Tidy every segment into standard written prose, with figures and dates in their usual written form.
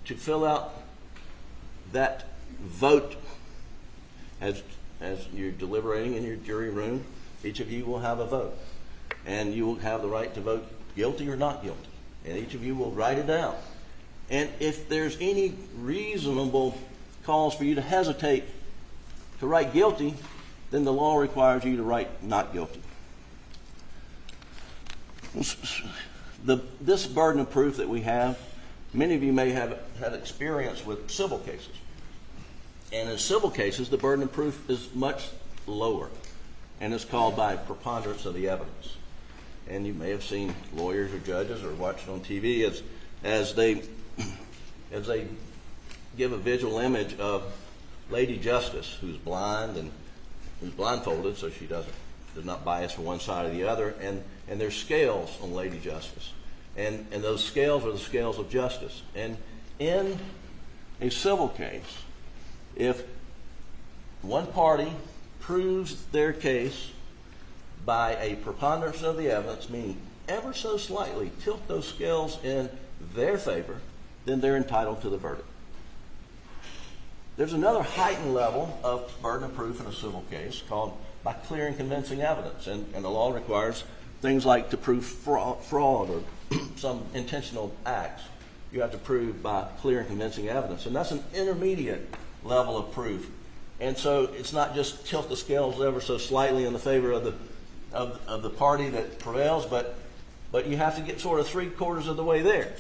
to fill out that vote as you're deliberating in your jury room. Each of you will have a vote, and you will have the right to vote guilty or not guilty, and each of you will write it down. And if there's any reasonable cause for you to hesitate to write guilty, then the law requires you to write not guilty. This burden of proof that we have, many of you may have had experience with civil cases. And in civil cases, the burden of proof is much lower, and it's called by preponderance of the evidence. And you may have seen lawyers or judges or watched on TV as they give a visual image of Lady Justice, who's blind and who's blindfolded, so she does not bias for one side or the other, and there's scales on Lady Justice. And those scales are the scales of justice. And in a civil case, if one party proves their case by a preponderance of the evidence, meaning ever so slightly tilt those scales in their favor, then they're entitled to the verdict. There's another heightened level of burden of proof in a civil case called by clear and convincing evidence. And the law requires things like to prove fraud or some intentional acts. You have to prove by clear and convincing evidence. And that's an intermediate level of proof. And so it's not just tilt the scales ever so slightly in the favor of the party that prevails, but you have to get sort of 3/4 of the way there.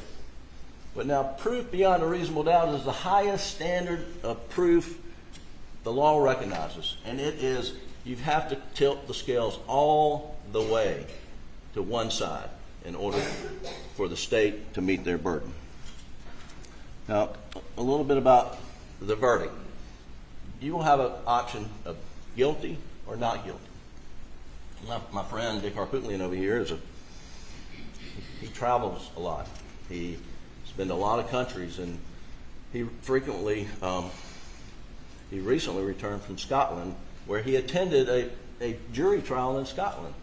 But now proof beyond a reasonable doubt is the highest standard of proof the law recognizes. And it is, you have to tilt the scales all the way to one side in order for the state to meet their burden. Now, a little bit about the verdict. You will have an option of guilty or not guilty. My friend Dick Harpootlian over here he travels a lot. He's been to a lot of countries, and he frequently he recently returned from Scotland, where he attended a jury trial in Scotland.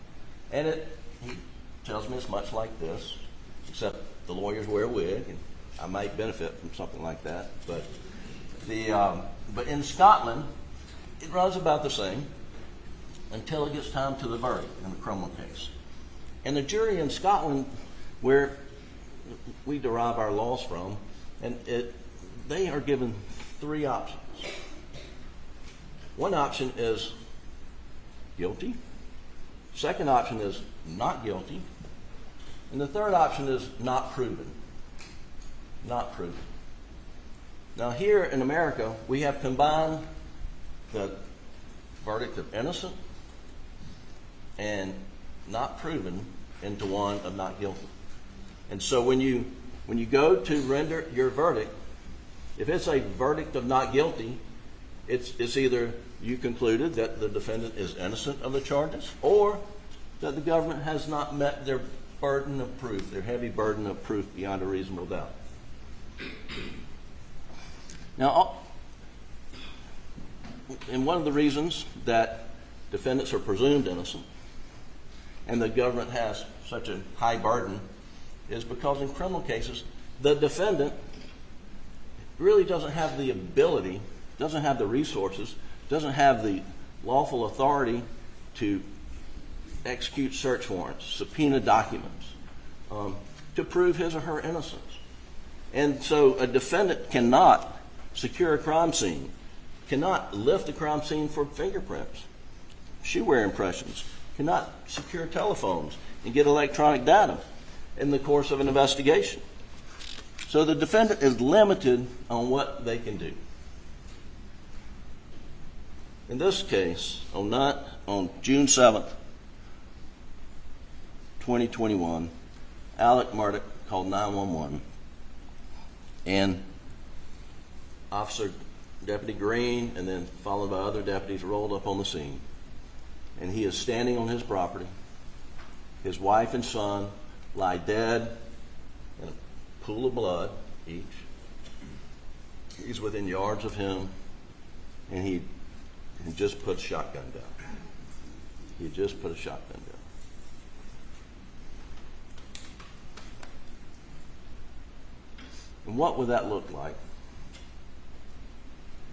And he tells me it's much like this, except the lawyers wear a wig, and I might benefit from something like that. But in Scotland, it runs about the same until it gets time to the verdict in the criminal case. And the jury in Scotland, where we derive our laws from, they are given 3 options. One option is guilty. Second option is not guilty. And the third option is not proven. Not proven. Now here in America, we have combined the verdict of innocent and not proven into one of not guilty. And so when you go to render your verdict, if it's a verdict of not guilty, it's either you concluded that the defendant is innocent of the charges, or that the government has not met their burden of proof, their heavy burden of proof beyond a reasonable doubt. Now, and one of the reasons that defendants are presumed innocent and the government has such a high burden is because in criminal cases, the defendant really doesn't have the ability, doesn't have the resources, doesn't have the lawful authority to execute search warrants, subpoena documents, to prove his or her innocence. And so a defendant cannot secure a crime scene, cannot lift a crime scene for fingerprints, shoe-wear impressions, cannot secure telephones and get electronic data in the course of an investigation. So the defendant is limited on what they can do. In this case, on June 7th, 2021, Alec Murdaugh called 911, and Deputy Green, and then followed by other deputies, rolled up on the scene. And he is standing on his property. His wife and son lie dead in a pool of blood each. He's within yards of him, and he just put a shotgun down. He just put a shotgun down. And what would that look like?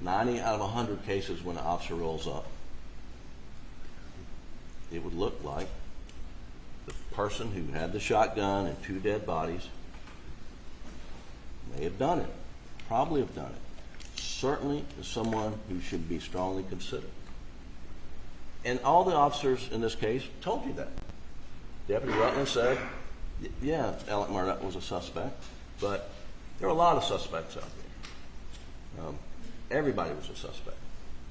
90 out of 100 cases when an officer rolls up, it would look like the person who had the shotgun and 2 dead bodies may have done it, probably have done it. Certainly is someone who should be strongly considered. And all the officers in this case told you that. Deputy Rutland said, yeah, Alec Murdaugh was a suspect, but there are a lot of suspects out there. Everybody was a suspect.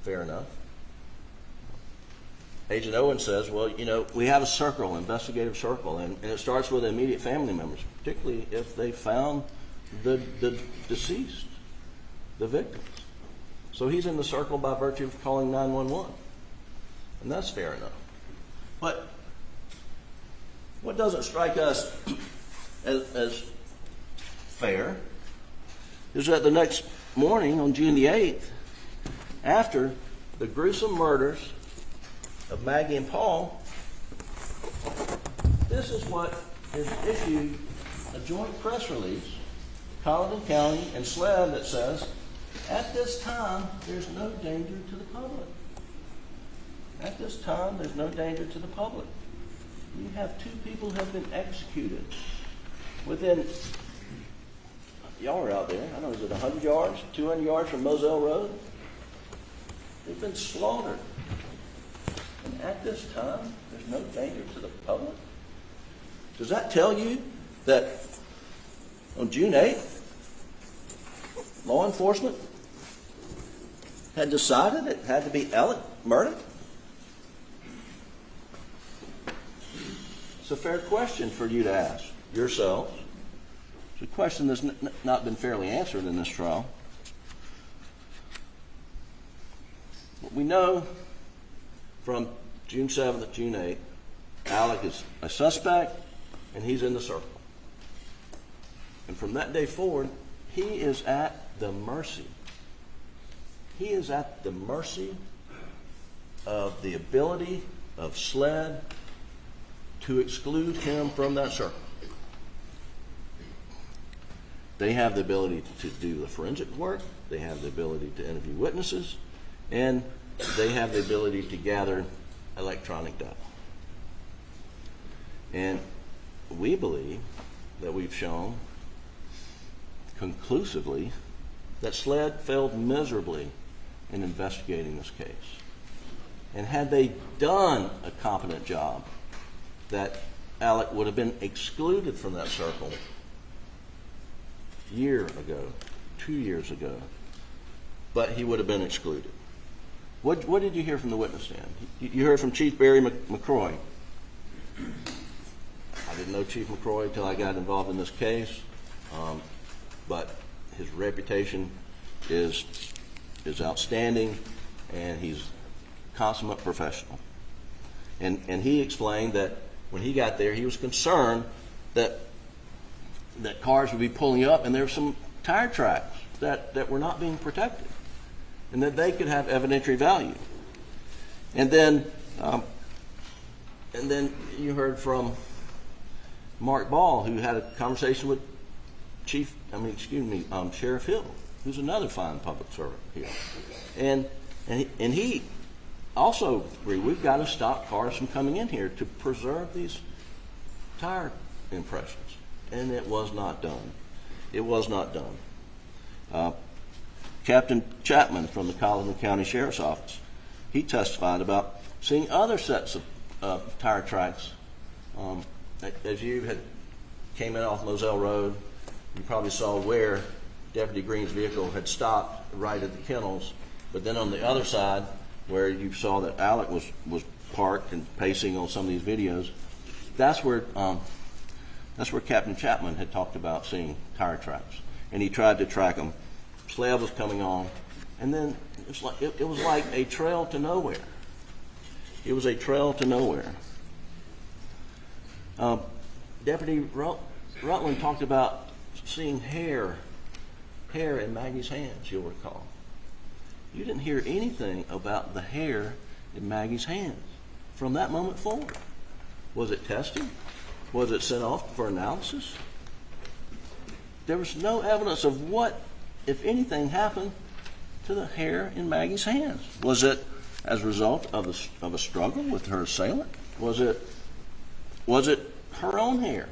Fair enough. Agent Owen says, well, you know, we have a circle, investigative circle, and it starts with immediate family members, particularly if they found the deceased, the victims. So he's in the circle by virtue of calling 911. And that's fair enough. But what doesn't strike us as fair is that the next morning on June the 8th, after the gruesome murders of Maggie and Paul, this is what is issued, a joint press release, Colleton County and SLED, that says, at this time, there's no danger to the public. At this time, there's no danger to the public. You have 2 people who have been executed within, y'all are out there, I don't know, is it 100 yards, 200 yards from Moselle Road? They've been slaughtered. And at this time, there's no danger to the public? Does that tell you that on June 8th, law enforcement had decided it had to be Alec Murdaugh? It's a fair question for you to ask yourselves. It's a question that's not been fairly answered in this trial. But we know from June 7th to June 8th, Alec is a suspect and he's in the circle. And from that day forward, he is at the mercy. He is at the mercy of the ability of SLED to exclude him from that circle. They have the ability to do the forensic work, they have the ability to interview witnesses, and they have the ability to gather electronic data. And we believe that we've shown conclusively that SLED failed miserably in investigating this case. And had they done a competent job, that Alec would have been excluded from that circle a year ago, 2 years ago, but he would have been excluded. What did you hear from the witness stand? You heard from Chief Barry McCroy. I didn't know Chief McCroy until I got involved in this case, but his reputation is outstanding, and he's a consummate professional. And he explained that when he got there, he was concerned that cars would be pulling up and there were some tire tracks that were not being protected, and that they could have evidentiary value. And then you heard from Mark Ball, who had a conversation with Sheriff Hill, who's another fine public servant here. And he also agreed, we've got to stop cars from coming in here to preserve these tire impressions. And it was not done. It was not done. Captain Chapman from the Colleton County Sheriff's Office, he testified about seeing other sets of tire tracks. As you had came in off Moselle Road, you probably saw where Deputy Green's vehicle had stopped right at the kennels, but then on the other side, where you saw that Alec was parked and pacing on some of these videos, that's where Captain Chapman had talked about seeing tire tracks, and he tried to track them. SLED was coming on, and then it was like a trail to nowhere. It was a trail to nowhere. Deputy Rutland talked about seeing hair in Maggie's hands, you'll recall. You didn't hear anything about the hair in Maggie's hands from that moment forward. Was it tested? Was it sent off for analysis? there was no evidence of what, if anything, happened to the hair in Maggie's hands. Was it as a result of a struggle with her assailant? Was it her own hair?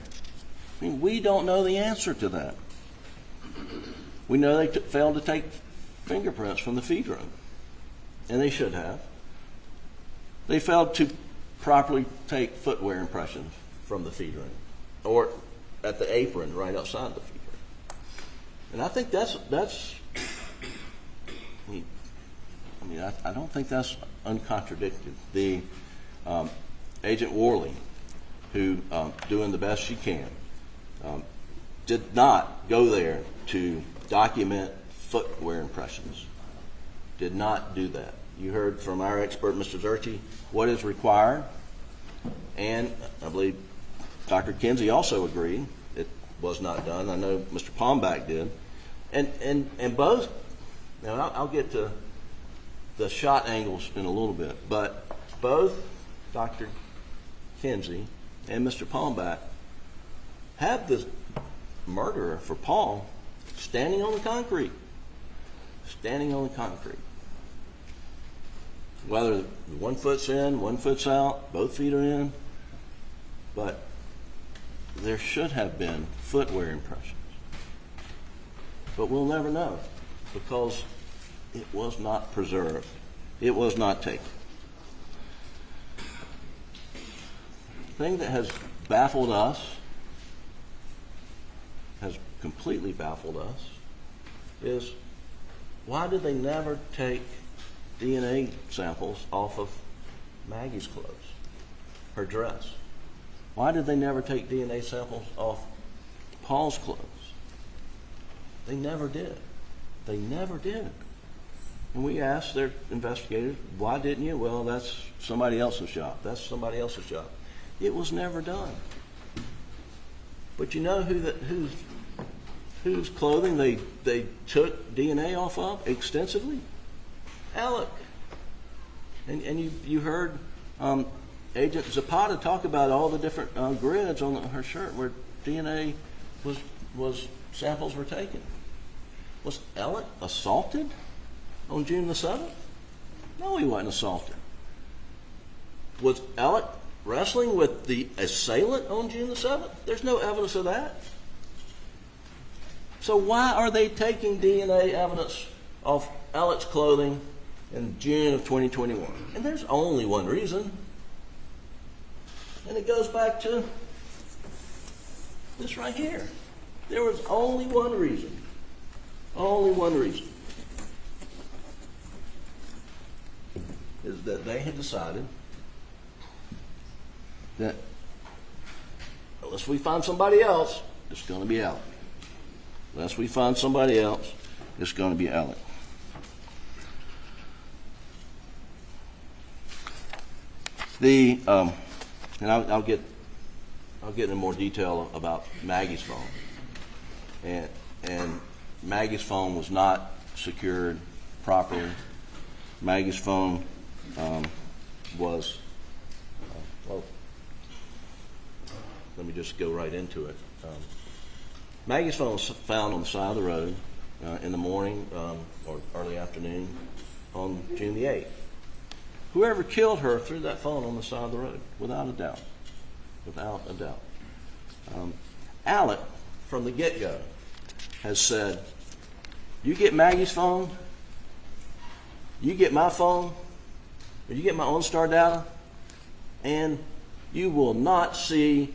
I mean, we don't know the answer to that. We know they failed to take fingerprints from the feed room, and they should have. They failed to properly take footwear impressions from the feed room, or at the apron right outside the feed room. And I think that's I don't think that's uncontradicted. The Agent Worley, who doing the best she can, did not go there to document footwear impressions. Did not do that. You heard from our expert, Mr. Zerchi, what is required, and I believe Dr. Kinsey also agreed it was not done. I know Mr. Palmbach did, and both. Now I'll get to the shot angles in a little bit, but both Dr. Kinsey and Mr. Palmbach have the murderer for Paul standing on the concrete. Whether 1 foot's in, 1 foot's out, both feet are in, but there should have been footwear impressions. But we'll never know because it was not preserved. It was not taken. The thing that has baffled us, has completely baffled us, is why did they never take DNA samples off of Maggie's clothes, her dress? Why did they never take DNA samples off Paul's clothes? They never did. They never did. And we asked their investigators, why didn't you? Well, that's somebody else's job. That's somebody else's job. It was never done. But you know whose clothing they took DNA off of extensively? Alec. And you heard Agent Zapata talk about all the different grids on her shirt where DNA was samples were taken. Was Alec assaulted on June the 7th? No, he wasn't assaulted. Was Alec wrestling with the assailant on June the 7th? There's no evidence of that. So why are they taking DNA evidence of Alec's clothing in June of 2021? And there's only one reason. And it goes back to this right here. There was only one reason. Only one reason. Is that they had decided that unless we find somebody else, it's going to be Alec. Unless we find somebody else, it's going to be Alec. And I'll get into more detail about Maggie's phone. And Maggie's phone was not secured properly. Maggie's phone was, let me just go right into it. Maggie's phone was found on the side of the road in the morning or early afternoon on June the 8th. Whoever killed her threw that phone on the side of the road, without a doubt. Without a doubt. Alec, from the get-go, has said, you get Maggie's phone, you get my phone, or you get my OnStar data, and you will not see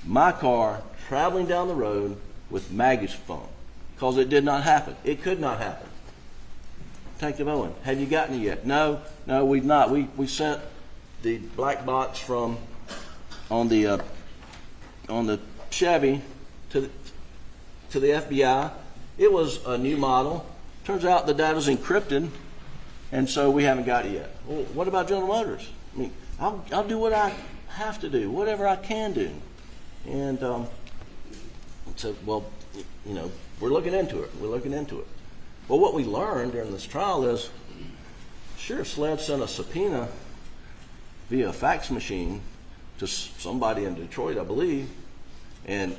my car traveling down the road with Maggie's phone, because it did not happen. It could not happen. Detective Owen, have you gotten it yet? No, we've not. We sent the black box from on the Chevy to the FBI. It was a new model. Turns out the data's encrypted, and so we haven't got it yet. Well, what about General Motors? I mean, I'll do what I have to do, whatever I can do. And so, well, you know, we're looking into it. Well, what we learned during this trial is, sure, SLED sent a subpoena via a fax machine to somebody in Detroit, I believe, and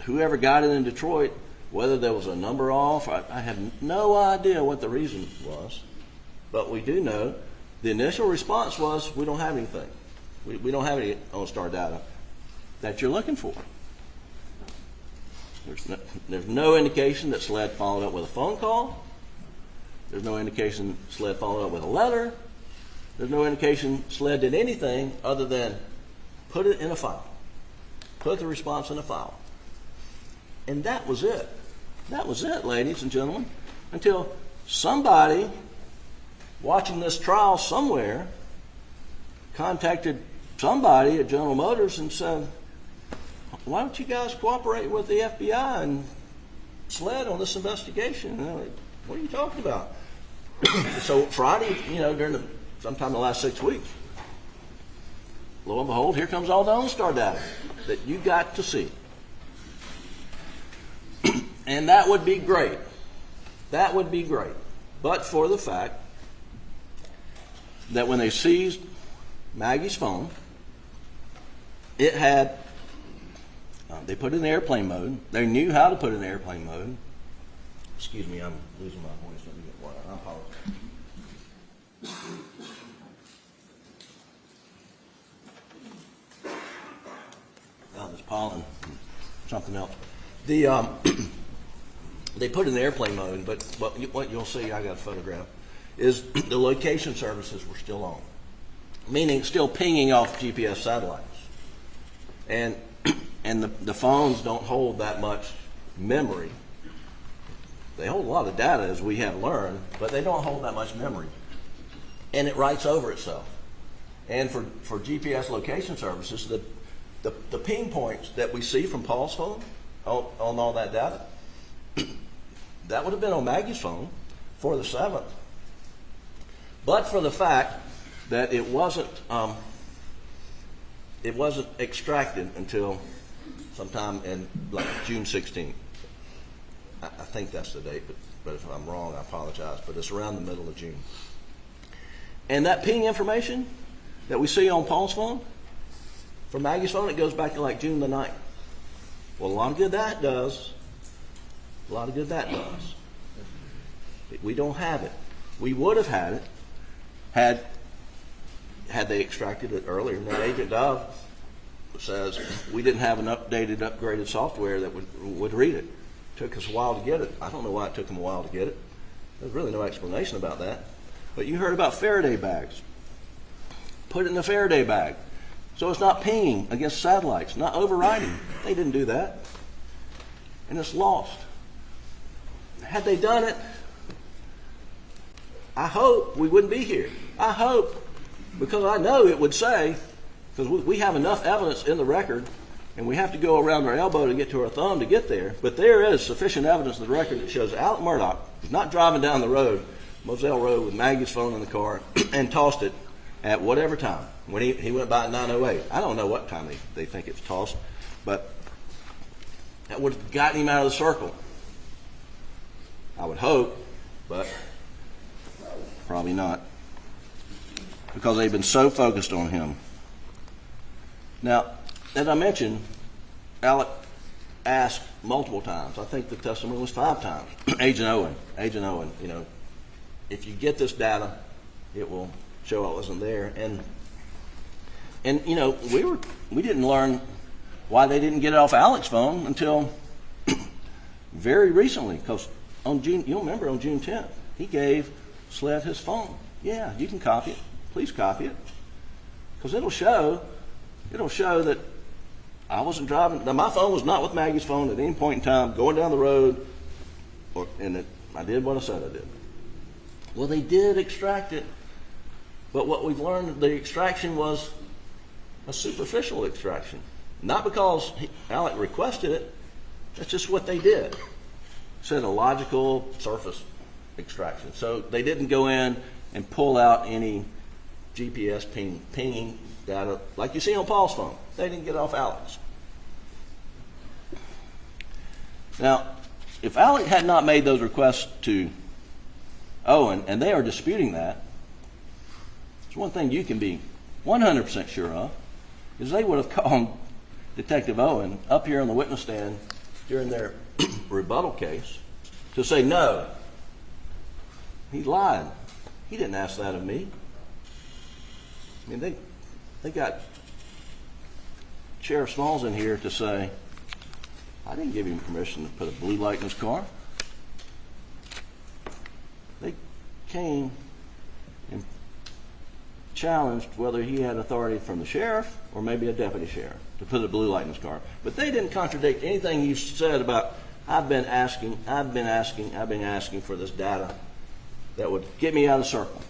whoever got it in Detroit Whether there was a number off, I have no idea what the reason was. But we do know the initial response was, we don't have anything. We don't have any OnStar data that you're looking for. There's no indication that SLED followed up with a phone call. There's no indication SLED followed up with a letter. There's no indication SLED did anything other than put it in a file. Put the response in a file. And that was it. That was it, ladies and gentlemen, until somebody watching this trial somewhere contacted somebody at General Motors and said, why don't you guys cooperate with the FBI and SLED on this investigation? And they're like, what are you talking about? So Friday, during sometime in the last 6 weeks, lo and behold, here comes all the OnStar data that you got to see. And that would be great. That would be great. But for the fact that when they seized Maggie's phone, it had, they put it in airplane mode. They knew how to put it in airplane mode. Excuse me, I'm losing my voice. Let me get water. I apologize. Oh, there's pollen. Something else. They put it in airplane mode, but what you'll see, I got a photograph, is the location services were still on, meaning still pinging off GPS satellites. And the phones don't hold that much memory. They hold a lot of data, as we have learned, but they don't hold that much memory. And it writes over itself. And for GPS location services, the ping points that we see from Paul's phone on all that data, that would have been on Maggie's phone for the 7th. But for the fact that it wasn't extracted until sometime in like June 16th. I think that's the date, but if I'm wrong, I apologize. But it's around the middle of June. And that ping information that we see on Paul's phone, for Maggie's phone, it goes back to like June the 9th. Well, a lot of good that does. A lot of good that does. We don't have it. We would have had it had they extracted it earlier. And that Agent Dove says we didn't have an upgraded software that would read it. It took us a while to get it. I don't know why it took them a while to get it. There's really no explanation about that. But you heard about Faraday bags. Put it in a Faraday bag. So it's not pinging against satellites, not overriding. They didn't do that. And it's lost. Had they done it, I hope we wouldn't be here. I hope, because I know it would say, because we have enough evidence in the record, and we have to go around our elbow to get to our thumb to get there, but there is sufficient evidence in the record that shows Alec Murdaugh was not driving down the road, Moselle Road, with Maggie's phone in the car and tossed it at whatever time. When he went by at 9:08. I don't know what time they think it's tossed, but that would have gotten him out of the circle. I would hope, but probably not, because they've been so focused on him. Now, as I mentioned, Alec asked multiple times. I think the testimony was 5 times. Agent Owen, if you get this data, it will show I wasn't there. And we didn't learn why they didn't get it off Alec's phone until very recently, because you'll remember on June 10th, he gave SLED his phone. Yeah, you can copy it. Please copy it, because it'll show that I wasn't driving. Now, my phone was not with Maggie's phone at any point in time going down the road, I did what I said I did. Well, they did extract it, but what we've learned, the extraction was a superficial extraction. Not because Alec requested it, that's just what they did. Said a logical surface extraction. So they didn't go in and pull out any GPS pinging data like you see on Paul's phone. They didn't get it off Alec's. Now, if Alec had not made those requests to Owen, and they are disputing that, there's one thing you can be 100% sure of, is they would have called Detective Owen up here on the witness stand during their rebuttal case to say, no, he lied. He didn't ask that of me. I mean, they got Sheriff Smalls in here to say, I didn't give him permission to put a blue light in his car. They came and challenged whether he had authority from the sheriff or maybe a deputy sheriff to put a blue light in his car. But they didn't contradict anything you said about, I've been asking for this data that would get me out of the circle.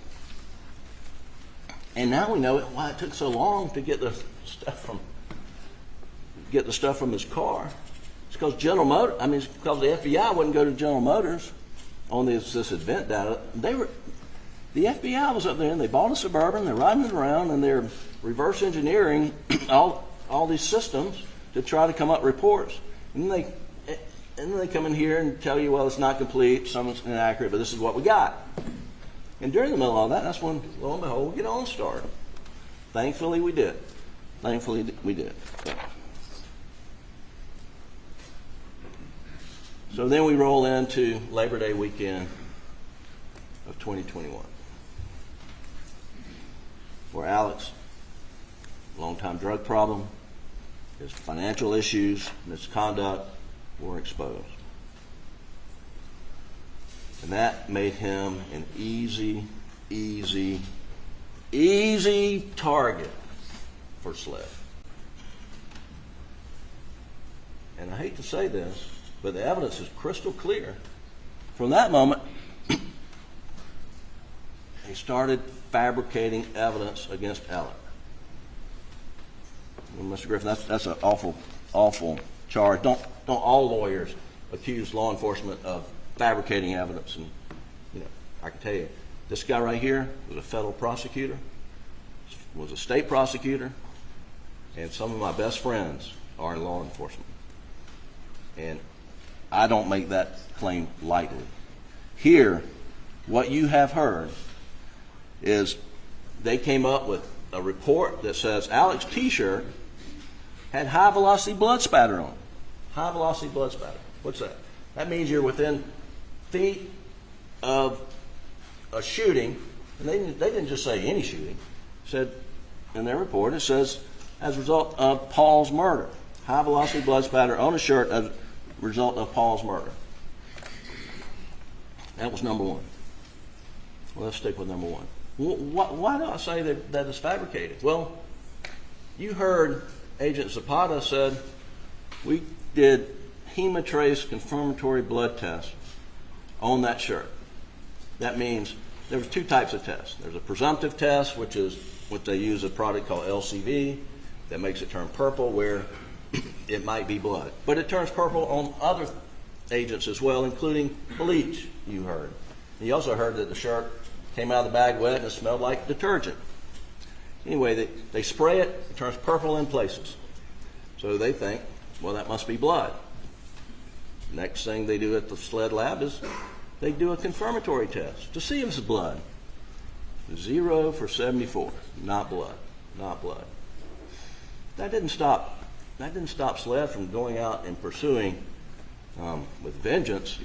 And now we know why it took so long to get the stuff from his car. It's because it's because the FBI wouldn't go to General Motors on this event data. The FBI was up there and they bought a Suburban, they're riding it around and they're reverse engineering all these systems to try to come up reports. And then they come in here and tell you, well, it's not complete, some is inaccurate, but this is what we got. And during the middle of all that, that's when, lo and behold, we get OnStar. Thankfully, we did. So then we roll into Labor Day weekend of 2021, where Alex, long-time drug problem, his financial issues, misconduct were exposed. And that made him an easy target for SLED. And I hate to say this, but the evidence is crystal clear. From that moment, he started fabricating evidence against Alec. Well, Mr. Griffin, that's an awful charge. Don't all lawyers accuse law enforcement of fabricating evidence? And I can tell you, this guy right here was a federal prosecutor, was a state prosecutor, and some of my best friends are in law enforcement. And I don't make that claim lightly. Here, what you have heard is they came up with a report that says Alec's t-shirt had high-velocity blood spatter on it. High-velocity blood spatter. What's that? That means you're within feet of a shooting, and they didn't just say any shooting. It said in their report, it says as a result of Paul's murder. High-velocity blood spatter on a shirt as a result of Paul's murder. That was number one. Well, let's stick with number one. Why do I say that it's fabricated? Well, you heard Agent Zapata said we did hemotrace confirmatory blood tests on that shirt. That means there was two types of tests. There's a presumptive test, which is what they use a product called LCV that makes it turn purple where it might be blood. But it turns purple on other agents as well, including bleach, you heard. And you also heard that the shirt came out of the bag wet and it smelled like detergent. Anyway, they spray it, it turns purple in places. So they think, well, that must be blood. Next thing they do at the SLED lab is they do a confirmatory test to see if it's blood. 0 for 74, not blood, not blood. That didn't stop SLED from going out and pursuing with vengeance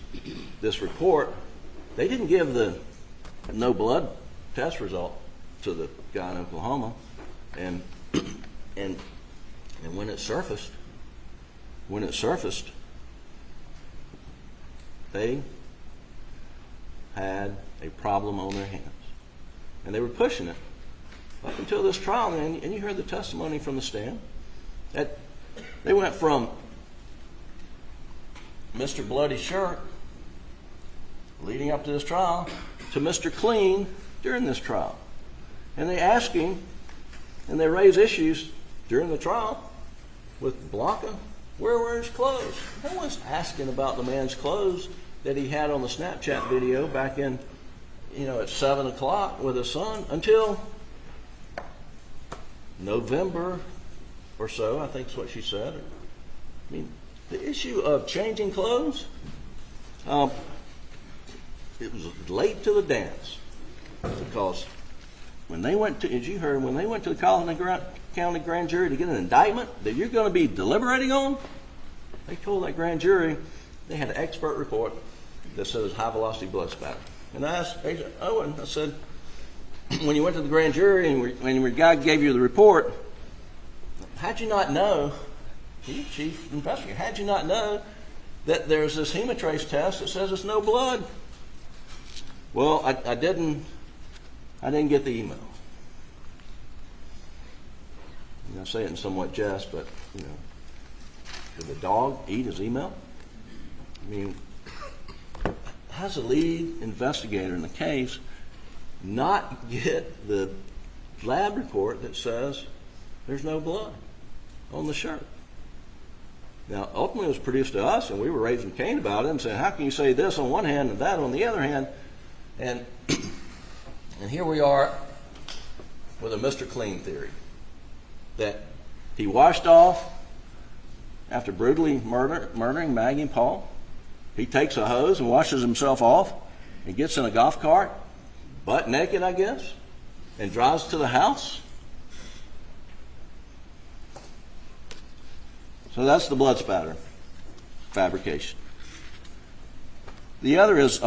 this report. They didn't give the no blood test result to the guy in Oklahoma, and when it surfaced, they had a problem on their hands, and they were pushing it up until this trial. And you heard the testimony from the stand that they went from Mr. Bloody Shirt leading up to this trial to Mr. Clean during this trial. And they ask him, and they raise issues during the trial with Blanca, where were his clothes? No one's asking about the man's clothes that he had on the Snapchat video back in, at 7 o'clock with his son until November or so, I think is what she said. I mean, the issue of changing clothes, it was late to the dance because when they went to, as you heard, when they went to the Collin County grand jury to get an indictment that you're going to be deliberating on, they told that grand jury, They had an expert report that said it was high-velocity blood spatter. And I asked Agent Owen, I said, when you went to the grand jury and when your guy gave you the report, how'd you not know, chief investigator, how'd you not know that there's this hemotrace test that says it's no blood? Well, I didn't get the email. I say it in somewhat jest, but, did the dog eat his email? I mean, how's the lead investigator in the case not get the lab report that says there's no blood on the shirt? Now, ultimately it was produced to us, and we were raising Cain about it and saying, how can you say this on one hand and that on the other hand? And here we are with a Mr. Clean theory, that he washed off after brutally murdering Maggie and Paul. He takes a hose and washes himself off and gets in a golf cart, butt naked, I guess, and drives to the house. So that's the blood spatter fabrication. The other is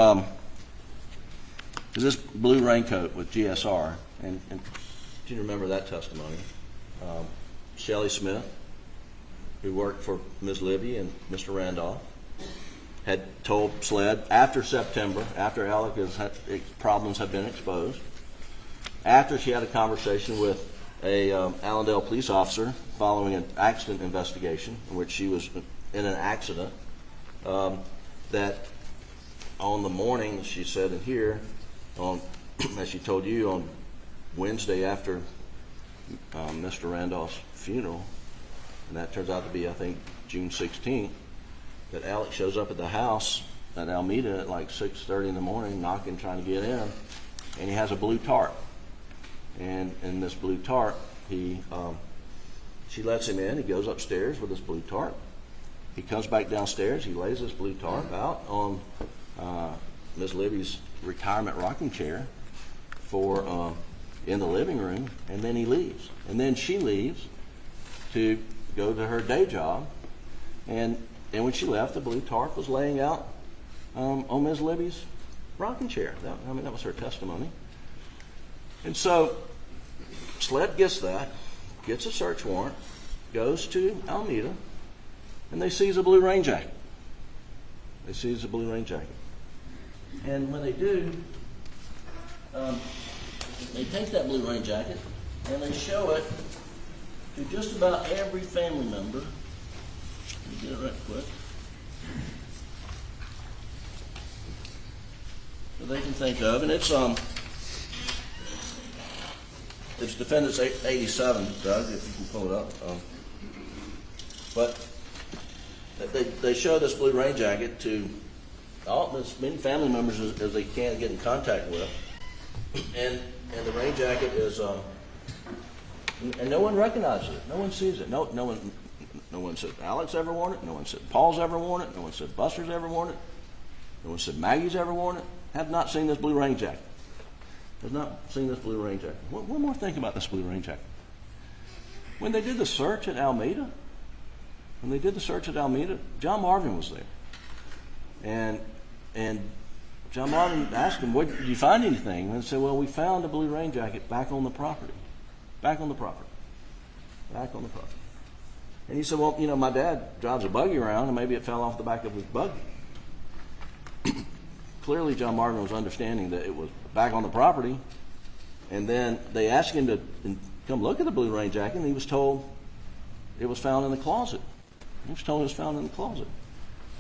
this blue raincoat with GSR, and do you remember that testimony? Shelley Smith, who worked for Ms. Libby and Mr. Randolph, had told SLED after September, after Alex's problems had been exposed, after she had a conversation with a Allendale police officer following an accident investigation in which she was in an accident, that on the morning, she said in here, as she told you, on Wednesday after Mr. Randolph's funeral, and that turns out to be, I think, June 16th, that Alex shows up at the house at Alameda at like 6:30 in the morning, knocking, trying to get in, and he has a blue tarp. And in this blue tarp, she lets him in. He goes upstairs with this blue tarp. He comes back downstairs. He lays this blue tarp out on Ms. Libby's retirement rocking chair in the living room, and then he leaves. And then she leaves to go to her day job, and when she left, the blue tarp was laying out on Ms. Libby's rocking chair. That was her testimony. And so SLED gets that, gets a search warrant, goes to Alameda, and they seize a blue rain jacket. They seize a blue rain jacket. And when they do, they take that blue rain jacket and they show it to just about every family member. Let me get it right quick. That they can think of, and it's Defendant's 87, Doug, if you can pull it up. But they show this blue rain jacket to as many family members as they can get in contact with, and the rain jacket is, and no one recognizes it. No one sees it. No one said Alex ever worn it. No one said Paul's ever worn it. No one said Buster's ever worn it. No one said Maggie's ever worn it. Have not seen this blue rain jacket. Has not seen this blue rain jacket. One more thing about this blue rain jacket. When they did the search at Alameda, John Marvin was there. And John Marvin asked him, did you find anything? And they said, well, we found a blue rain jacket back on the property. And he said, well, my dad drives a buggy around, and maybe it fell off the back of his buggy. Clearly, John Marvin was understanding that it was back on the property, and then they asked him to come look at the blue rain jacket, and he was told it was found in the closet. And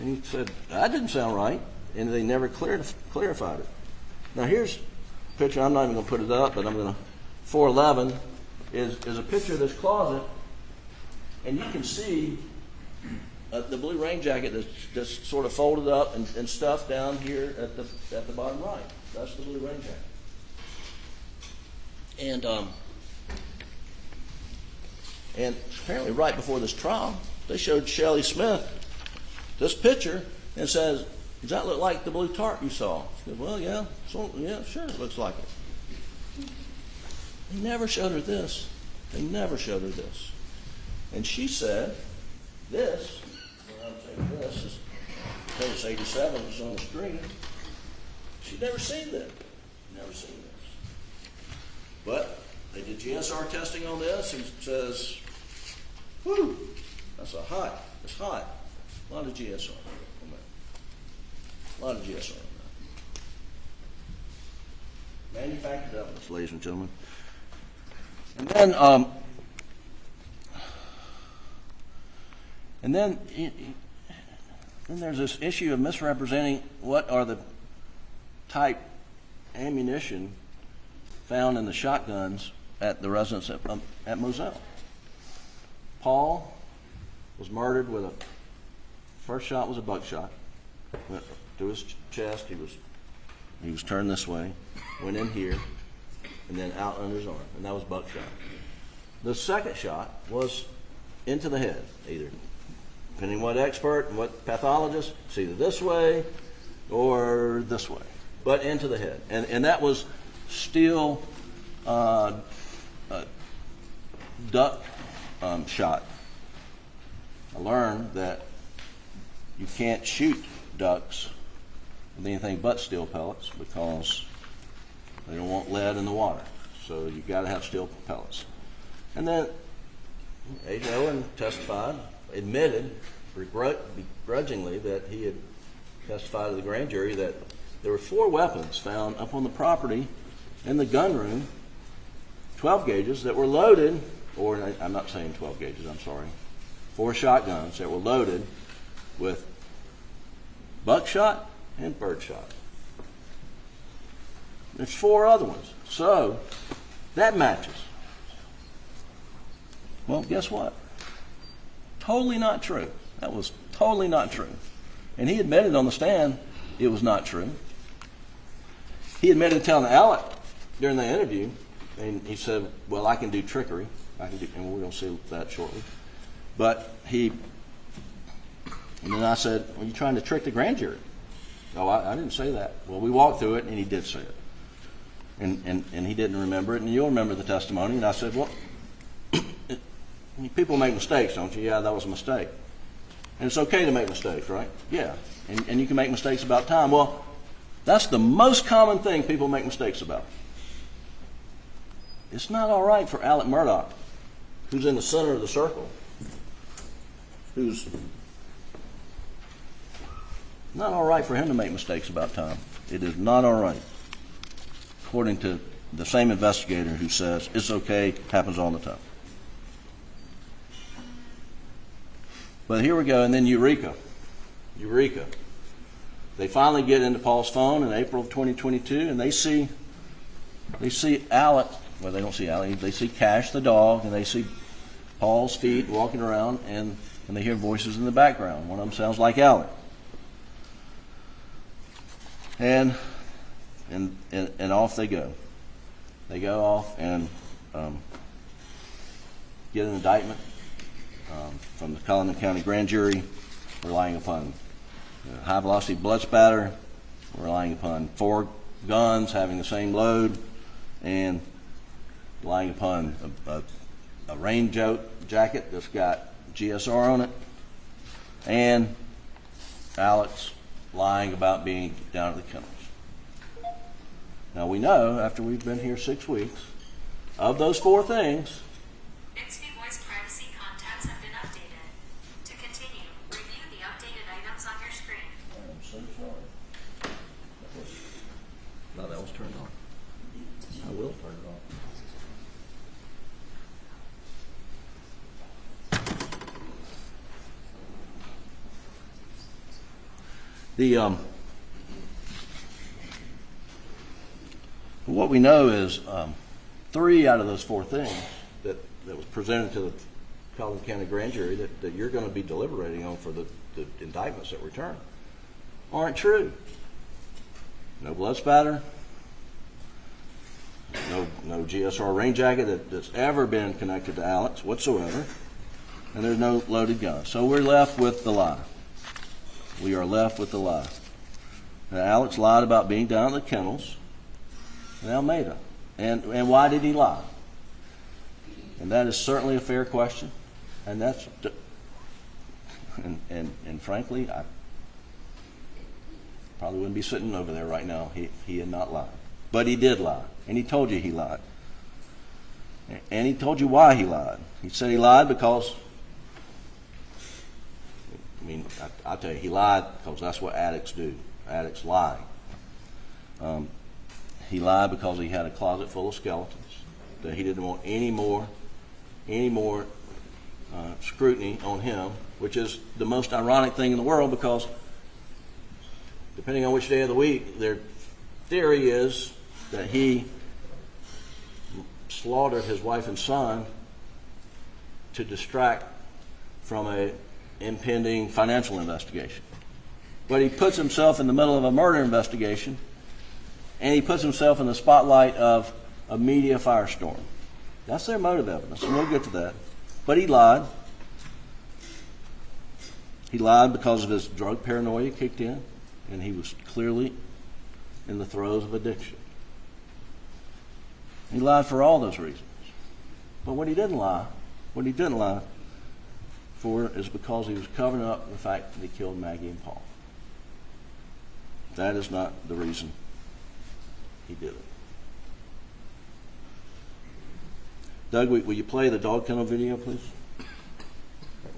he said, that didn't sound right, and they never clarified it. Now here's a picture. I'm not even going to put it up, but 411 is a picture of this closet, and you can see the blue rain jacket that's just sort of folded up and stuffed down here at the bottom right. That's the blue rain jacket. And apparently right before this trial, they showed Shelley Smith this picture and says, does that look like the blue tarp you saw? She said, well, yeah, sure, it looks like it. They never showed her this. And she said, this is case 87 is on the screen. She'd never seen that. Never seen this. But they did GSR testing on this. He says, whew, that's a hot. It's hot. A lot of GSR on that. A lot of GSR on that. Manufactured evidence, ladies and gentlemen. And then there's this issue of misrepresenting what are the type ammunition found in the shotguns at the residence at Moselle. Paul was murdered with first shot was a buckshot. Went to his chest. He was turned this way, went in here, and then out under his arm, and that was buckshot. The second shot was into the head, either depending what expert and what pathologist, it's either this way or this way, but into the head. And that was steel duck shot. I learned that you can't shoot ducks with anything but steel pellets because they don't want lead in the water. So you've got to have steel pellets. And then Agent Owen testified, admitted begrudgingly that he had testified to the grand jury that there were 4 weapons found up on the property in the gun room, 12 gauges that were loaded, or I'm not saying 12 gauges, I'm sorry, 4 shotguns that were loaded with buckshot and birdshot. There's 4 other ones. So that matches. Well, guess what? Totally not true. That was totally not true. And he admitted on the stand it was not true. He admitted telling Alec during the interview, and he said, well, I can do trickery. And we're going to see that shortly. But and then I said, well, you're trying to trick the grand jury. No, I didn't say that. Well, we walked through it, and he did say it. And he didn't remember it, and you'll remember the testimony. And I said, well, people make mistakes, don't you? Yeah, that was a mistake. And it's okay to make mistakes, right? Yeah. And you can make mistakes about time. Well, that's the most common thing people make mistakes about. It's not all right for Alec Murdaugh, who's in the center of the circle, who's not all right for him to make mistakes about time. It is not all right, according to the same investigator who says it's okay, happens all the time. But here we go, and then Eureka. They finally get into Paul's phone in April of 2022, and they see Alec. Well, they don't see Alec. They see Cash the dog, and they see Paul's feet walking around, and they hear voices in the background. One of them sounds like Alec. And off they go. They go off and get an indictment from the Cullinan County Grand Jury, relying upon high-velocity blood spatter, relying upon 4 guns having the same load, and relying upon a raincoat jacket that's got GSR on it, and Alex lying about being down at the kennels. Now we know, after we've been here 6 weeks, of those 4 things, Bixby voice privacy contacts have been updated. To continue, review the updated items on your screen. I'm so sorry. No, that was turned on. I will turn it on. What we know is 3 out of those 4 things that was presented to the Cullinan County Grand Jury that you're going to be deliberating on for the indictments that return aren't true. No blood spatter, no GSR rain jacket that's ever been connected to Alex whatsoever, and there's no loaded gun. So we're left with the lie. We are left with the lie. Now, Alex lied about being down at the kennels in Almeda. And why did he lie? And that is certainly a fair question. And that's and frankly, Probably wouldn't be sitting over there right now. He had not lied. But he did lie. And he told you he lied. And he told you why he lied. He said he lied because, I'll tell you, he lied because that's what addicts do. Addicts lie. He lied because he had a closet full of skeletons, that he didn't want any more scrutiny on him, which is the most ironic thing in the world, because depending on which day of the week, their theory is that he slaughtered his wife and son to distract from a impending financial investigation. But he puts himself in the middle of a murder investigation, and he puts himself in the spotlight of a media firestorm. That's their motive evidence, and we'll get to that. But he lied. He lied because of his drug paranoia kicked in, and he was clearly in the throes of addiction. He lied for all those reasons. But what he didn't lie for is because he was covering up the fact that he killed Maggie and Paul. That is not the reason he did it. Doug, will you play the dog kennel video, please?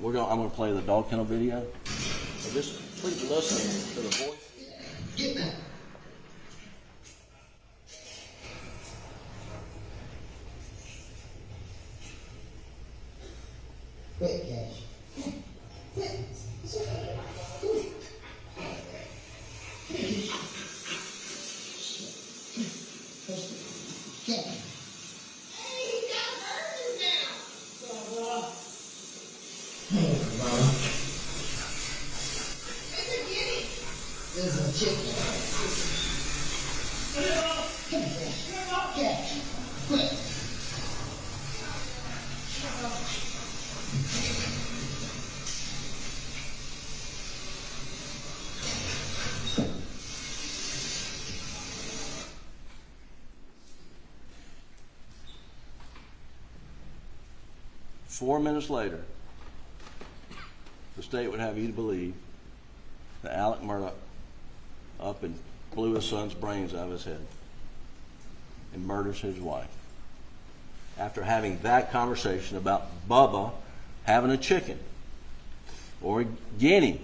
I'm going to play the dog kennel video. So just please listen to the voice. Get back. Quick, Cash. Quick. Cash. There's a chicken. Come on, Cash. Quick. 4 minutes later, the state would have you to believe that Alec Murdaugh up and blew his son's brains out of his head and murders his wife after having that conversation about Bubba having a chicken or a guinea.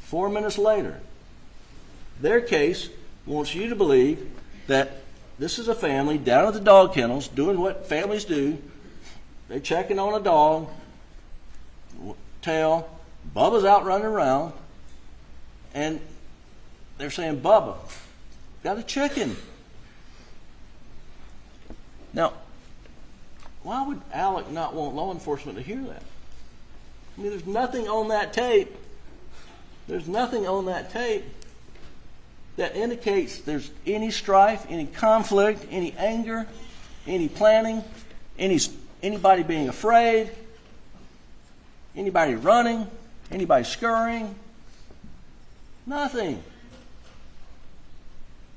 4 minutes later, their case wants you to believe that this is a family down at the dog kennels doing what families do. They're checking on a dog, tail. Bubba's out running around, and they're saying, Bubba, got a chicken. Now, why would Alec not want law enforcement to hear that? I mean, there's nothing on that tape. There's nothing on that tape that indicates there's any strife, any conflict, any anger, any planning, anybody being afraid, anybody running, anybody scurrying. Nothing.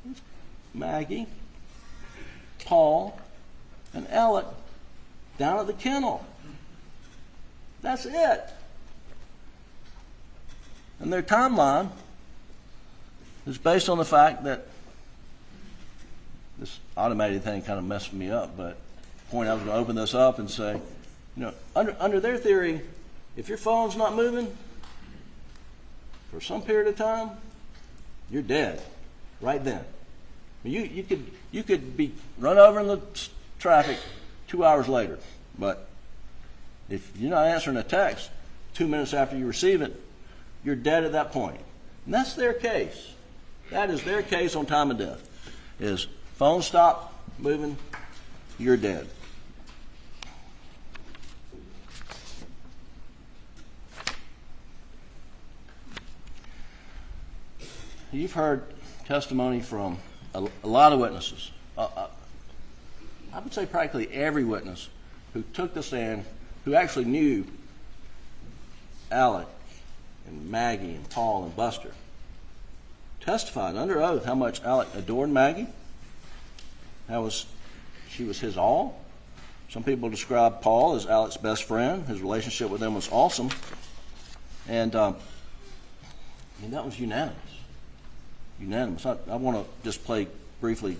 It's Maggie, Paul, and Alec down at the kennel. That's it. And their timeline is based on the fact that this automated thing kind of messed me up, but the point I was going to open this up and say, under their theory, if your phone's not moving for some period of time, you're dead right then. You could be run over in the traffic 2 hours later, but if you're not answering a text 2 minutes after you receive it, you're dead at that point. And that's their case. That is their case on time of death. Is phone stop moving, you're dead. You've heard testimony from a lot of witnesses. I would say practically every witness who took the stand, who actually knew Alec and Maggie and Paul and Buster, testified under oath how much Alec adored Maggie. She was his all. Some people describe Paul as Alec's best friend. His relationship with him was awesome. And that was unanimous. Unanimous. I want to just play briefly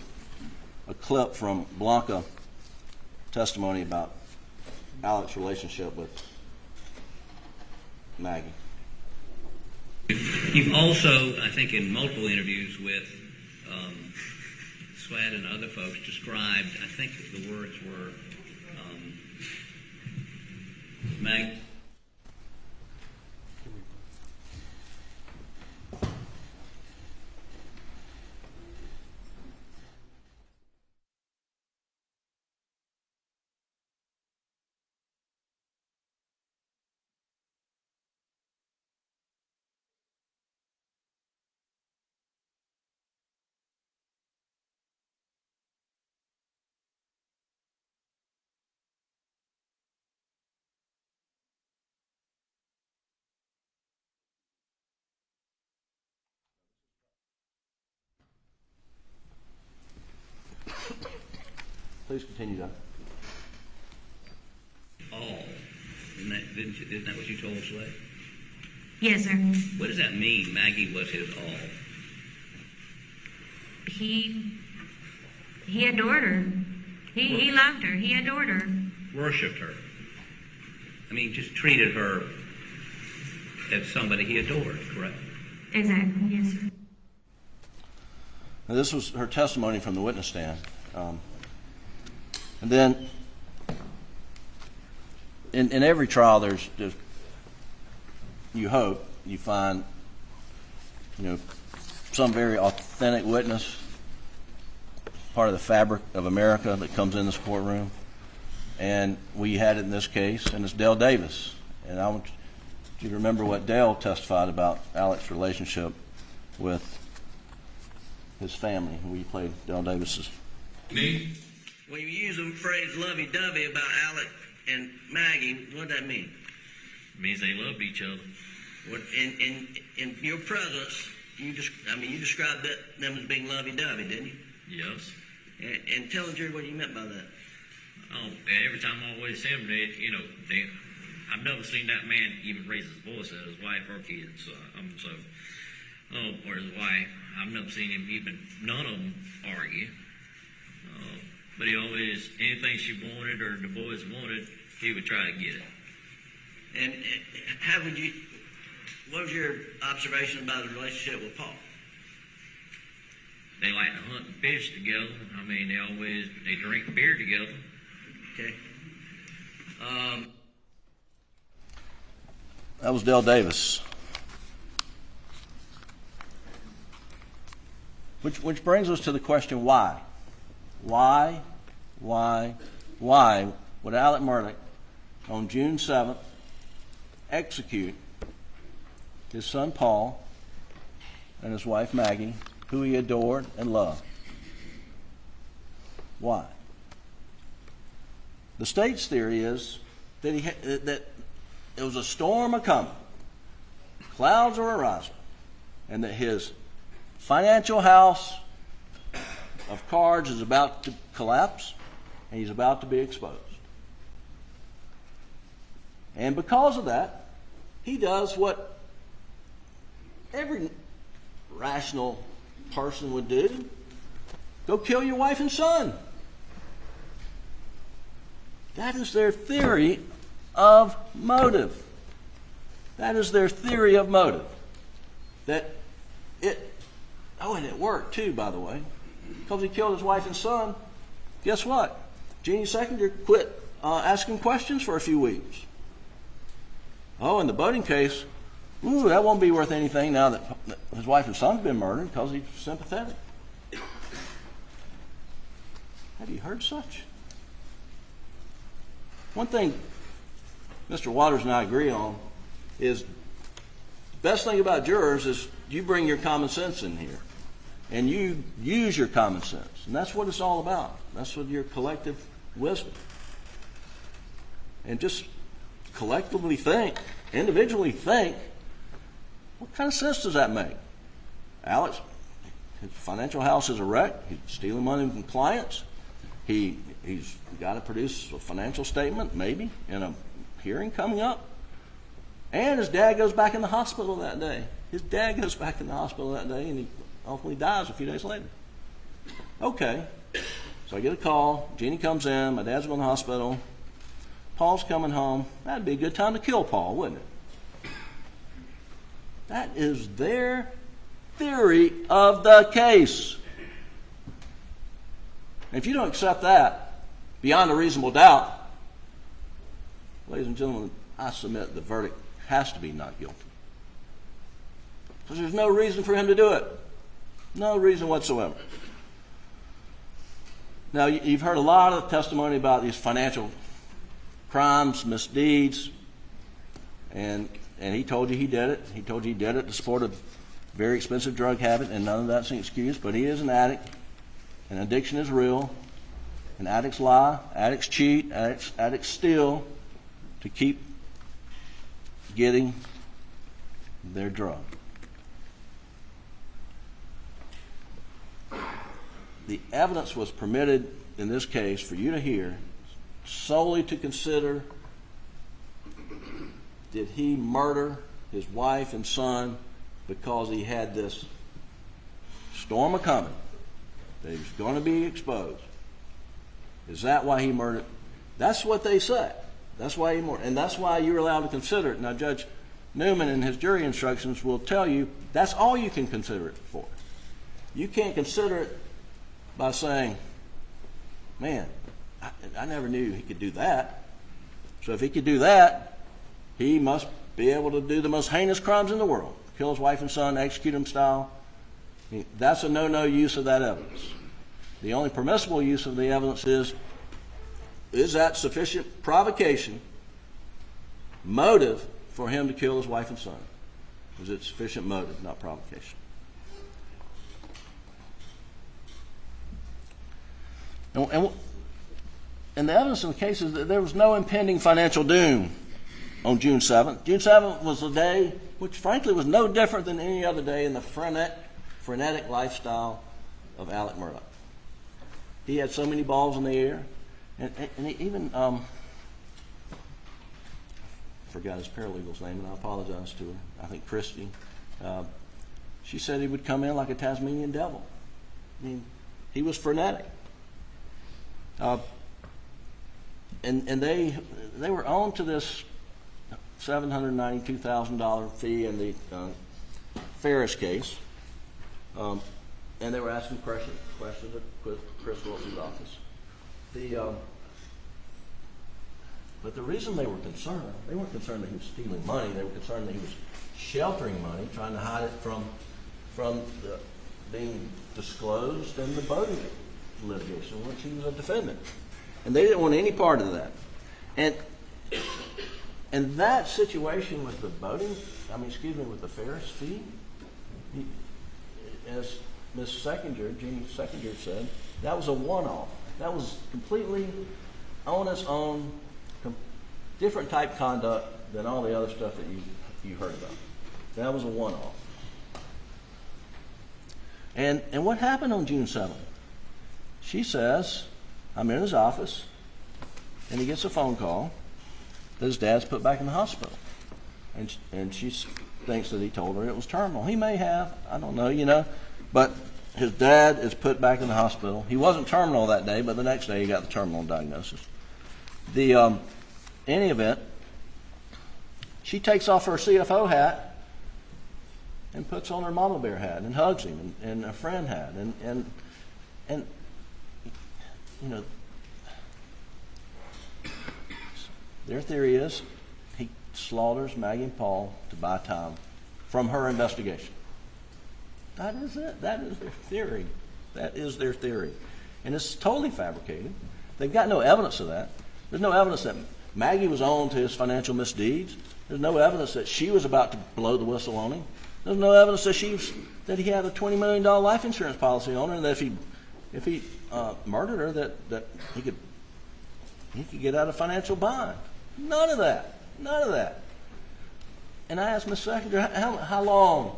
a clip from Blanca testimony about Alex's relationship with Maggie. You've also, I think, in multiple interviews with Sweat and other folks, described, I think the words were, Maggie. Please continue, Doc. All. Isn't that what you told Sweat? Yes, sir. What does that mean? Maggie was his all. He adored her. He loved her. He adored her. Worshipped her. I mean, just treated her as somebody he adored, correct? Exactly. Yes, sir. Now, this was her testimony from the witness stand. And then, in every trial, there's you hope you find, some very authentic witness, part of the fabric of America that comes in this courtroom. And we had it in this case, and it's Dale Davis. And I want you to remember what Dale testified about Alex's relationship with his family. We played Dale Davis's. Me? When you use the phrase lovey-dovey about Alec and Maggie, what does that mean? It means they loved each other. What, in your presence, you described them as being lovey-dovey, didn't you? Yes. And tell the jury what you meant by that. Oh, every time I always see them, I've never seen that man even raise his voice at his wife or kids. Or his wife. I've never seen him even, none of them argue. But he always, anything she wanted or the boys wanted, he would try to get it. And what was your observation about his relationship with Paul? They like to hunt and fish together. I mean, they drink beer together. Okay. That was Dale Davis. Which brings us to the question, why? Why would Alec Murdaugh on June 7th execute his son Paul and his wife Maggie, who he adored and loved? Why? The state's theory is that that it was a storm a-coming, clouds are arising, and that his financial house of cards is about to collapse, and he's about to be exposed. And because of that, he does what every rational person would do: go kill your wife and son. That is their theory of motive. That is their theory of motive. And it worked too, by the way, because he killed his wife and son. Guess what? Jeannie Seconder quit asking questions for a few weeks. Oh, in the boating case, that won't be worth anything now that his wife and son's been murdered, because he's sympathetic. Have you heard such? One thing Mr. Waters and I agree on is the best thing about jurors is you bring your common sense in here, and you use your common sense. And that's what it's all about. That's what your collective wisdom. And just collectively think, individually think, what kind of sense does that make? Alex, his financial house is a wreck. He's stealing money from clients. He's got to produce a financial statement, maybe, in a hearing coming up. And his dad goes back in the hospital that day. And he ultimately dies a few days later. Okay, so I get a call. Jeannie comes in. My dad's going to the hospital. Paul's coming home. That'd be a good time to kill Paul, wouldn't it? That is their theory of the case. And if you don't accept that beyond a reasonable doubt, ladies and gentlemen, I submit the verdict has to be not guilty. Because there's no reason for him to do it. No reason whatsoever. Now, you've heard a lot of testimony about these financial crimes, misdeeds, and he told you he did it. He told you he did it to support a very expensive drug habit, and none of that's an excuse, but he is an addict, and addiction is real, and addicts lie, addicts cheat, addicts steal to keep getting their drug. The evidence was permitted in this case for you to hear solely to consider, did he murder his wife and son because he had this storm a-coming, that he was going to be exposed? Is that why he murdered? That's what they say. That's why he murdered. And that's why you're allowed to consider it. Now, Judge Newman in his jury instructions will tell you that's all you can consider it for. You can't consider it by saying, man, I never knew he could do that. So if he could do that, he must be able to do the most heinous crimes in the world. Kill his wife and son, execute him style. That's a no-no use of that evidence. The only permissible use of the evidence is that sufficient provocation, motive for him to kill his wife and son? Is it sufficient motive, not provocation? And the evidence in the case is that there was no impending financial doom on June 7th. June 7th was a day which, frankly, was no different than any other day in the frenetic lifestyle of Alec Murdaugh. He had so many balls in the air, and he even forgot his paralegal's name, and I apologize to her. I think Christy. She said he would come in like a Tasmanian devil. I mean, he was frenetic. And they were on to this $792,000 fee in the Ferris case, and they were asking questions at Chris Wilson's office. But the reason they were concerned, they weren't concerned that he was stealing money. They were concerned that he was sheltering money, trying to hide it from being disclosed in the voting litigation, in which he was a defendant. And they didn't want any part of that. And that situation with the with the Ferris fee, as Ms. Seckinger, Jeannie Seckinger said, that was a one-off. That was completely on its own, different type conduct than all the other stuff that you heard about. That was a one-off. And what happened on June 7th? She says, I'm in his office, and he gets a phone call that his dad's put back in the hospital. And she thinks that he told her it was terminal. He may have, I don't know, but his dad is put back in the hospital. He wasn't terminal that day, but the next day he got the terminal diagnosis. Any event, she takes off her CFO hat and puts on her mama bear hat and hugs him and a friend hat and their theory is he slaughters Maggie and Paul to buy time from her investigation. That is it. That is their theory. That is their theory. And it's totally fabricated. They've got no evidence of that. There's no evidence that Maggie was on to his financial misdeeds. There's no evidence that she was about to blow the whistle on him. There's no evidence that that he had a $20 million life insurance policy on her, and that if he murdered her, that he could get out of financial bind. None of that. None of that. And I asked Ms. Seckinger, how long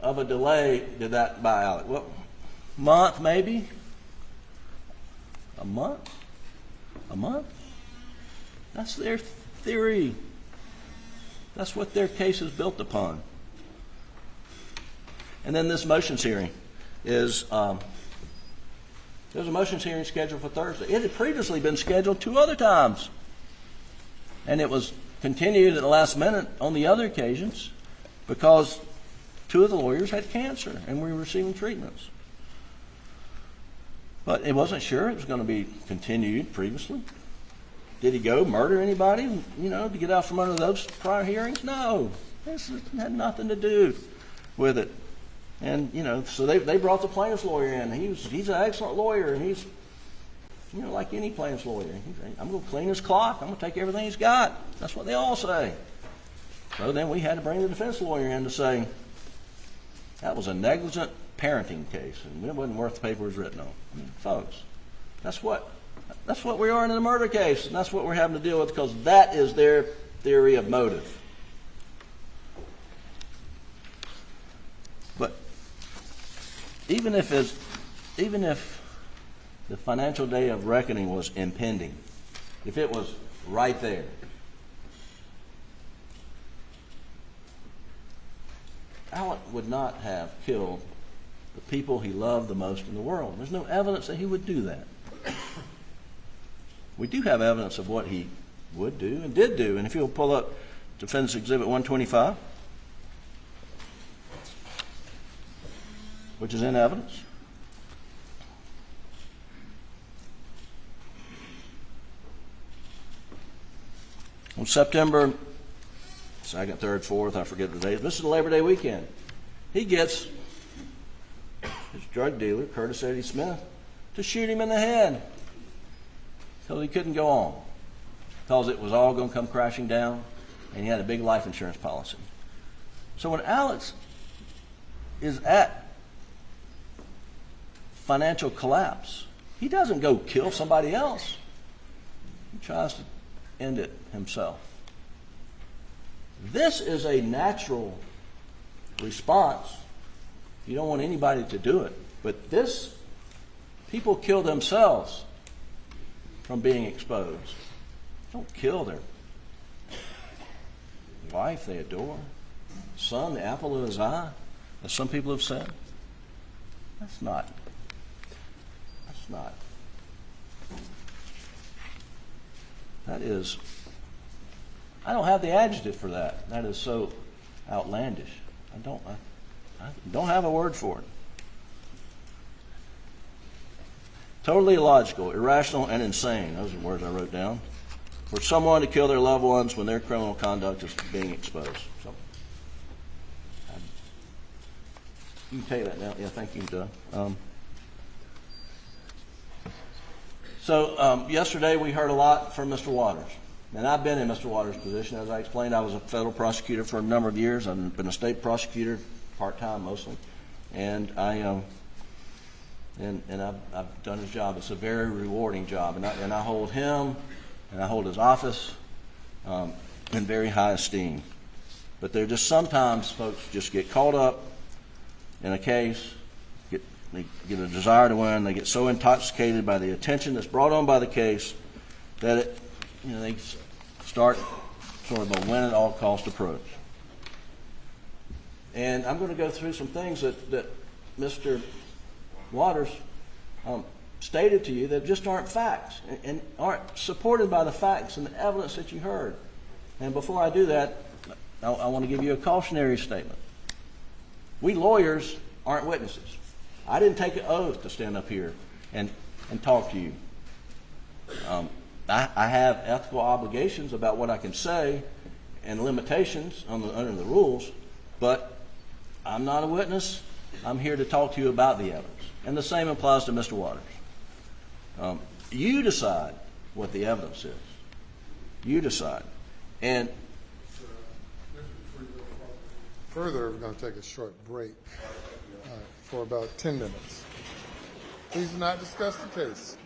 of a delay did that buy Alec? What, month maybe? A month? A month? That's their theory. That's what their case is built upon. And then this motions hearing. is there's a motions hearing scheduled for Thursday. It had previously been scheduled 2 other times, and it was continued at the last minute on the other occasions because 2 of the lawyers had cancer and were receiving treatments. But it wasn't sure it was going to be continued previously. Did he go murder anybody, to get out from under those prior hearings? No. This had nothing to do with it. And, so they brought the plaintiff's lawyer in. He's an excellent lawyer, and he's, like any plaintiff's lawyer. I'm going to clean his clock. I'm going to take everything he's got. That's what they all say. So then we had to bring the defense lawyer in to say that was a negligent parenting case, and it wasn't worth the paper it was written on. Folks, that's what we are in a murder case, and that's what we're having to deal with because that is their theory of motive. But even if the financial day of reckoning was impending, if it was right there, Alec would not have killed the people he loved the most in the world. There's no evidence that he would do that. We do have evidence of what he would do and did do. And if you'll pull up Defendant's Exhibit 125, which is in evidence. On September 2nd, 3rd, 4th, I forget the date. This is the Labor Day weekend. He gets his drug dealer, Curtis Eddie Smith, to shoot him in the head till he couldn't go on because it was all going to come crashing down, and he had a big life insurance policy. So when Alex is at financial collapse, he doesn't go kill somebody else. He tries to end it himself. This is a natural response. You don't want anybody to do it. But people kill themselves from being exposed. Don't kill their wife they adore, son, the apple of his eye, as some people have said. That's not. That is, I don't have the adjective for that. That is so outlandish. I don't have a word for it. Totally illogical, irrational, and insane. Those are the words I wrote down. For someone to kill their loved ones when their criminal conduct is being exposed. So, you can take that now. Yeah, thank you, Doug. Yesterday we heard a lot from Mr. Waters. And I've been in Mr. Waters' position. As I explained, I was a federal prosecutor for a number of years. I've been a state prosecutor, part-time mostly. And I've done his job. It's a very rewarding job. And I hold him and I hold his office in very high esteem. But there just sometimes folks just get caught up in a case, they get a desire to win, they get so intoxicated by the attention that's brought on by the case that they start sort of a win at all cost approach. And I'm going to go through some things that Mr. Waters stated to you that just aren't facts and aren't supported by the facts and the evidence that you heard. And before I do that, I want to give you a cautionary statement. We lawyers aren't witnesses. I didn't take an oath to stand up here and talk to you. I have ethical obligations about what I can say and limitations under the rules, but I'm not a witness. I'm here to talk to you about the evidence. And the same applies to Mr. Waters. You decide what the evidence is. You decide. And further, we're going to take a short break for about 10 minutes. Please do not discuss the case.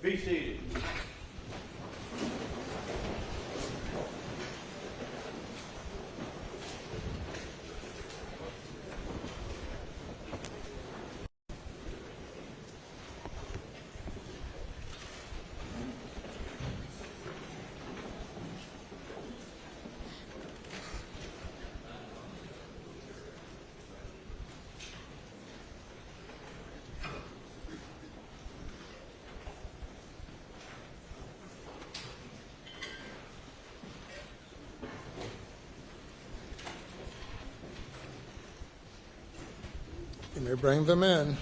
Be seated. You may bring them in.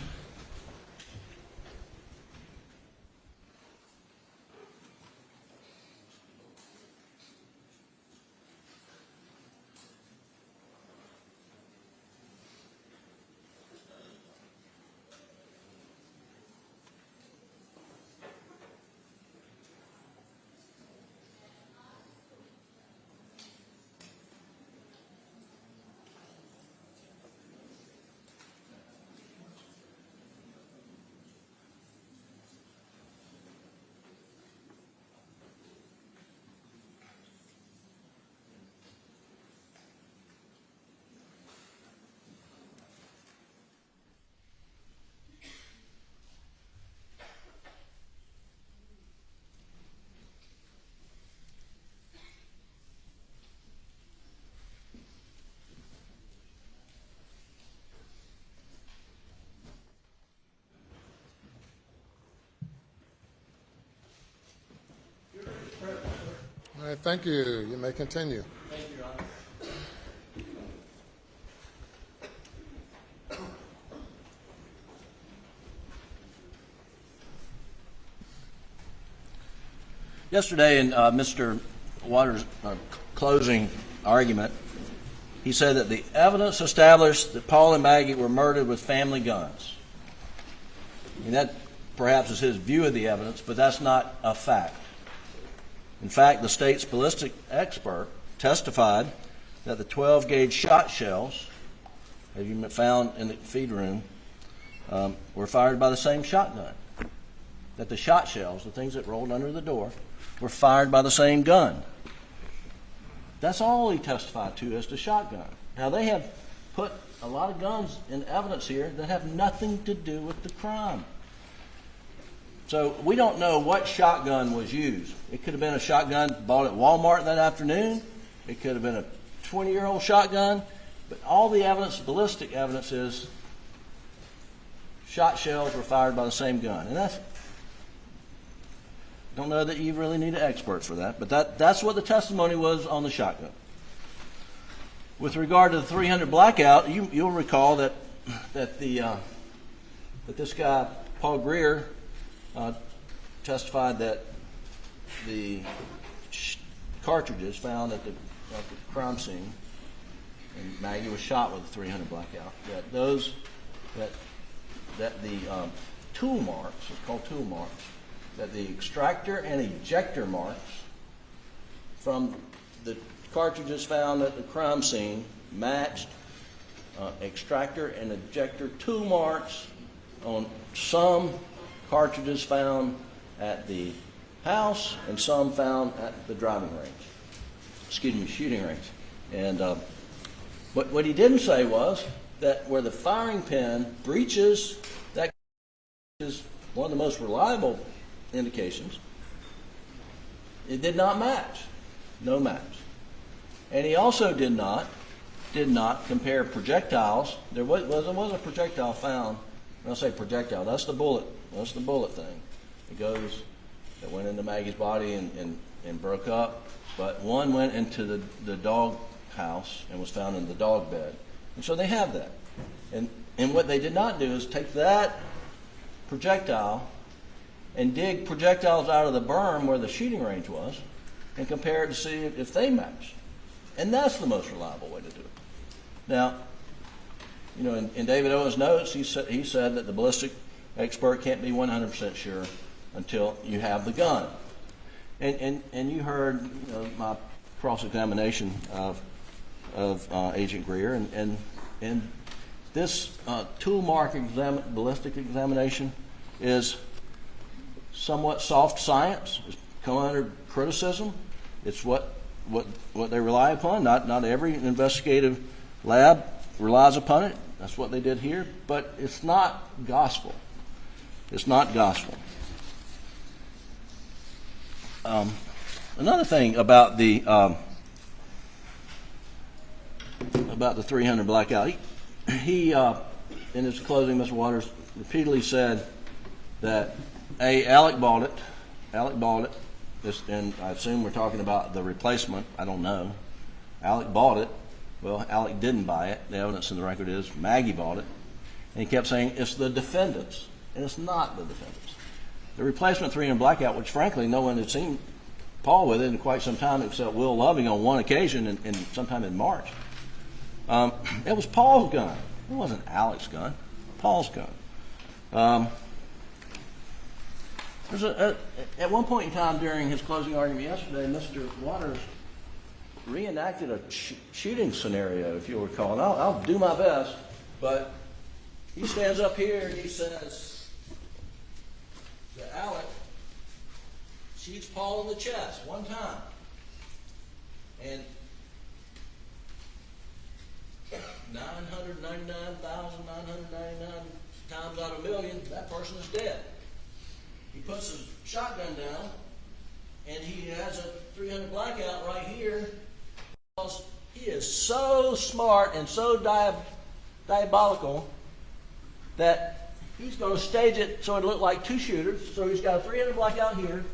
All right, thank you. You may continue. Thank you, Your Honor. Yesterday in Mr. Waters' closing argument, he said that the evidence established that Paul and Maggie were murdered with family guns. And that perhaps is his view of the evidence, but that's not a fact. In fact, the state's ballistic expert testified that the 12-gauge shot shells, as you found in the feed room, were fired by the same shotgun. That the shot shells, the things that rolled under the door, were fired by the same gun. That's all he testified to as to shotgun. Now, they have put a lot of guns in evidence here that have nothing to do with the crime. So we don't know what shotgun was used. It could have been a shotgun bought at Walmart that afternoon. It could have been a 20-year-old shotgun. But all the evidence, ballistic evidence, is shot shells were fired by the same gun. And that's, don't know that you really need an expert for that, but that's what the testimony was on the shotgun. With regard to the 300 Blackout, you'll recall that this guy, Paul Greer, testified that the cartridges found at the crime scene, and Maggie was shot with a 300 Blackout, that the tool marks, it's called tool marks, that the extractor and ejector marks from the cartridges found at the crime scene matched extractor and ejector tool marks on some cartridges found at the house and some found at the shooting range. And what he didn't say was that where the firing pin breaches, that is one of the most reliable indications, it did not match. No match. And he also did not compare projectiles. There was a projectile found. When I say projectile, that's the bullet. That's the bullet thing. That went into Maggie's body and broke up. But one went into the dog house and was found in the dog bed. And so they have that. And what they did not do is take that projectile and dig projectiles out of the berm where the shooting range was and compare it to see if they match. And that's the most reliable way to do it. Now, in David Owen's notes, he said that the ballistic expert can't be 100% sure until you have the gun. And you heard my cross-examination of Agent Greer, and this tool mark ballistic examination is somewhat soft science. It's come under criticism. It's what they rely upon. Not every investigative lab relies upon it. That's what they did here. But it's not gospel. It's not gospel. Another thing about the 300 Blackout, he in his closing, Mr. Waters repeatedly said that Alec bought it. Alec bought it. And I assume we're talking about the replacement. I don't know. Alec bought it. Well, Alec didn't buy it. The evidence in the record is Maggie bought it. And he kept saying it's the defendants. And it's not the defendants. The replacement 300 Blackout, which frankly no one had seen Paul with it in quite some time except Will Loving on one occasion in sometime in March. It was Paul's gun. It wasn't Alec's gun. Paul's gun. At one point in time during his closing argument yesterday, Mr. Waters reenacted a shooting scenario, if you'll recall. And I'll do my best, but he stands up here and he says that Alec shoots Paul in the chest one time. And 999,999 times out of a million, that person is dead. He puts his shotgun down, and he has a 300 Blackout right here because he is so smart and so diabolical that he's going to stage it so it look like two shooters. So he's got a 300 Blackout here,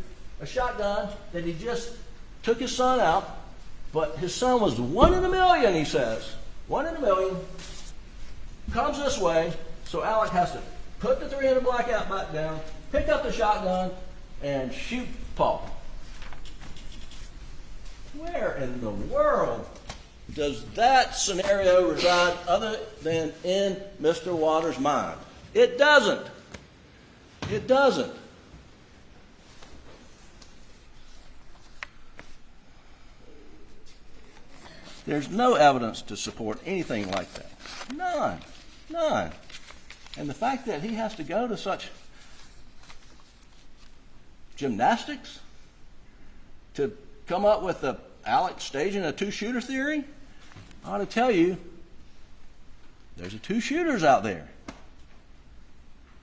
a shotgun that he just took his son out, but his son was 1 in a million, he says. 1 in a million. Comes this way, so Alec has to put the 300 Blackout back down, pick up the shotgun, and shoot Paul. Where in the world does that scenario reside other than in Mr. Waters' mind? It doesn't. It doesn't. There's no evidence to support anything like that. None. None. And the fact that he has to go to such gymnastics to come up with the Alec staging a two-shooter theory, I ought to tell you, there's a two shooters out there.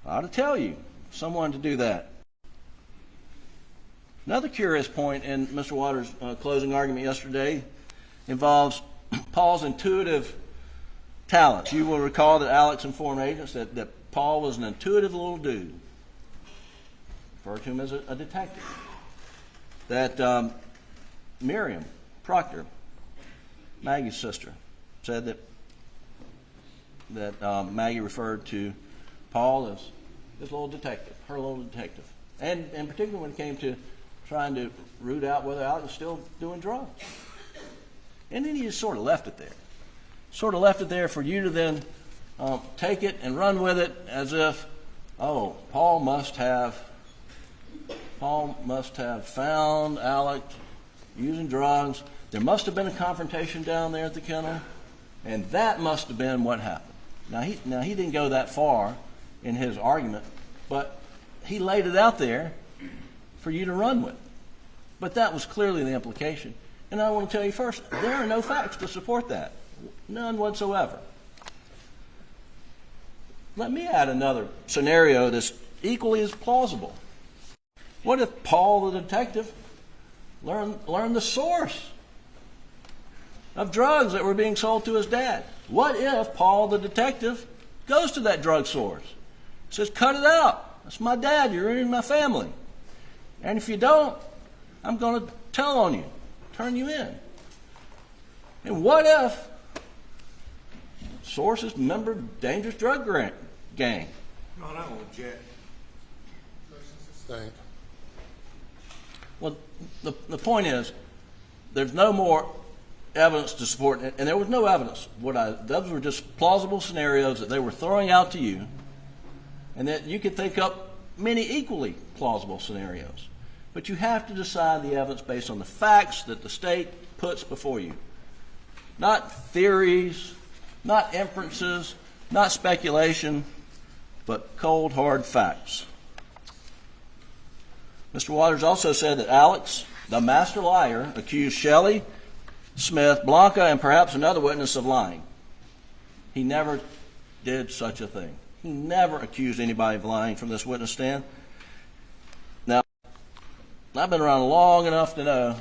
I ought to tell you, someone to do that. Another curious point in Mr. Waters' closing argument yesterday involves Paul's intuitive talents. You will recall that Alex informed agents that Paul was an intuitive little dude. Refer to him as a detective. That Miriam Proctor, Maggie's sister, said that Maggie referred to Paul as this little detective, her little detective. And particularly when it came to trying to root out whether Alex was still doing drugs. And then he just sort of left it there. Sort of left it there for you to then take it and run with it as if, oh, Paul must have found Alec using drugs. There must have been a confrontation down there at the kennel, and that must have been what happened. Now he didn't go that far in his argument, but he laid it out there for you to run with. But that was clearly the implication. And I want to tell you first, there are no facts to support that. None whatsoever. Let me add another scenario that's equally as plausible. What if Paul the detective learned the source of drugs that were being sold to his dad? What if Paul the detective goes to that drug source, says, cut it out. That's my dad. You're ruining my family. And if you don't, I'm going to tell on you, turn you in. And what if source is a member of dangerous drug gang? No, I don't object. Sustained. Well, the point is, there's no more evidence to support it, and there was no evidence. Those were just plausible scenarios that they were throwing out to you, and that you could think up many equally plausible scenarios. But you have to decide the evidence based on the facts that the state puts before you. Not theories, not inferences, not speculation, but cold, hard facts. Mr. Waters also said that Alex, the master liar, accused Shelley, Smith, Blanca, and perhaps another witness of lying. He never did such a thing. He never accused anybody of lying from this witness stand. Now, I've been around long enough to know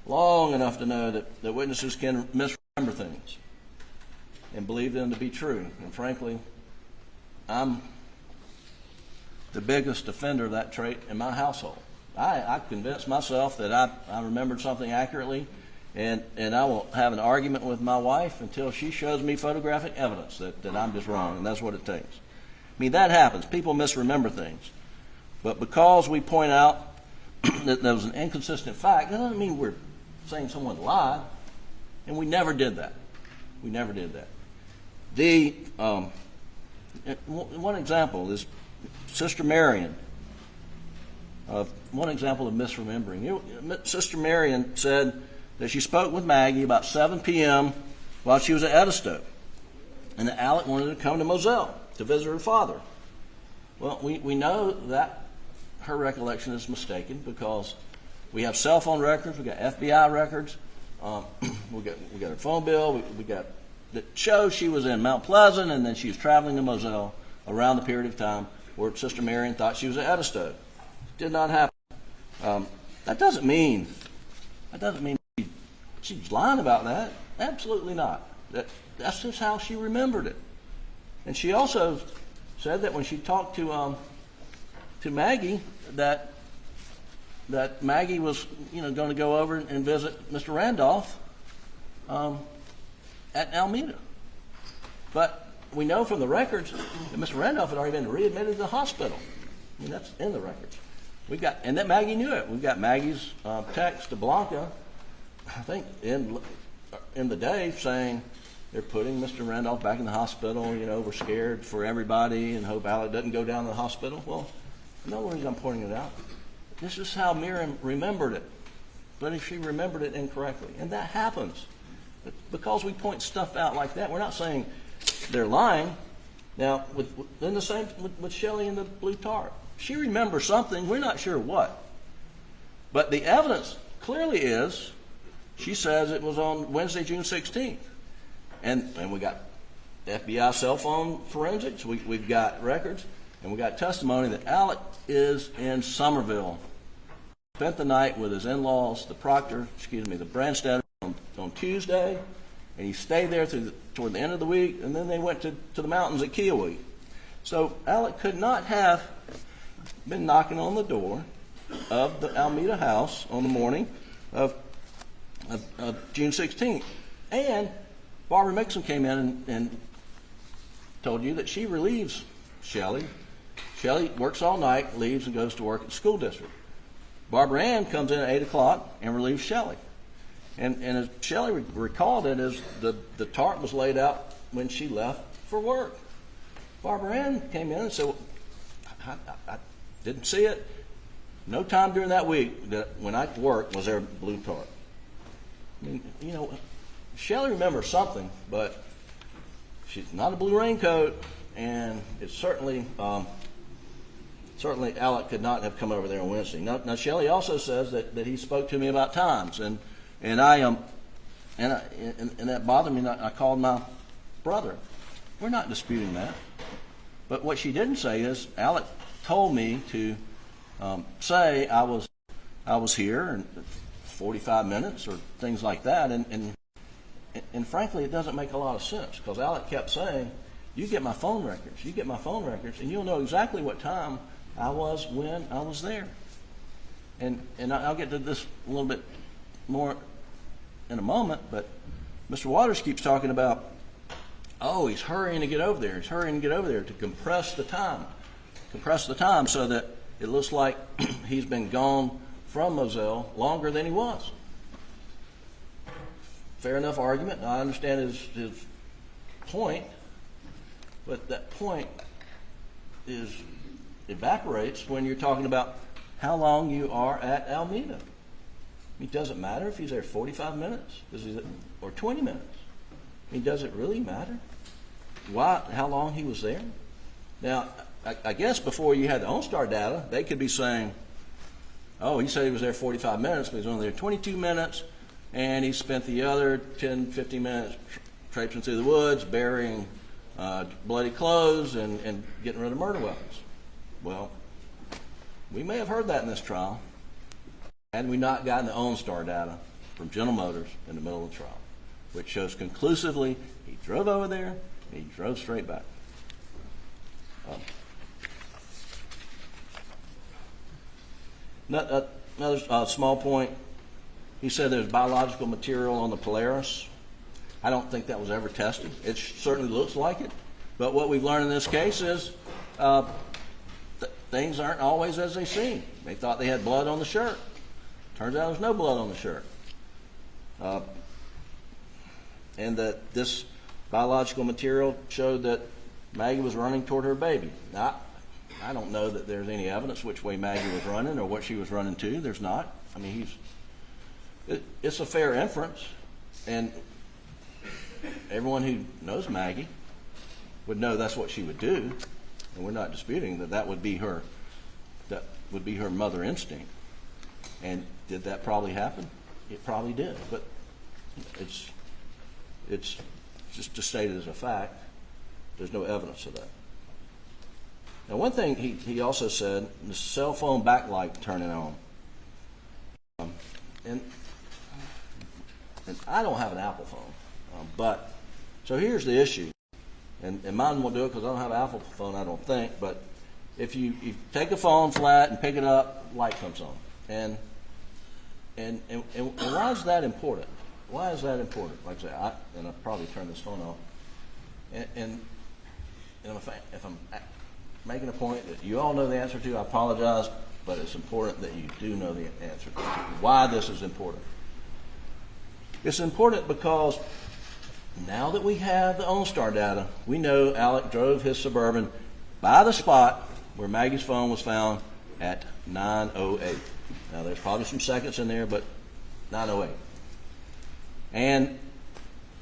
that witnesses can misremember things and believe them to be true. And frankly, I'm the biggest defender of that trait in my household. I convinced myself that I remembered something accurately, and I will have an argument with my wife until she shows me photographic evidence that I'm just wrong, and that's what it takes. I mean, that happens. People misremember things. But because we point out that there was an inconsistent fact, that doesn't mean we're saying someone lied, and we never did that. We never did that. One example is Sister Marion. One example of misremembering. Sister Marion said that she spoke with Maggie about 7 p.m. while she was at Edisto, and that Alec wanted to come to Moselle to visit her father. Well, we know that her recollection is mistaken because we have cell phone records, we got FBI records, we got her phone bill, we got that shows she was in Mount Pleasant and then she was traveling to Moselle around the period of time where Sister Marion thought she was at Edisto. Did not happen. That doesn't mean she's lying about that. Absolutely not. That's just how she remembered it. And she also said that when she talked to Maggie, that Maggie was going to go over and visit Mr. Randolph at Alameda. But we know from the records that Mr. Randolph had already been readmitted to the hospital. I mean, that's in the records. And that Maggie knew it. We've got Maggie's text to Blanca, I think in the day, saying they're putting Mr. Randolph back in the hospital. We're scared for everybody and hope Alec doesn't go down to the hospital. Well, no reason I'm pointing it out. This is how Miriam remembered it. But if she remembered it incorrectly, and that happens. But because we point stuff out like that, we're not saying they're lying. Now, then the same with Shelley and the blue tarp. She remembers something, we're not sure what. But the evidence clearly is, she says it was on Wednesday, June 16th. And we got FBI cell phone forensics, we've got records, and we got testimony that Alec is in Somerville. Spent the night with his in-laws, the Brandstetter, on Tuesday, and he stayed there toward the end of the week, and then they went to the mountains at Kiowee. So Alec could not have been knocking on the door of the Alameda house on the morning of June 16th. And Barbara Mixon came in and told you that she relieves Shelley. Shelley works all night, leaves, and goes to work at the school district. Barbara Ann comes in at 8 o'clock and relieves Shelley. And as Shelley recalled it, as the tarp was laid out when she left for work. Barbara Ann came in and said, well, I didn't see it. No time during that week that when I worked was there a blue tarp. I mean, Shelley remembers something, but she's not a blue raincoat, and it's certainly Alec could not have come over there on Wednesday. Now Shelley also says that he spoke to me about times, and that bothered me. I called my brother. We're not disputing that, but what she didn't say is Alec told me to say I was here in 45 minutes or things like that, and frankly, it doesn't make a lot of sense because Alec kept saying, "You get my phone records. You get my phone records, and you'll know exactly what time I was when I was there." And I'll get to this a little bit more in a moment, but Mr. Waters keeps talking about, he's hurrying to get over there. He's hurrying to get over there to compress the time so that it looks like he's been gone from Moselle longer than he was. Fair enough argument. I understand his point, but that point evaporates when you're talking about how long you are at Alameda. It doesn't matter if he's there 45 minutes or 20 minutes. Does it really matter how long he was there? Now, I guess before you had the OnStar data, they could be saying, oh, he said he was there 45 minutes, but he was only there 22 minutes, and he spent the other 10, 15 minutes traipsing through the woods, burying bloody clothes, and getting rid of murder weapons. Well, we may have heard that in this trial, had we not gotten the OnStar data from General Motors in the middle of the trial, which shows conclusively he drove over there and he drove straight back. Another small point, he said there's biological material on the Polaris. I don't think that was ever tested. It certainly looks like it, but what we've learned in this case is things aren't always as they seem. They thought they had blood on the shirt. Turns out there's no blood on the shirt. And that this biological material showed that Maggie was running toward her baby. Now, I don't know that there's any evidence which way Maggie was running or what she was running to. There's not. I mean, it's a fair inference, and everyone who knows Maggie would know that's what she would do, and we're not disputing that that would be her mother instinct. And did that probably happen? It probably did, but it's just to state it as a fact. There's no evidence of that. Now, one thing he also said, the cell phone backlight turning on. And I don't have an Apple phone, but so here's the issue, and mine won't do it because I don't have an Apple phone, I don't think. But if you take a phone flat and pick it up, light comes on, and why is that important? Why is that important? Like I say, and I'll probably turn this phone off. And if I'm making a point that you all know the answer to, I apologize, but it's important that you do know the answer to why this is important. It's important because now that we have the OnStar data, we know Alec drove his Suburban by the spot where Maggie's phone was found at 9:08. Now, there's probably some seconds in there, but 9:08. And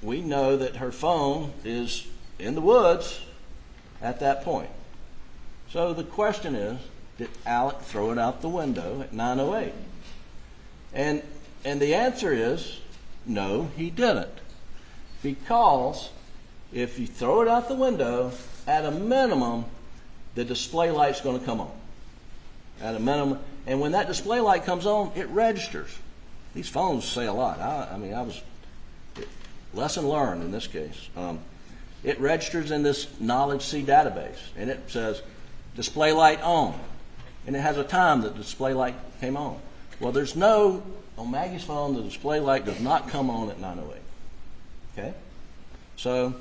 we know that her phone is in the woods at that point. So the question is, did Alec throw it out the window at 9:08? And the answer is, no, he didn't. Because if you throw it out the window, at a minimum, the display light's going to come on. At a minimum. And when that display light comes on, it registers. These phones say a lot. Lesson learned in this case. It registers in this Knowledge C database, and it says display light on, and it has a time that the display light came on. Well, on Maggie's phone, the display light does not come on at 9:08. Okay? So,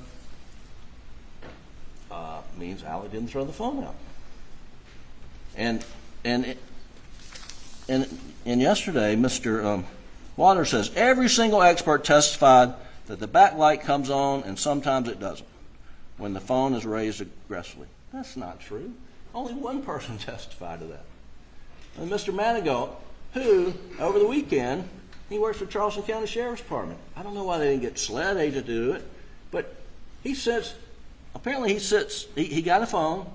means Alec didn't throw the phone out. And yesterday, Mr. Waters says, every single expert testified that the backlight comes on and sometimes it doesn't when the phone is raised aggressively. That's not true. Only one person testified to that. And Mr. Murdaugh, who, over the weekend, he works for Charleston County Sheriff's Department. I don't know why they didn't get SLED agent to do it, but he got a phone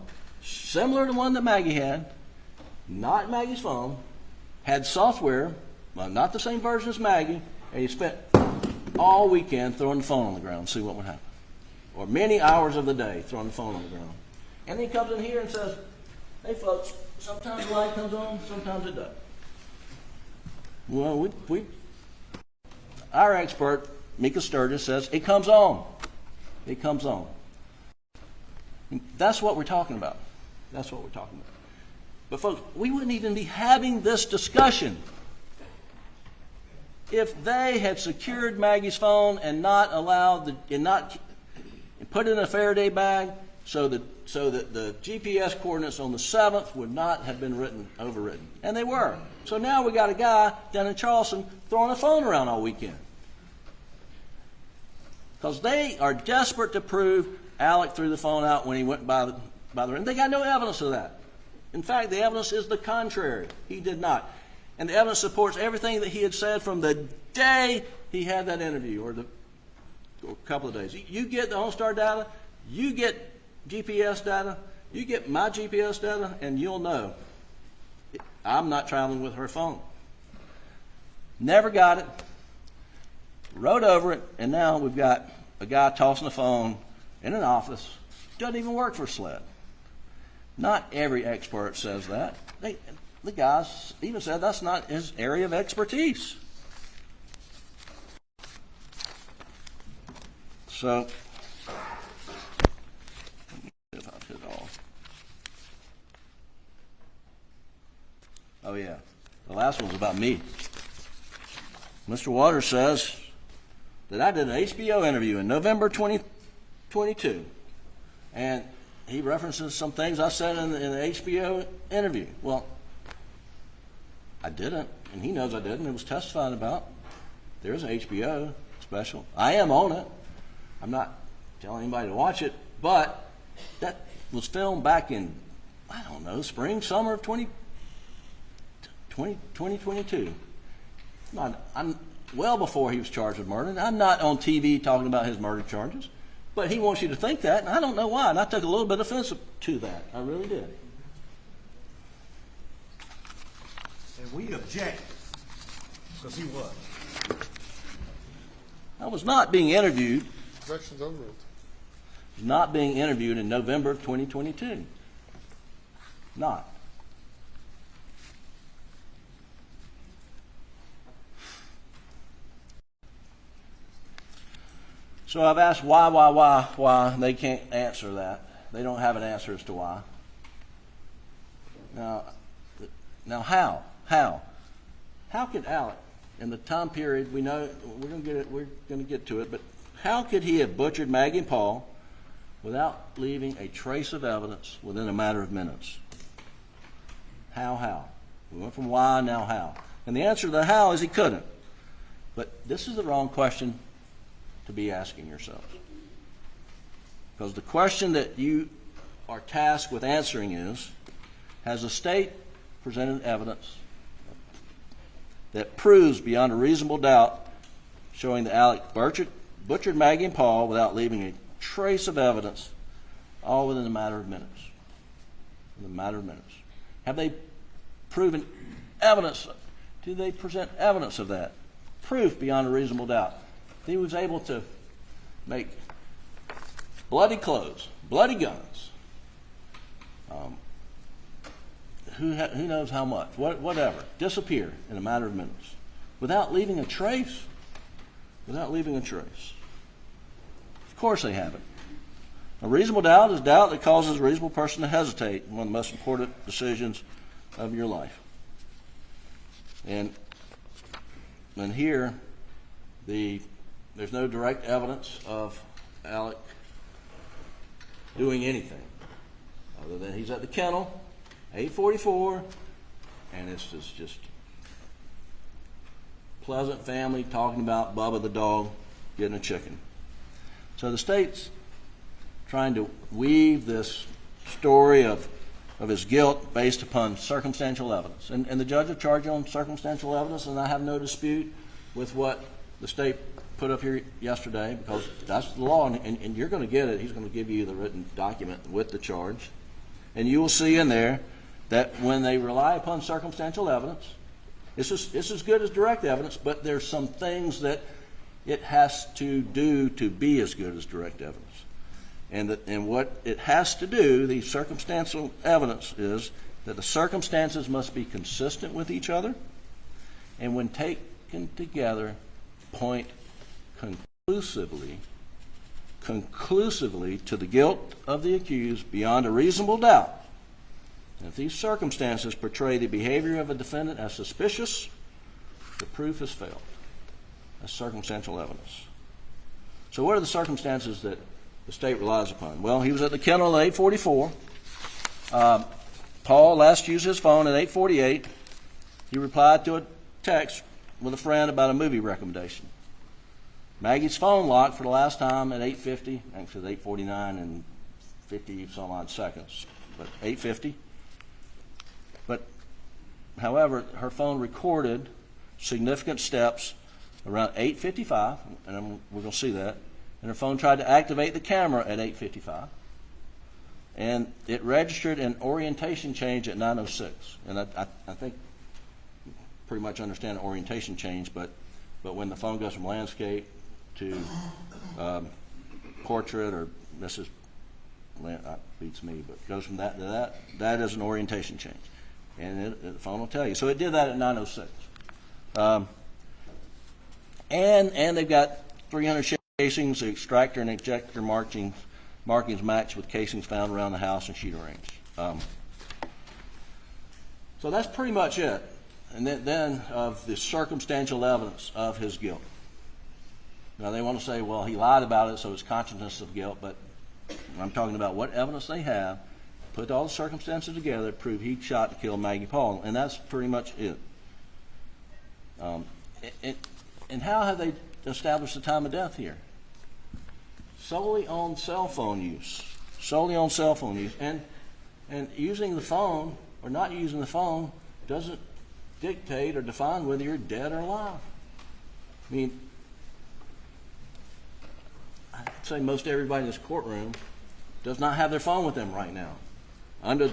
similar to one that Maggie had, not Maggie's phone, had software, not the same version as Maggie, and he spent all weekend throwing the phone on the ground, see what would happen. Or many hours of the day throwing the phone on the ground. And then he comes in here and says, hey folks, sometimes the light comes on, sometimes it doesn't. Well, our expert, Mika Sturgis, says it comes on. It comes on. That's what we're talking about. That's what we're talking about. But folks, we wouldn't even be having this discussion if they had secured Maggie's phone and not put it in a Faraday bag so that the GPS coordinates on the 7th would not have been overwritten. And they were. So now we got a guy down in Charleston throwing a phone around all weekend. Because they are desperate to prove Alec threw the phone out when he went by the ring. They got no evidence of that. In fact, the evidence is the contrary. He did not. And the evidence supports everything that he had said from the day he had that interview, or a couple of days. You get the OnStar data, you get GPS data, you get my GPS data, and you'll know. I'm not traveling with her phone. Never got it. Wrote over it, and now we've got a guy tossing the phone in an office. Doesn't even work for SLED. Not every expert says that. The guys even said that's not his area of expertise. So, let me see if I hit all. Oh yeah, the last one's about me. Mr. Waters says that I did an HBO interview in November 2022, and he references some things I said in the HBO interview. Well, I didn't, and he knows I didn't. It was testified about. There's an HBO special. I am on it. I'm not telling anybody to watch it, but that was filmed back in, I don't know, spring, summer of 2022. I'm well before he was charged with murder. I'm not on TV talking about his murder charges, but he wants you to think that, and I don't know why. And I took a little bit of offense to that. I really did. And we object, because he was. I was not being interviewed. Objection's overruled. Not being interviewed in November of 2022. Not. So I've asked why. They can't answer that. They don't have an answer as to why. Now how? How could Alec, in the time period we know we're going to get to it, but how could he have butchered Maggie and Paul without leaving a trace of evidence within a matter of minutes? How? We went from why, now how. And the answer to the how is he couldn't. But this is the wrong question to be asking yourself. Because the question that you are tasked with answering is, has the state presented evidence that proves beyond a reasonable doubt showing that Alec butchered Maggie and Paul without leaving a trace of evidence, all within a matter of minutes? In a matter of minutes. Have they proven evidence? Do they present evidence of that? Proof beyond a reasonable doubt. He was able to make bloody clothes, bloody guns, who knows how much, whatever, disappear in a matter of minutes without leaving a trace. Without leaving a trace. Of course they haven't. A reasonable doubt is doubt that causes a reasonable person to hesitate in one of the most important decisions of your life. And here, there's no direct evidence of Alec doing anything other than he's at the kennel, 8:44, and it's just pleasant family talking about Bubba the dog getting a chicken. So the state's trying to weave this story of his guilt based upon circumstantial evidence. And the judge will charge you on circumstantial evidence, and I have no dispute with what the state put up here yesterday, because that's the law, and you're going to get it. He's going to give you the written document with the charge. And you will see in there that when they rely upon circumstantial evidence, it's as good as direct evidence, but there's some things that it has to do to be as good as direct evidence. And what it has to do, the circumstantial evidence, is that the circumstances must be consistent with each other, and when taken together, point conclusively to the guilt of the accused beyond a reasonable doubt. And if these circumstances portray the behavior of a defendant as suspicious, the proof has failed. That's circumstantial evidence. So what are the circumstances that the state relies upon? Well, he was at the kennel at 8:44. Paul last used his phone at 8:48. He replied to a text with a friend about a movie recommendation. Maggie's phone locked for the last time at 8:50. Actually, it's 8:49 and 50 some odd seconds, but 8:50. But, however, her phone recorded significant steps around 8:55, and we're going to see that. And her phone tried to activate the camera at 8:55. and it registered an orientation change at 9:06. And I think you pretty much understand orientation change, but when the phone goes from landscape to portrait, or Mrs. Beats me, but goes from that to that is an orientation change. And the phone will tell you. So it did that at 9:06. And they've got 300 casings, the extractor and ejector markings matched with casings found around the house and shooting range. So that's pretty much it. And then of the circumstantial evidence of his guilt. Now they want to say, well, he lied about it, so it's consciousness of guilt, but I'm talking about what evidence they have, put all the circumstances together, prove he shot to kill Maggie Paul, and that's pretty much it. And how have they established the time of death here? Solely on cell phone use. Solely on cell phone use. And using the phone or not using the phone doesn't dictate or define whether you're dead or alive. I mean, I'd say most everybody in this courtroom does not have their phone with them right now. Under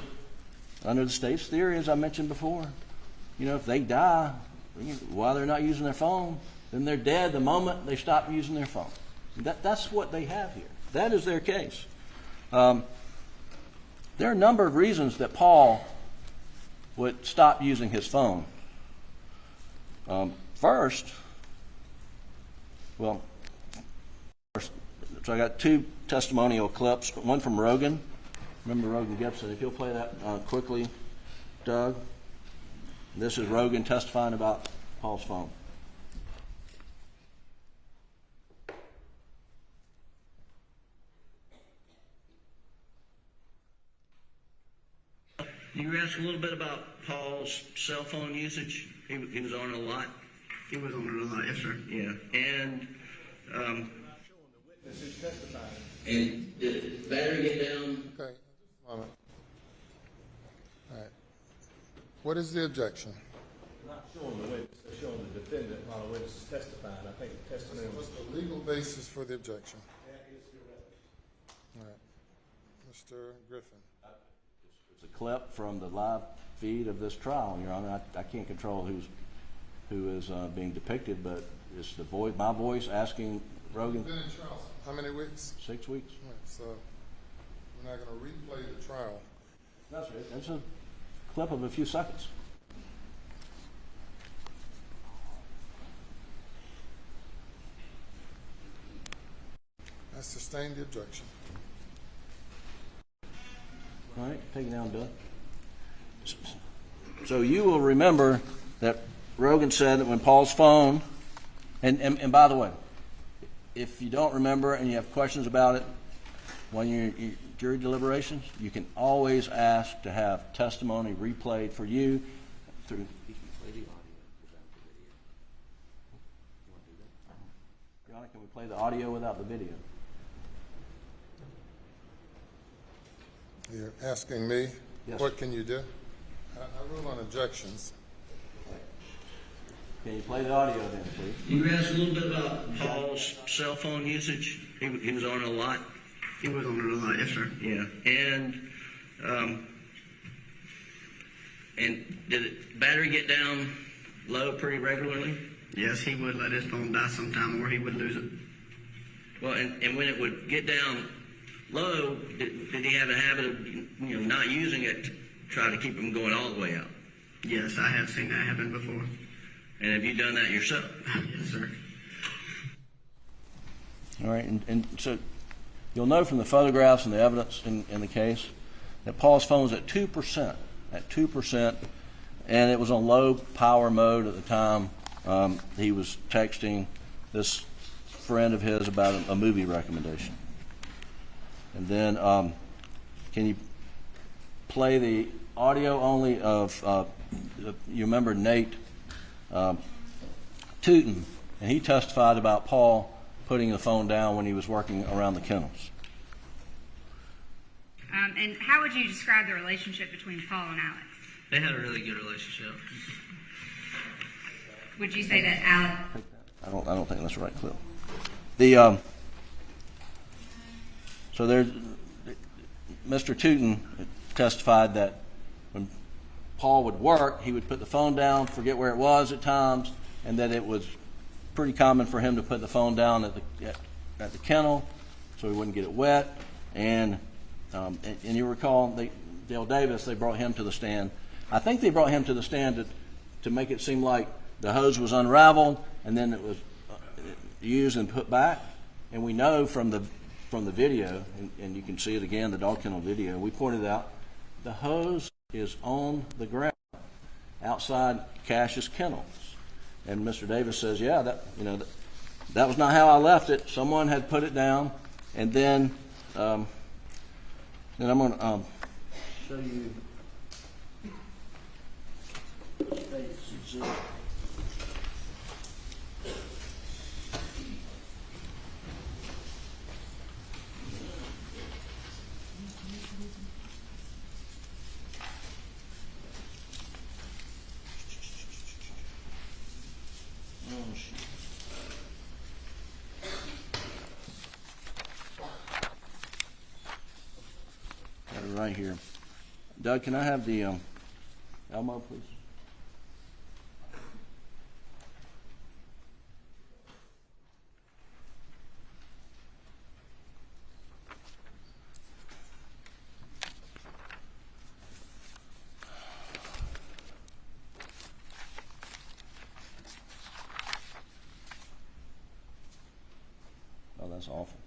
the state's theory, as I mentioned before, if they die while they're not using their phone, then they're dead the moment they stop using their phone. That's what they have here. That is their case. There are a number of reasons that Paul would stop using his phone. First, so I got two testimonial clips, one from Rogan. Remember Rogan Gibson? If you'll play that quickly, Doug. This is Rogan testifying about Paul's phone. You asked a little bit about Paul's cell phone usage. He was on it a lot. He was on it a lot, yes, sir. Yeah, and and did the battery get down? Okay, just a moment. All right. What is the objection? Not showing the witness, they're showing the defendant while the witness is testifying. I think the testimony was. What's the legal basis for the objection? That is correct. All right. Mr. Griffin. It's a clip from the live feed of this trial, Your Honor. I can't control who is being depicted, but it's my voice asking Rogan. Been in trial how many weeks? 6 weeks. All right, so we're not going to replay the trial. That's right. It's a clip of a few seconds. I sustain the objection. All right, take it down, Bill. So you will remember that Rogan said that when Paul's phone, and by the way, if you don't remember and you have questions about it, when you're jury deliberations, you can always ask to have testimony replayed for you through. Your Honor, can we play the audio without the video? You're asking me, Yes. What can you do? I rule on objections. Can you play the audio then, please? You asked a little bit about Paul's cell phone usage. He was on it a lot. He was on it a lot, yes, sir. Yeah, and did the battery get down low pretty regularly? Yes, he would let his phone die sometime or he would lose it. Well, and when it would get down low, did he have a habit of not using it to try to keep him going all the way out? Yes, I have seen that happen before. And have you done that yourself? Yes, sir. All right, and so you'll know from the photographs and the evidence in the case that Paul's phone was at 2%, and it was on low power mode at the time. He was texting this friend of his about a movie recommendation. And then can you play the audio only of, you remember Nate Tootin, and he testified about Paul putting the phone down when he was working around the kennels. And how would you describe the relationship between Paul and Alex? They had a really good relationship. Would you say that Alex? I don't think that's the right clip. So there's Mr. Tootin testified that when Paul would work, he would put the phone down, forget where it was at times, and that it was pretty common for him to put the phone down at the kennel so he wouldn't get it wet. And you recall, Dale Davis, they brought him to the stand. I think they brought him to the stand to make it seem like the hose was unraveled and then it was used and put back. And we know from the video, and you can see it again, the dog kennel video, we pointed out the hose is on the ground outside Cash's kennels. And Mr. Davis says, yeah, that was not how I left it. Someone had put it down, and then I'm going to show you State's exhibit. Got it right here. Doug, can I have the Elmo, please? Oh, that's awful.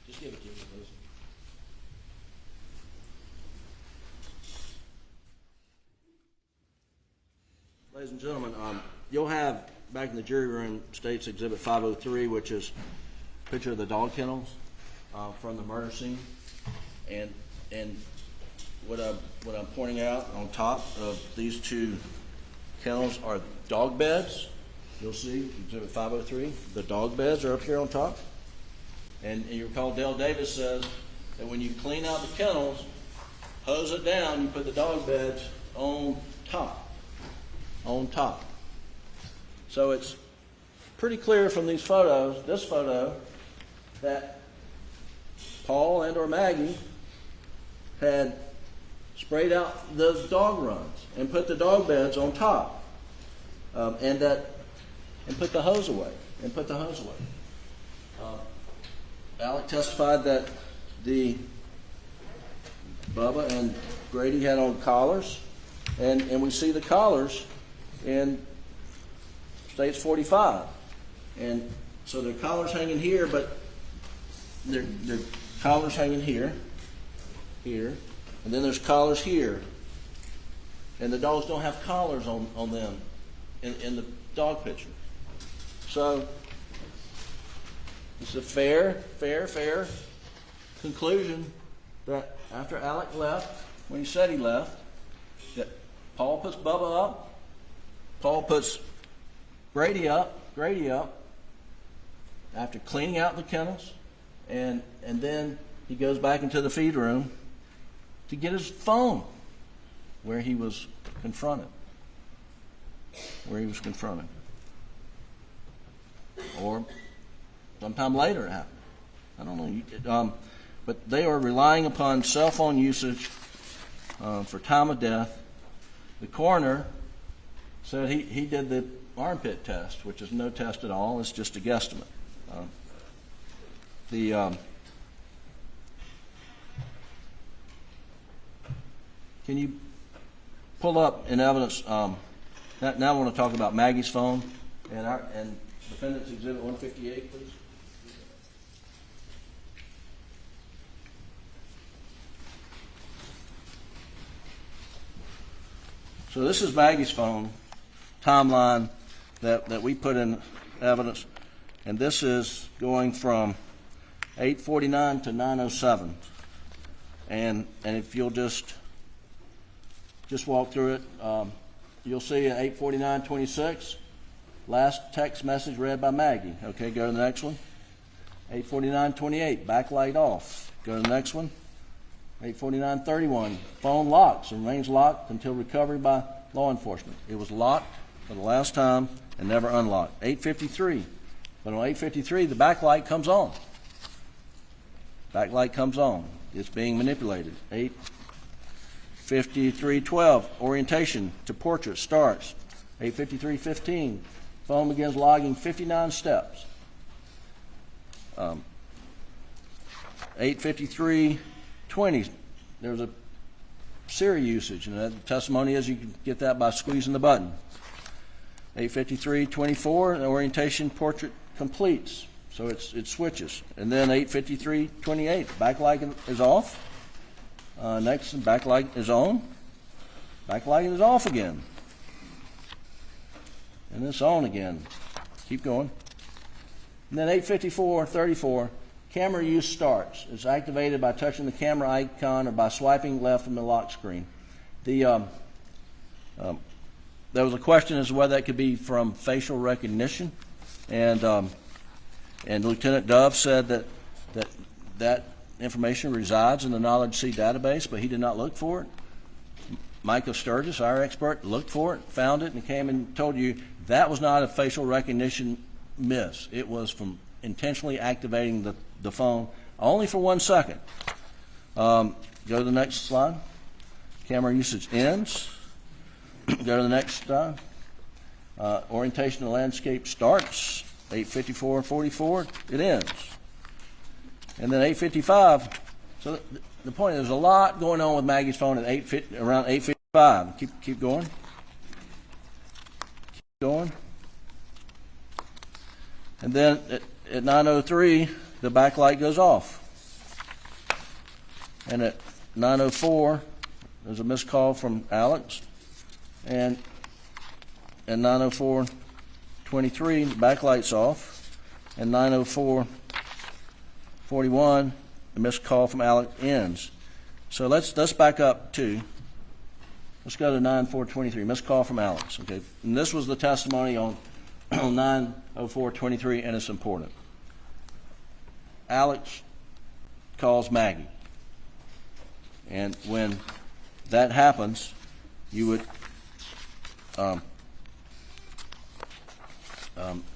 Just give it to me, please. Ladies and gentlemen, you'll have back in the jury room State's Exhibit 503, which is a picture of the dog kennels from the murder scene, and what I'm pointing out on top of these two kennels are dog beds. You'll see Exhibit 503. The dog beds are up here on top. And you recall Dale Davis says that when you clean out the kennels, hose it down, you put the dog beds on top. On top. So it's pretty clear from these photos, this photo, that Paul and or Maggie had sprayed out those dog runs and put the dog beds on top, and put the hose away. Alec testified that Bubba and Grady had on collars, and we see the collars in State's 45, and so their collars hanging here, but their collars hanging here, and then there's collars here, and the dogs don't have collars on them in the dog picture. So it's a fair conclusion that after Alec left, when he said he left, that Paul puts Bubba up, Paul puts Grady up after cleaning out the kennels, and then he goes back into the feed room to get his phone where he was confronted. Or sometime later it happened. I don't know. But they are relying upon cell phone usage for time of death. The coroner said he did the armpit test, which is no test at all. It's just a guesstimate. Can you pull up in evidence? Now I want to talk about Maggie's phone and Defendant's Exhibit 158, please. So this is Maggie's phone timeline that we put in evidence, and this is going from 8:49 to 9:07. And if you'll just walk through it, you'll see at 8:49:26, last text message read by Maggie. Okay, go to the next one. 8:49:28, backlight off. Go to the next one. 849:31, phone locks and remains locked until recovery by law enforcement. It was locked for the last time and never unlocked. 853, but on 853 the backlight comes on. Backlight comes on. It's being manipulated. 853:12, orientation to portrait starts. 853:15, phone begins logging 59 steps. 853:20, there's a Siri usage, and the testimony is you can get that by squeezing the button. 853:24, the orientation portrait completes, so it switches. And then 853:28, backlight is off. Next, backlight is on. Backlight is off again. And it's on again. Keep going. And then 854:34, camera use starts. It's activated by touching the camera icon or by swiping left from the lock screen. There was a question as to whether that could be from facial recognition, and Lieutenant Dove said that information resides in the Knowledge C database, but he did not look for it. Micah Sturgis, our expert, looked for it, found it, and came and told you that was not a facial recognition miss. It was from intentionally activating the phone only for 1 second. Go to the next slide. Camera usage ends. Go to the next slide. Orientation of the landscape starts. 854:44, it ends. And then 855. So the point is, there's a lot going on with Maggie's phone at around 855. Keep going. Keep going. And then at 9:03, the backlight goes off. And at 9:04, there's a missed call from Alex. And at 9:04:23, the backlight's off. And 9:04:41, the missed call from Alex ends. So let's back up to, let's go to 9:04:23, missed call from Alex. Okay, and this was the testimony on 9:04:23, and it's important. Alex calls Maggie, and when that happens, you would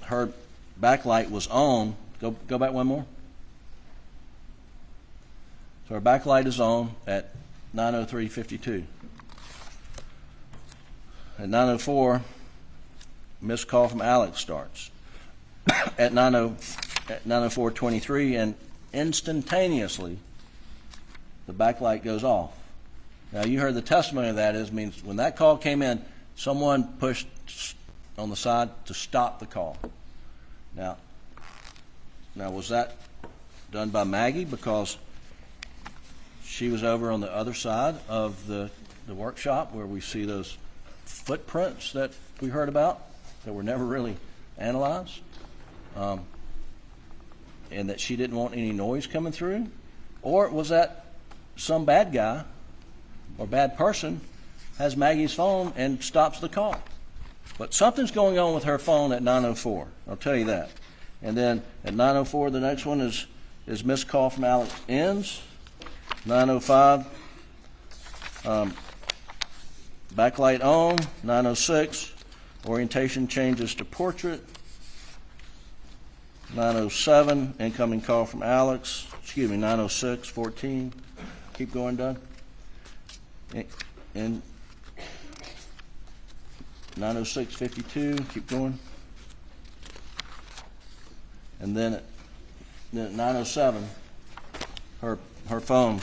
her backlight was on. Go back one more. So her backlight is on at 9:03:52. At 9:04, missed call from Alex starts. At 9:04:23, and instantaneously, the backlight goes off. Now, you heard the testimony of that means when that call came in, someone pushed on the side to stop the call. Now was that done by Maggie because she was over on the other side of the workshop where we see those footprints that we heard about that were never really analyzed, and that she didn't want any noise coming through? Or was that some bad guy or bad person has Maggie's phone and stops the call? But something's going on with her phone at 9:04. I'll tell you that. And then at 9:04, the next one is missed call from Alex ends. 9:05, backlight on. 9:06, orientation changes to portrait. 9:07, incoming call from Alex. 9:06:14. Keep going, Doug. And 9:06:52. Keep going. And then at 9:07, her phone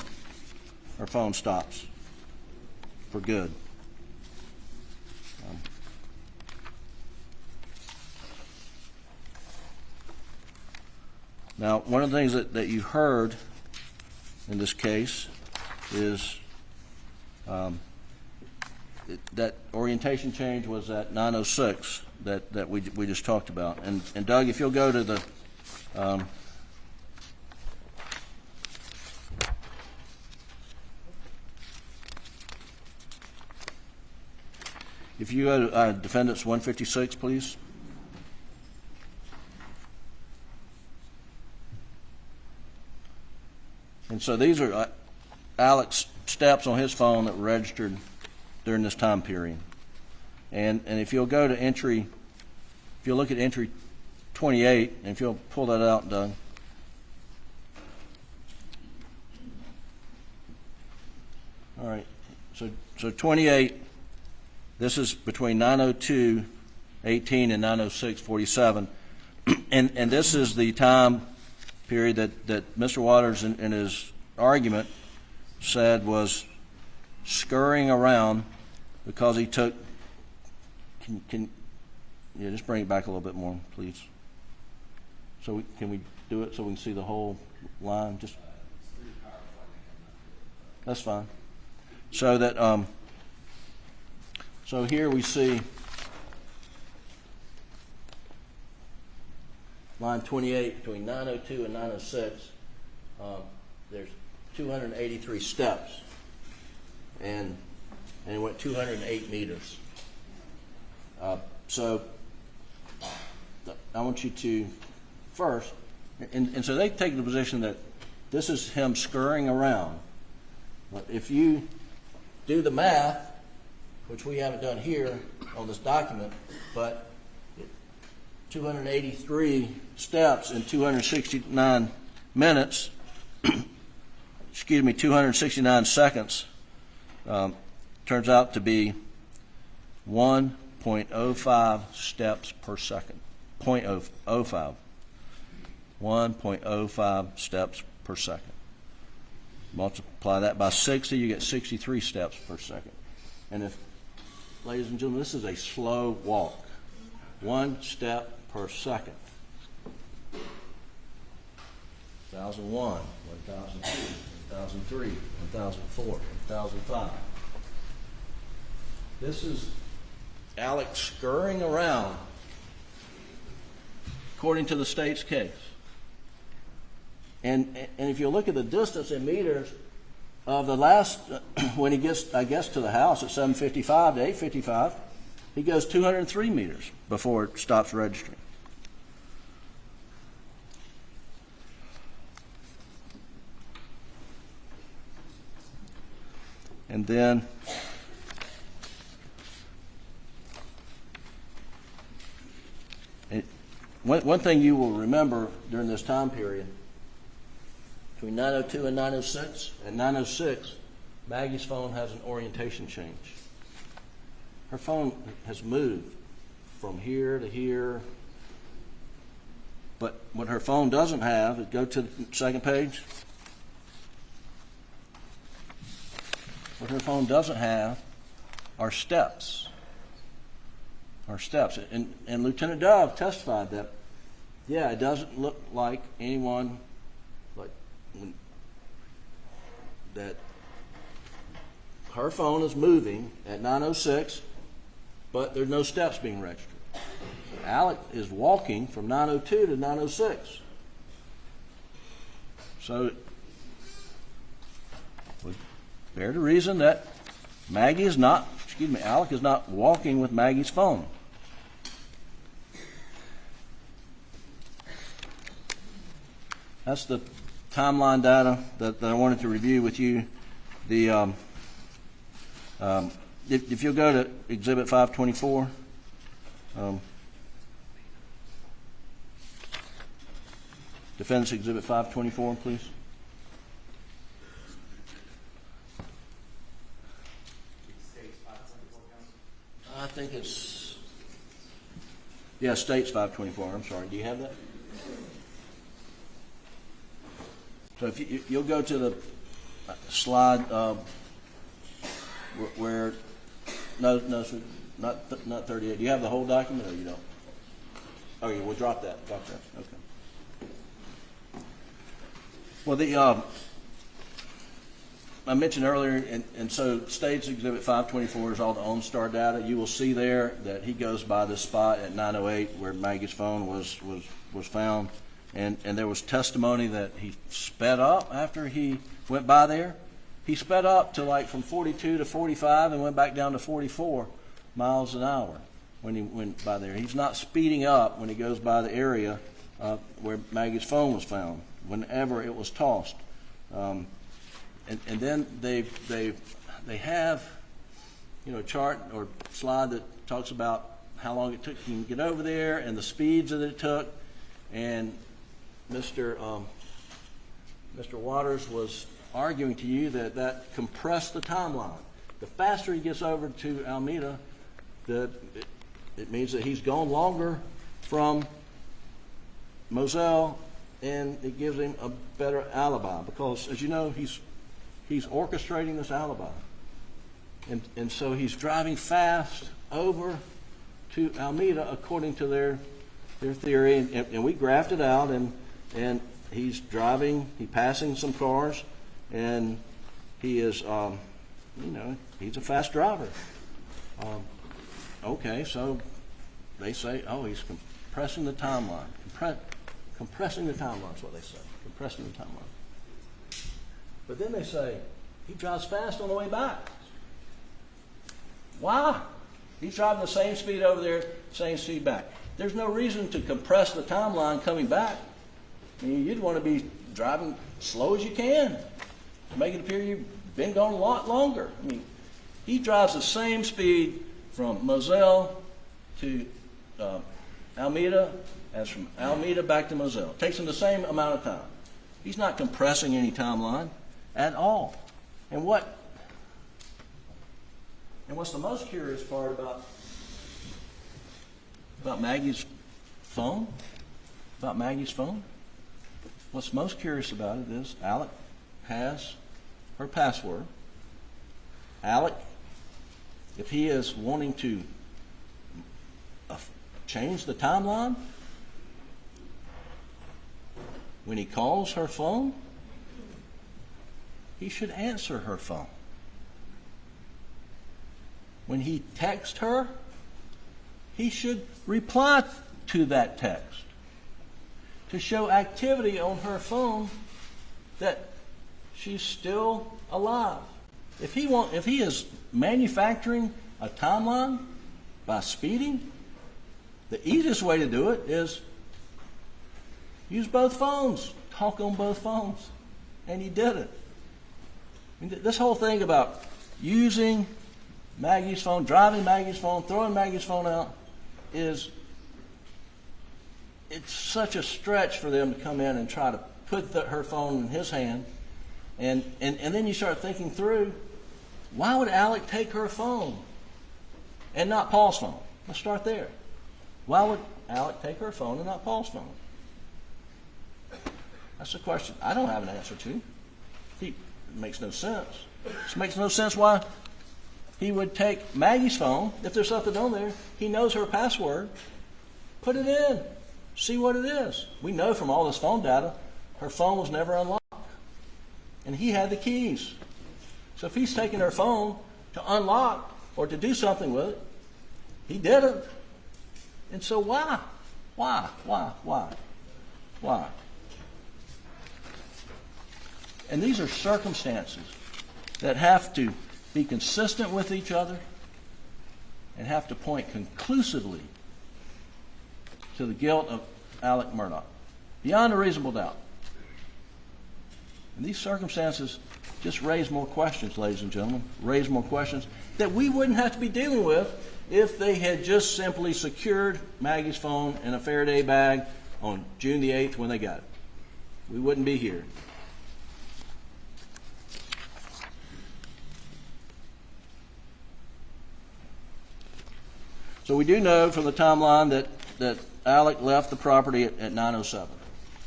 stops for good. Now, one of the things that you heard in this case is that orientation change was at 9:06 that we just talked about. And Doug, if you'll go to the if you go to Defendants 156, please. And so these are Alex steps on his phone that were registered during this time period. And if you'll go to entry, if you look at entry 28, and if you'll pull that out, Doug. All right, so 28, this is between 9:02:18 and 9:06:47, and this is the time period that Mr. Waters in his argument said was scurrying around because he took. Can just bring it back a little bit more, please. So can we do it so we can see the whole line? Just that's fine. So that so here we see line 28 between 9:02 and 9:06. There's 283 steps, and it went 208 meters. So I want you to first, and so they take the position that this is him scurrying around. But if you do the math, which we haven't done here on this document, but 283 steps in 269 minutes, 269 seconds, turns out to be 1.05 steps per second. 0.05. 1.05 steps per second. Multiply that by 60, you get 63 steps per second. And if, ladies and gentlemen, this is a slow walk. 1 step per second. 1001, 1002, 1003, 1004, 1005. This is Alex scurrying around according to the state's case. And if you look at the distance in meters of the last, when he gets, I guess, to the house at 7:55 to 8:55, he goes 203 meters before it stops registering. And then one thing you will remember during this time period, between 9:02 and 9:06, at 9:06, Maggie's phone has an orientation change. Her phone has moved from here to here. But what her phone doesn't have, go to the second page. What her phone doesn't have are steps. And Lieutenant Dove testified that, yeah, it doesn't look like anyone that her phone is moving at 9:06, but there's no steps being registered. Alec is walking from 9:02 to 9:06. So we bear the reason that Alec is not walking with Maggie's phone. That's the timeline data that I wanted to review with you. The if you'll go to Exhibit 524, Defendant's Exhibit 524, please. I think it's, yeah, State's 524. I'm sorry. Do you have that? So if you'll go to the slide where no, sir, not 38. Do you have the whole document, or you don't? Oh, yeah, we'll drop that. Okay. Well, I mentioned earlier, and so State's Exhibit 524 is all the OnStar data. You will see there that he goes by the spot at 9:08 where Maggie's phone was found. And there was testimony that he sped up after he went by there. He sped up to like from 42 to 45 and went back down to 44 miles an hour when he went by there. He's not speeding up when he goes by the area where Maggie's phone was found, whenever it was tossed. and then they have, you know, a chart or slide that talks about how long it took him to get over there and the speeds that it took. And Mr. Waters was arguing to you that compressed the timeline. The faster he gets over to Alameda, it means that he's gone longer from Moselle, and it gives him a better alibi because, as you know, he's orchestrating this alibi. And so he's driving fast over to Alameda according to their theory, and we graphed it out, and he's driving, he's passing some cars, and he is, he's a fast driver. Okay, so they say, oh, he's compressing the timeline. Compressing the timeline is what they say. Compressing the timeline. But then they say, he drives fast on the way back. Why? He's driving the same speed over there, same speed back. There's no reason to compress the timeline coming back. I mean, you'd want to be driving slow as you can to make it appear you've been gone a lot longer. I mean, he drives the same speed from Moselle to Alameda as from Alameda back to Moselle. It takes him the same amount of time. He's not compressing any timeline at all. And what's the most curious part about Maggie's phone? About Maggie's phone? What's most curious about it is Alec has her password. Alec, if he is wanting to change the timeline, when he calls her phone, he should answer her phone. When he texts her, he should reply to that text to show activity on her phone that she's still alive. If he is manufacturing a timeline by speeding, the easiest way to do it is use both phones, talk on both phones, and he did it. I mean, this whole thing about using Maggie's phone, driving Maggie's phone, throwing Maggie's phone out it's such a stretch for them to come in and try to put her phone in his hand. And then you start thinking through, why would Alec take her phone and not Paul's phone? Let's start there. Why would Alec take her phone and not Paul's phone? That's a question I don't have an answer to. It makes no sense. It makes no sense why he would take Maggie's phone. If there's something on there, he knows her password. Put it in. See what it is. We know from all this phone data, her phone was never unlocked. And he had the keys. So if he's taking her phone to unlock or to do something with it, he didn't. And so why? Why? And these are circumstances that have to be consistent with each other and have to point conclusively to the guilt of Alec Murdaugh, beyond a reasonable doubt. And these circumstances just raise more questions, ladies and gentlemen, raise more questions that we wouldn't have to be dealing with if they had just simply secured Maggie's phone in a Faraday bag on June the 8th when they got it. We wouldn't be here. So we do know from the timeline that Alec left the property at 9:07.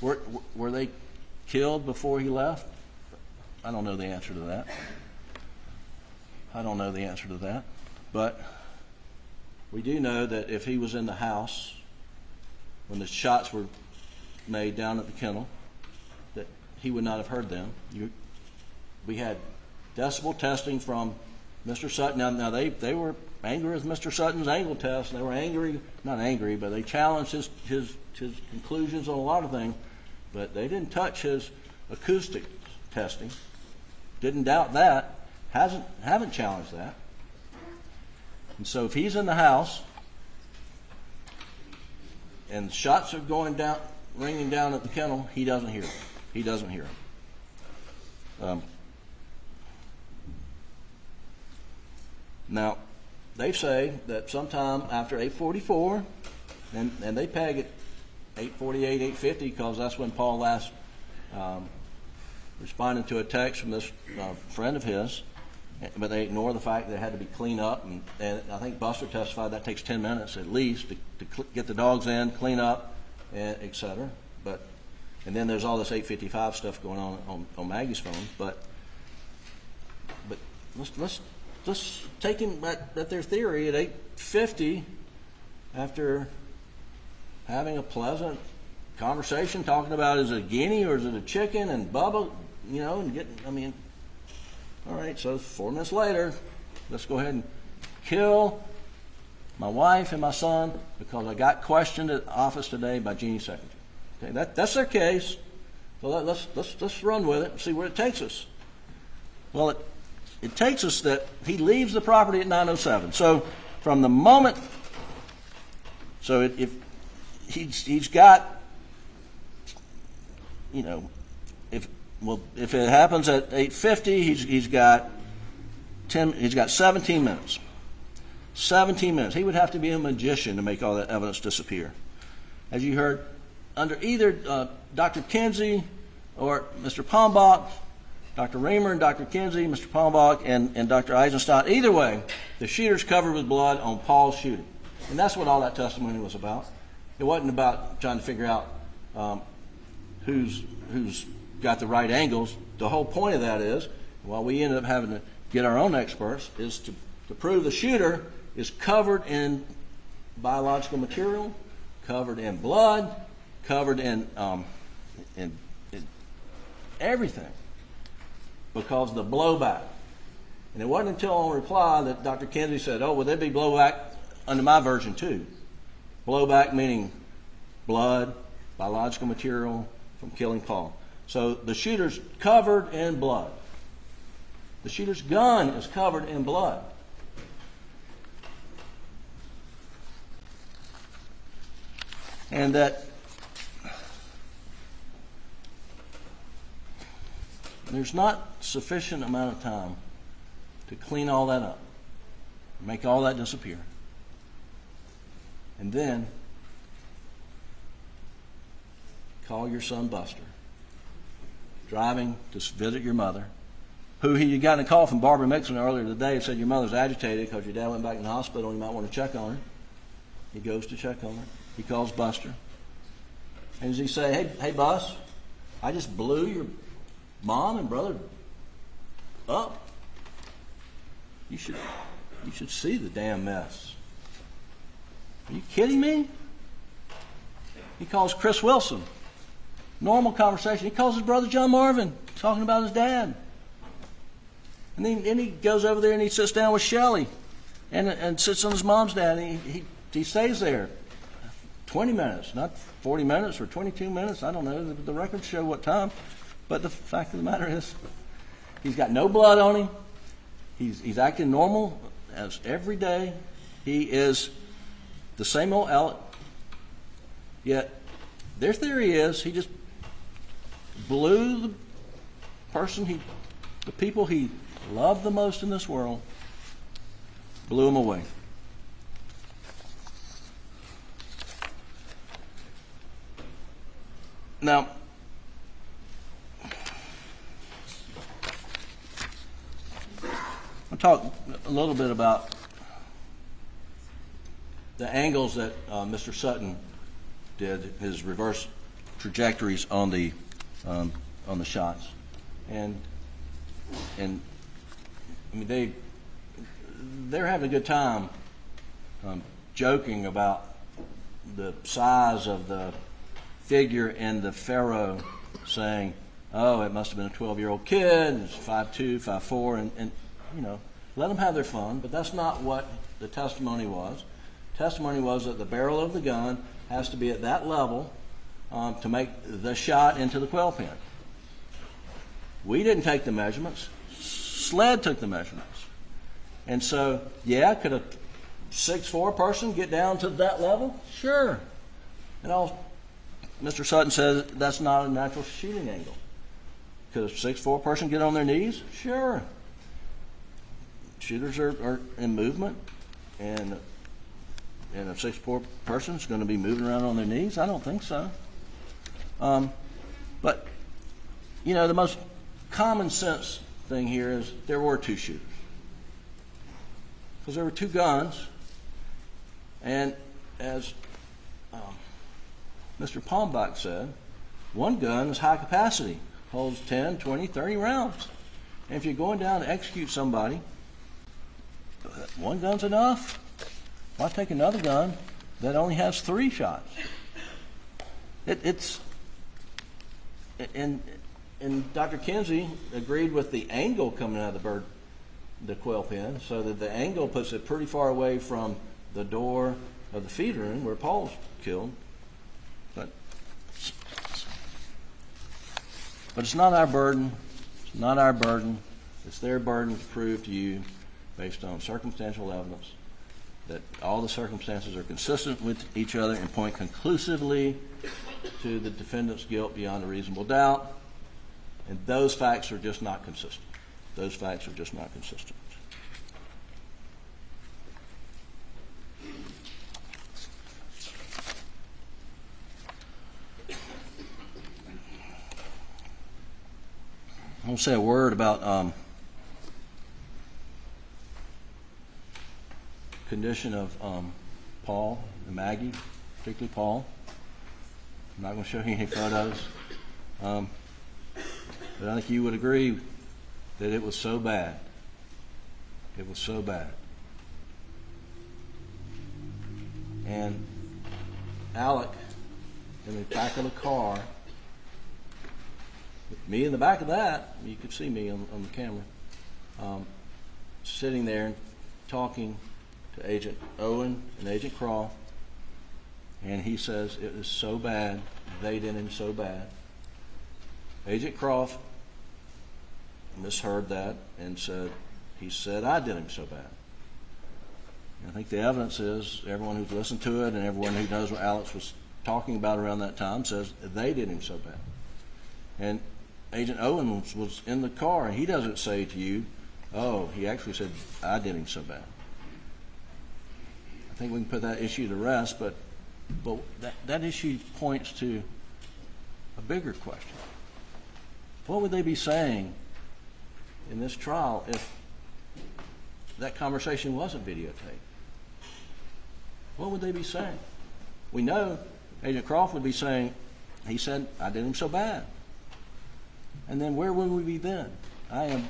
Were they killed before he left? I don't know the answer to that. But we do know that if he was in the house when the shots were made down at the kennel, that he would not have heard them. We had decibel testing from Mr. Sutton. Now they were angry with Mr. Sutton's angle test. They were not angry, but they challenged his conclusions on a lot of things. But they didn't touch his acoustic testing. Didn't doubt that. Haven't challenged that. And so if he's in the house and shots are ringing down at the kennel, he doesn't hear them. Now, they say that sometime after 8:44, and they peg it 8:48, 8:50, because that's when Paul last responded to a text from this friend of his, but they ignore the fact that it had to be cleaned up, and I think Buster testified that takes 10 minutes at least to get the dogs in, clean up, and et cetera. And then there's all this 8:55 stuff going on Maggie's phone, but let's take him at their theory at 8:50, after having a pleasant conversation, talking about, is it a guinea or is it a chicken, and Bubba, and getting, all right, so 4 minutes later, let's go ahead and kill my wife and my son because I got questioned at the office today by Jeannie's secretary. Okay, that's their case. So let's run with it and see where it takes us. Well, it takes us that he leaves the property at 9:07. So from the moment, if he's got, if it happens at 8:50, he's got 17 minutes. 17 minutes. He would have to be a magician to make all that evidence disappear. As you heard, under either Dr. Kinsey or Mr. Palmbach, Dr. Reamer and Dr. Kinsey, Mr. Palmbach and Dr. Eisenstadt, either way, the shooter's covered with blood on Paul's shooting. And that's what all that testimony was about. It wasn't about trying to figure out who's got the right angles. The whole point of that is, while we ended up having to get our own experts, is to prove the shooter is covered in biological material, covered in blood, covered in everything, because of the blowback. And it wasn't until on reply that Dr. Kinsey said, oh, would there be blowback under my version too? Blowback meaning blood, biological material from killing Paul. So the shooter's covered in blood. The shooter's gun is covered in blood. And that there's not sufficient amount of time to clean all that up, make all that disappear, and then call your son Buster, driving to visit your mother, who he got a call from Barbara Mixon earlier today and said your mother's agitated because your dad went back in the hospital and you might want to check on her. He goes to check on her. He calls Buster. And does he say, hey, Bus, I just blew your mom and brother up? You should see the damn mess. Are you kidding me? He calls Chris Wilson. Normal conversation. He calls his brother John Marvin, talking about his dad. And then he goes over there and he sits down with Shelley and sits on his mom's dad. And he stays there 20 minutes, not 40 minutes or 22 minutes. I don't know. The records show what time. But the fact of the matter is, he's got no blood on him. He's acting normal as every day. He is the same old Alec. Yet their theory is he just blew the people he loved the most in this world, blew them away. Now, I'll talk a little bit about the angles that Mr. Sutton did, his reverse trajectories on the shots, and I mean they're having a good time joking about the size of the figure in the Pharaoh, saying, "Oh, it must have been a 12-year-old kid. It's 5'2", 5'4", and let them have their fun." But that's not what the testimony was. Testimony was that the barrel of the gun has to be at that level to make the shot into the quail pen. We didn't take the measurements. SLED took the measurements. And so, yeah, could a 6'4" person get down to that level? Sure. And Mr. Sutton says that's not a natural shooting angle. Could a 6'4" person get on their knees? Sure. shooters are in movement, and a 6'4" person's going to be moving around on their knees? I don't think so. But, you know, the most common sense thing here is there were two shooters. Because there were two guns, and as Mr. Palmbach said, one gun is high capacity, holds 10, 20, 30 rounds. And if you're going down to execute somebody, one gun's enough. Why take another gun that only has 3 shots? And Dr. Kinsey agreed with the angle coming out of the quail pen, so that the angle puts it pretty far away from the door of the feed room where Paul's killed. But it's not our burden. It's not our burden. It's their burden to prove to you, based on circumstantial evidence, that all the circumstances are consistent with each other and point conclusively to the defendant's guilt beyond a reasonable doubt. And those facts are just not consistent. Those facts are just not consistent. I want to say a word about condition of Paul and Maggie, particularly Paul. I'm not going to show you any photos, but I think you would agree that it was so bad. It was so bad. And Alec, in the back of the car, with me in the back of that, you could see me on the camera, sitting there talking to Agent Owen and Agent Croft, and he says it was so bad, they did him so bad. Agent Croft misheard that and said, he said I did him so bad. And I think the evidence is, everyone who's listened to it and everyone who knows what Alex was talking about around that time says they did him so bad. And Agent Owen was in the car, and he doesn't say to you, oh, he actually said I did him so bad. I think we can put that issue to rest, but that issue points to a bigger question. What would they be saying in this trial if that conversation wasn't videotaped? What would they be saying? We know Agent Croft would be saying, he said, I did him so bad. And then where would we be then? I am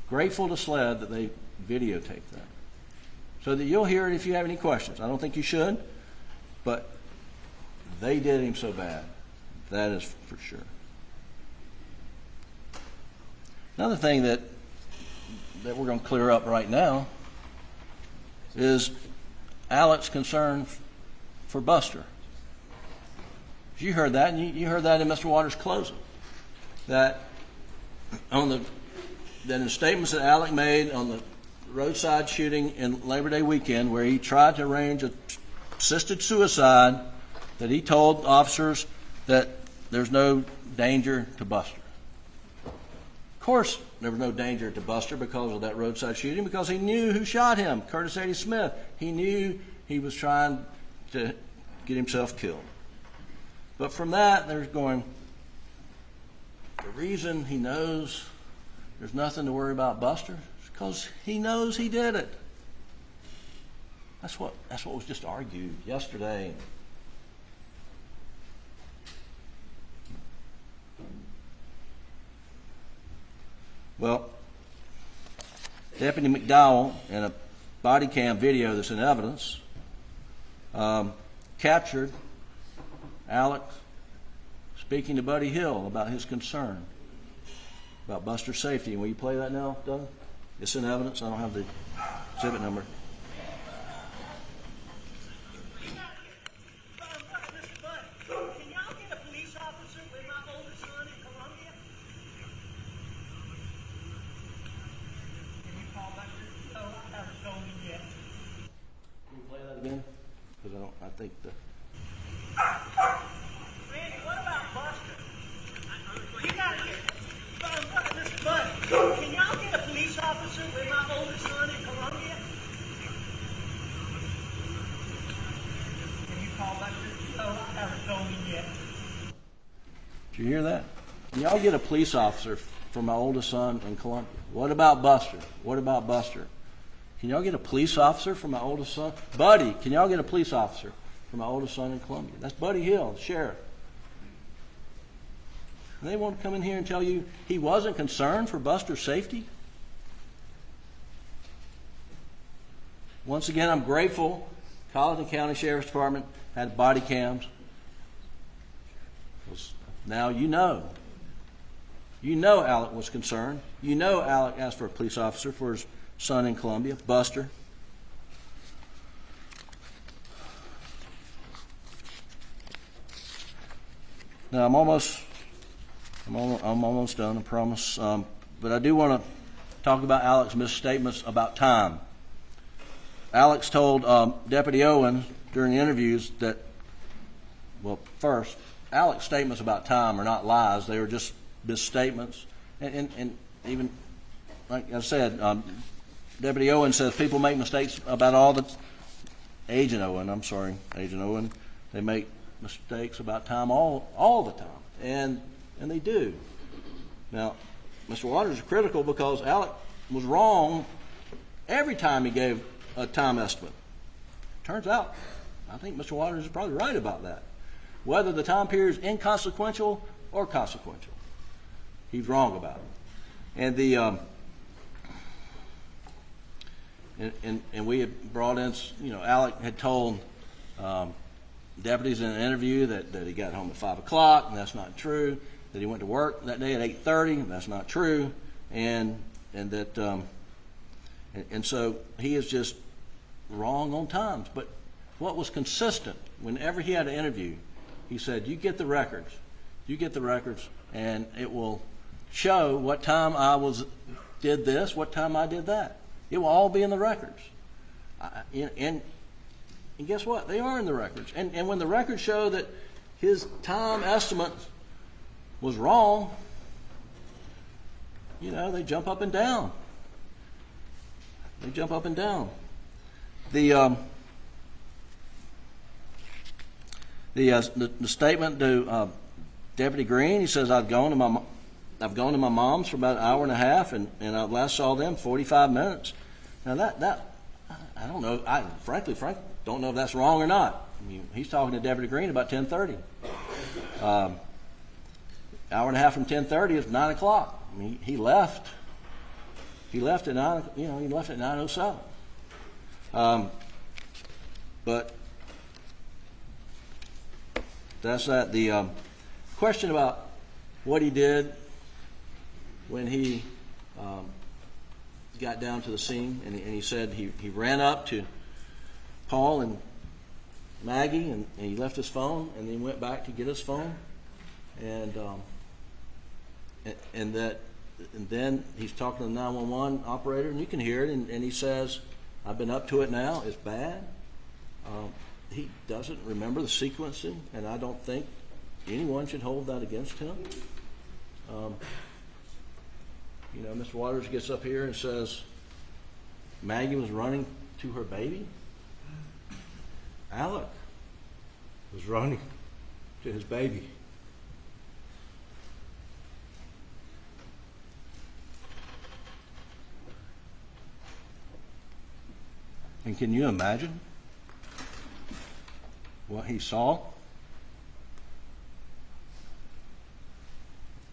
grateful to SLED that they videotaped that, so that you'll hear it if you have any questions. I don't think you should, but they did him so bad. That is for sure. Another thing that we're going to clear up right now is Alec's concern for Buster. You heard that, and you heard that in Mr. Waters' closing. That in statements that Alec made on the roadside shooting in Labor Day weekend, where he tried to arrange a assisted suicide, that he told officers that there's no danger to Buster. Of course, there was no danger to Buster because of that roadside shooting, because he knew who shot him, Curtis 80 Smith. He knew he was trying to get himself killed. But from that, there's going, the reason he knows there's nothing to worry about Buster is because he knows he did it. That's what was just argued yesterday. Well, Deputy McDowell, in a body cam video that's in evidence, captured Alec speaking to Buddy Hill about his concern about Buster's safety. And will you play that now, Doug? It's in evidence. I don't have the exhibit number. I think the... Randy, what about Buster? You got to get... Mr. Bud, can y'all get a police officer with my oldest Did you hear that? Can y'all get a police officer for my oldest son in Columbia? What about Buster? What about Buster? Can y'all get a police officer for my oldest son? Buddy, can y'all get a police officer for my oldest son in Columbia? That's Buddy Hill, the sheriff. And they want to come in here and tell you he wasn't concerned for Buster's safety? Once again, I'm grateful Colleton County Sheriff's Department had body cams. Now you know. You know Alec was concerned. You know Alec asked for a police officer for his son in Columbia, Buster. Now I'm almost done, I promise. But I do want to talk about Alec's misstatements about time. Alex told Deputy Owen during the interviews that, well, first, Alec's statements about time are not lies. They were just misstatements. And even, like I said, Deputy Owen says people make mistakes about all the, Agent Owen, they make mistakes about time all the time. And they do. Now, Mr. Waters is critical because Alec was wrong every time he gave a time estimate. Turns out, I think Mr. Waters is probably right about that. Whether the time period is inconsequential or consequential, he's wrong about it. And the and we had brought in, Alec had told deputies in an interview that he got home at 5 o'clock, and that's not true. That he went to work that day at 8:30, that's not true. And so he is just wrong on times. But what was consistent, whenever he had an interview, he said, you get the records, and it will show what time did this, what time I did that. It will all be in the records. And guess what? They are in the records. And when the records show that his time estimate was wrong, they jump up and down. The statement to Deputy Green, he says, I've gone to my mom's for about an hour and a half, and I last saw them 45 minutes. Now that I don't know. I frankly don't know if that's wrong or not. I mean, he's talking to Deputy Green about 10:30. Hour and a half from 10:30 is 9 o'clock. I mean, he left. He left at 9. He left at 9:07. But that's that. The question about what he did when he got down to the scene, and he said he ran up to Paul and Maggie, and he left his phone, and then went back to get his phone, and then he's talking to the 911 operator, and you can hear it, and he says, I've been up to it now, it's bad. He doesn't remember the sequencing, and I don't think anyone should hold that against him. Mr. Waters gets up here and says Maggie was running to her baby. Alec was running to his baby. And can you imagine what he saw?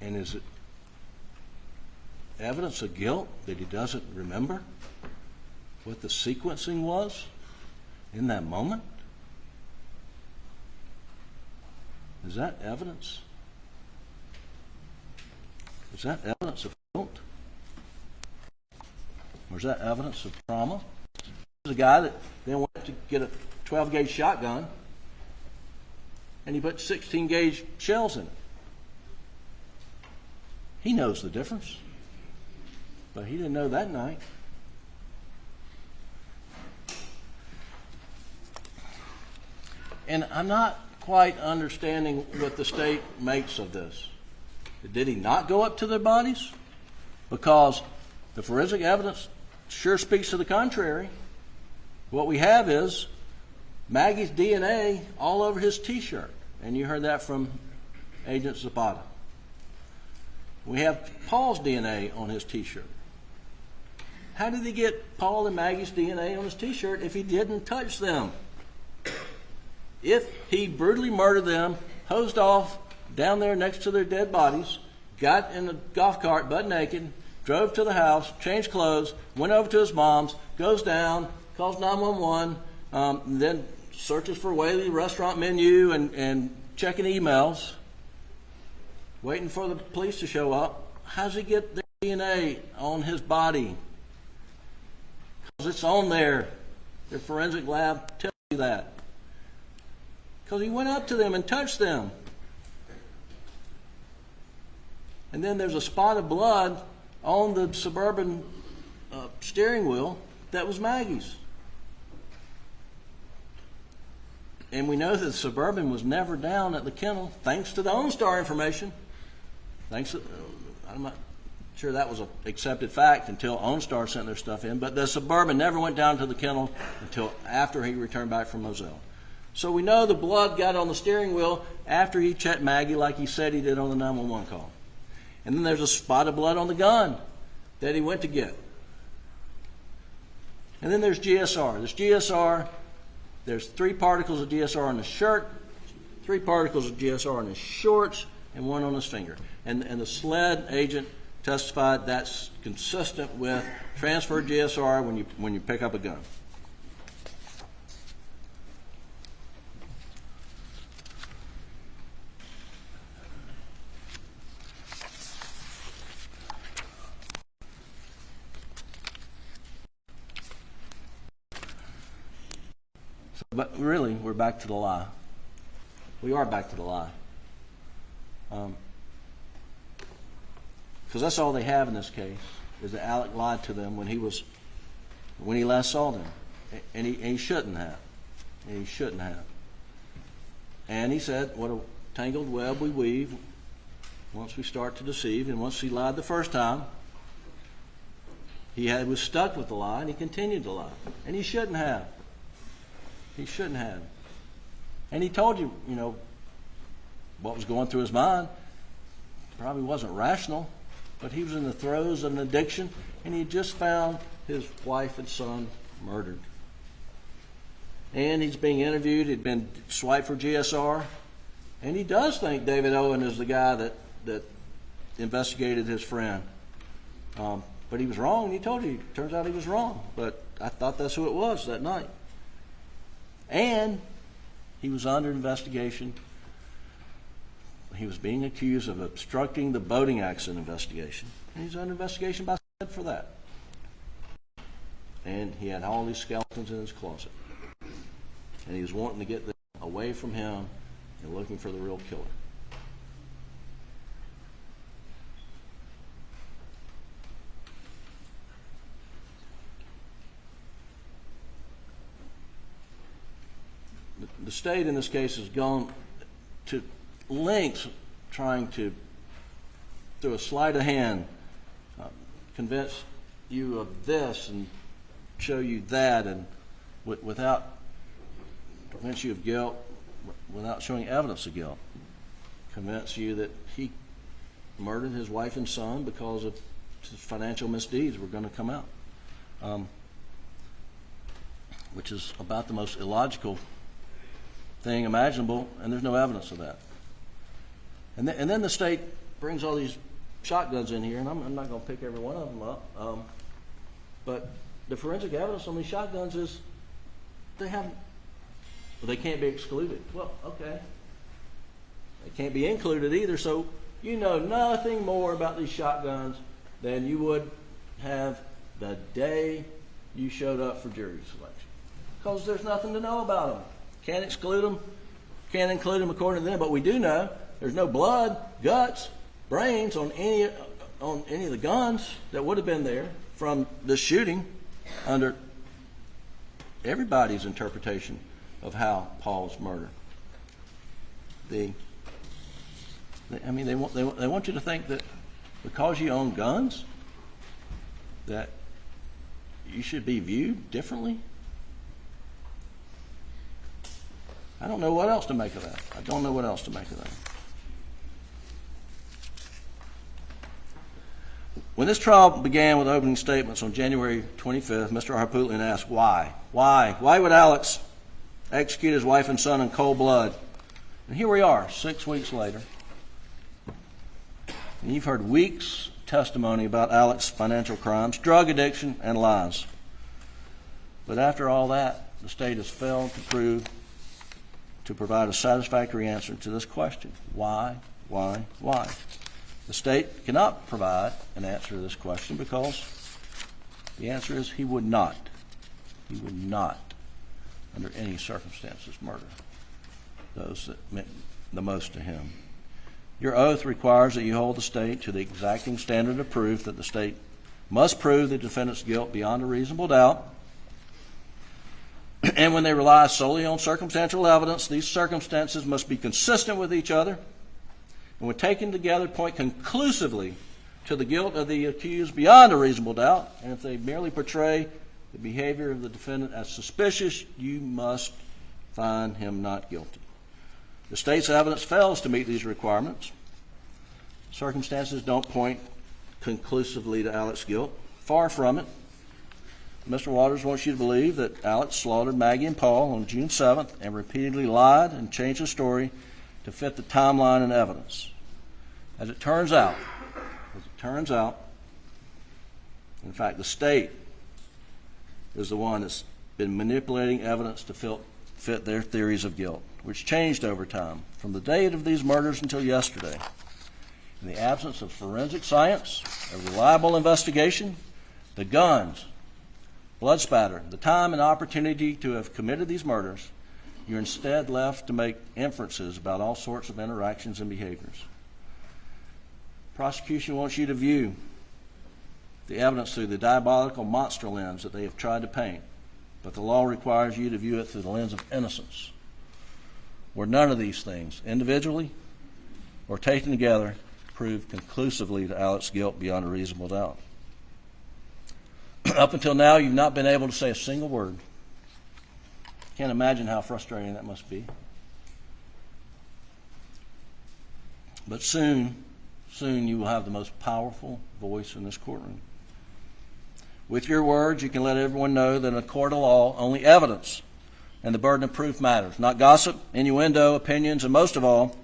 And is it evidence of guilt that he doesn't remember what the sequencing was in that moment? Is that evidence? Is that evidence of guilt? Or is that evidence of trauma? There's a guy that then went to get a 12-gauge shotgun, and he put 16-gauge shells in it. He knows the difference, but he didn't know that night. And I'm not quite understanding what the state makes of this. Did he not go up to their bodies? Because the forensic evidence sure speaks to the contrary. What we have is Maggie's DNA all over his T-shirt. And you heard that from Agent Zapata. We have Paul's DNA on his T-shirt. How did he get Paul and Maggie's DNA on his T-shirt if he didn't touch them? If he brutally murdered them, hosed off down there next to their dead bodies, got in a golf cart butt naked, drove to the house, changed clothes, went over to his mom's, goes down, calls 911, then searches for Whaley restaurant menu and checking emails, waiting for the police to show up. How does he get their DNA on his body? Because it's on there. Their forensic lab tells you that. Because he went up to them and touched them. And then there's a spot of blood on the Suburban steering wheel that was Maggie's. And we know that the Suburban was never down at the kennel, thanks to the OnStar information. I'm not sure that was an accepted fact until OnStar sent their stuff in, but the Suburban never went down to the kennel until after he returned back from Moselle. So we know the blood got on the steering wheel after he checked Maggie like he said he did on the 911 call. And then there's a spot of blood on the gun that he went to get. And then there's GSR. There's GSR. There's 3 particles of GSR on his shirt, 3 particles of GSR on his shorts, and 1 on his finger. And the SLED agent testified that's consistent with transferred GSR when you pick up a gun. But really, we're back to the lie. We are back to the lie. Because that's all they have in this case, is that Alec lied to them when he last saw them. And he shouldn't have. And he shouldn't have. And he said, what a tangled web we weave once we start to deceive. And once he lied the first time, he was stuck with the lie, and he continued to lie. And he shouldn't have. He shouldn't have. And he told you, what was going through his mind. Probably wasn't rational, but he was in the throes of an addiction, and he just found his wife and son murdered. And he's being interviewed. He'd been swiped for GSR, and he does think David Owen is the guy that investigated his friend. But he was wrong, and he told you. Turns out he was wrong, but I thought that's who it was that night. And he was under investigation. He was being accused of obstructing the boating accident investigation. And he's under investigation by SLED for that. And he had all these skeletons in his closet. And he was wanting to get them away from him and looking for the real killer. The state in this case has gone to lengths trying to, through a sleight of hand, convince you of this and show you that, and without convince you of guilt, without showing evidence of guilt, convince you that he murdered his wife and son because of his financial misdeeds were going to come out, which is about the most illogical thing imaginable, and there's no evidence of that. And then the state brings all these shotguns in here, and I'm not going to pick every one of them up, but the forensic evidence on these shotguns is they can't be excluded. Well, okay. They can't be included either, so you know nothing more about these shotguns than you would have the day you showed up for jury selection, because there's nothing to know about them. Can't exclude them, can't include them according to them, but we do know there's no blood, guts, brains on any of the guns that would have been there from the shooting under everybody's interpretation of how Paul was murdered. They want you to think that because you own guns that you should be viewed differently. I don't know what else to make of that. I don't know what else to make of that. When this trial began with opening statements on January 25th, Mr. Harpootlian asked why. Why would Alex execute his wife and son in cold blood? And here we are, 6 weeks later. And you've heard weeks' testimony about Alex's financial crimes, drug addiction, and lies. But after all that, the state has failed to provide a satisfactory answer to this question. Why? The state cannot provide an answer to this question because the answer is he would not, under any circumstances, murder those that meant the most to him. Your oath requires that you hold the state to the exacting standard of proof that the state must prove the defendant's guilt beyond a reasonable doubt. And when they rely solely on circumstantial evidence, these circumstances must be consistent with each other and when taken together point conclusively to the guilt of the accused beyond a reasonable doubt. And if they merely portray the behavior of the defendant as suspicious, you must find him not guilty. The state's evidence fails to meet these requirements. Circumstances don't point conclusively to Alex's guilt. Far from it. Mr. Waters wants you to believe that Alex slaughtered Maggie and Paul on June 7th and repeatedly lied and changed the story to fit the timeline and evidence. As it turns out, in fact, the state is the one that's been manipulating evidence to fit their theories of guilt, which changed over time, from the date of these murders until yesterday. In the absence of forensic science, a reliable investigation, the guns, blood spatter, the time and opportunity to have committed these murders, you're instead left to make inferences about all sorts of interactions and behaviors. Prosecution wants you to view the evidence through the diabolical monster lens that they have tried to paint, but the law requires you to view it through the lens of innocence, where none of these things, individually or taken together, prove conclusively to Alex's guilt beyond a reasonable doubt. Up until now, you've not been able to say a single word. Can't imagine how frustrating that must be. But soon you will have the most powerful voice in this courtroom. With your words, you can let everyone know that in a court of law, only evidence and the burden of proof matters, not gossip, innuendo, opinions, and most of all,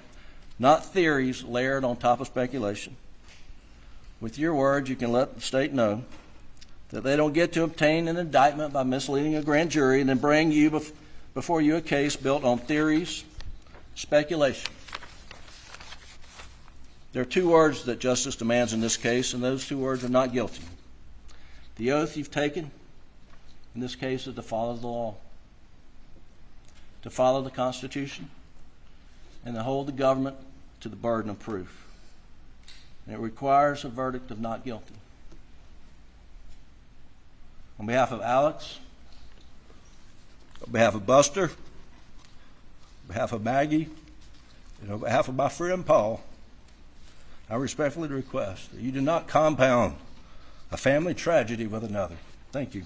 not theories layered on top of speculation. With your words, you can let the state know that they don't get to obtain an indictment by misleading a grand jury and then bring you before you a case built on theories, speculation. There are 2 words that justice demands in this case, and those 2 words are not guilty. The oath you've taken in this case is to follow the law, to follow the Constitution, and to hold the government to the burden of proof. And it requires a verdict of not guilty. On behalf of Alex, on behalf of Buster, on behalf of Maggie, and on behalf of my friend Paul, I respectfully request that you do not compound a family tragedy with another. Thank you.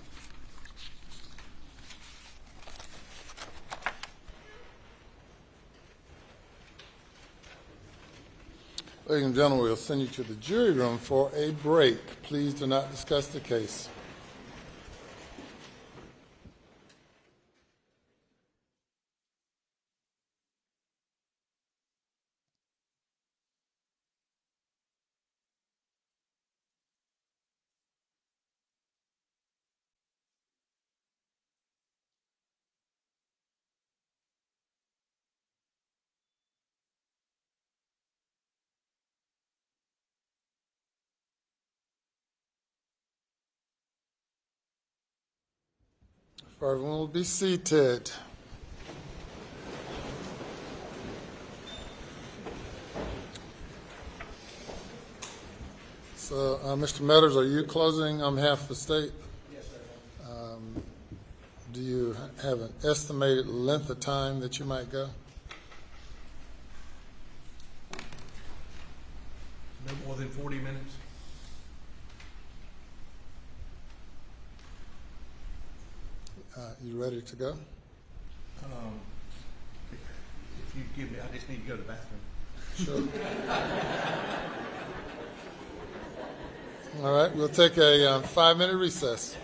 Ladies and gentlemen, we'll send you to the jury room for a break. Please do not discuss the case. Everyone will be seated. So, Mr. Meadows, are you closing on behalf of the state? Yes, sir. Do you have an estimated length of time that you might go? No more than 40 minutes. You ready to go? If you give me, I just need to go to the bathroom. Sure. All right, we'll take a 5-minute recess.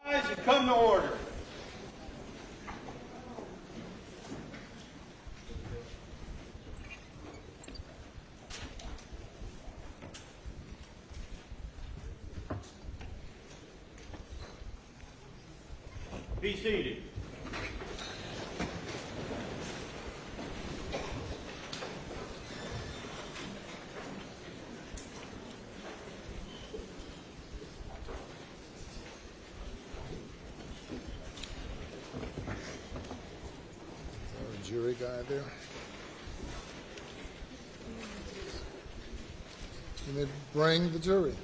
Rise and come to order. Be seated. Jury guy there. You may bring the jury.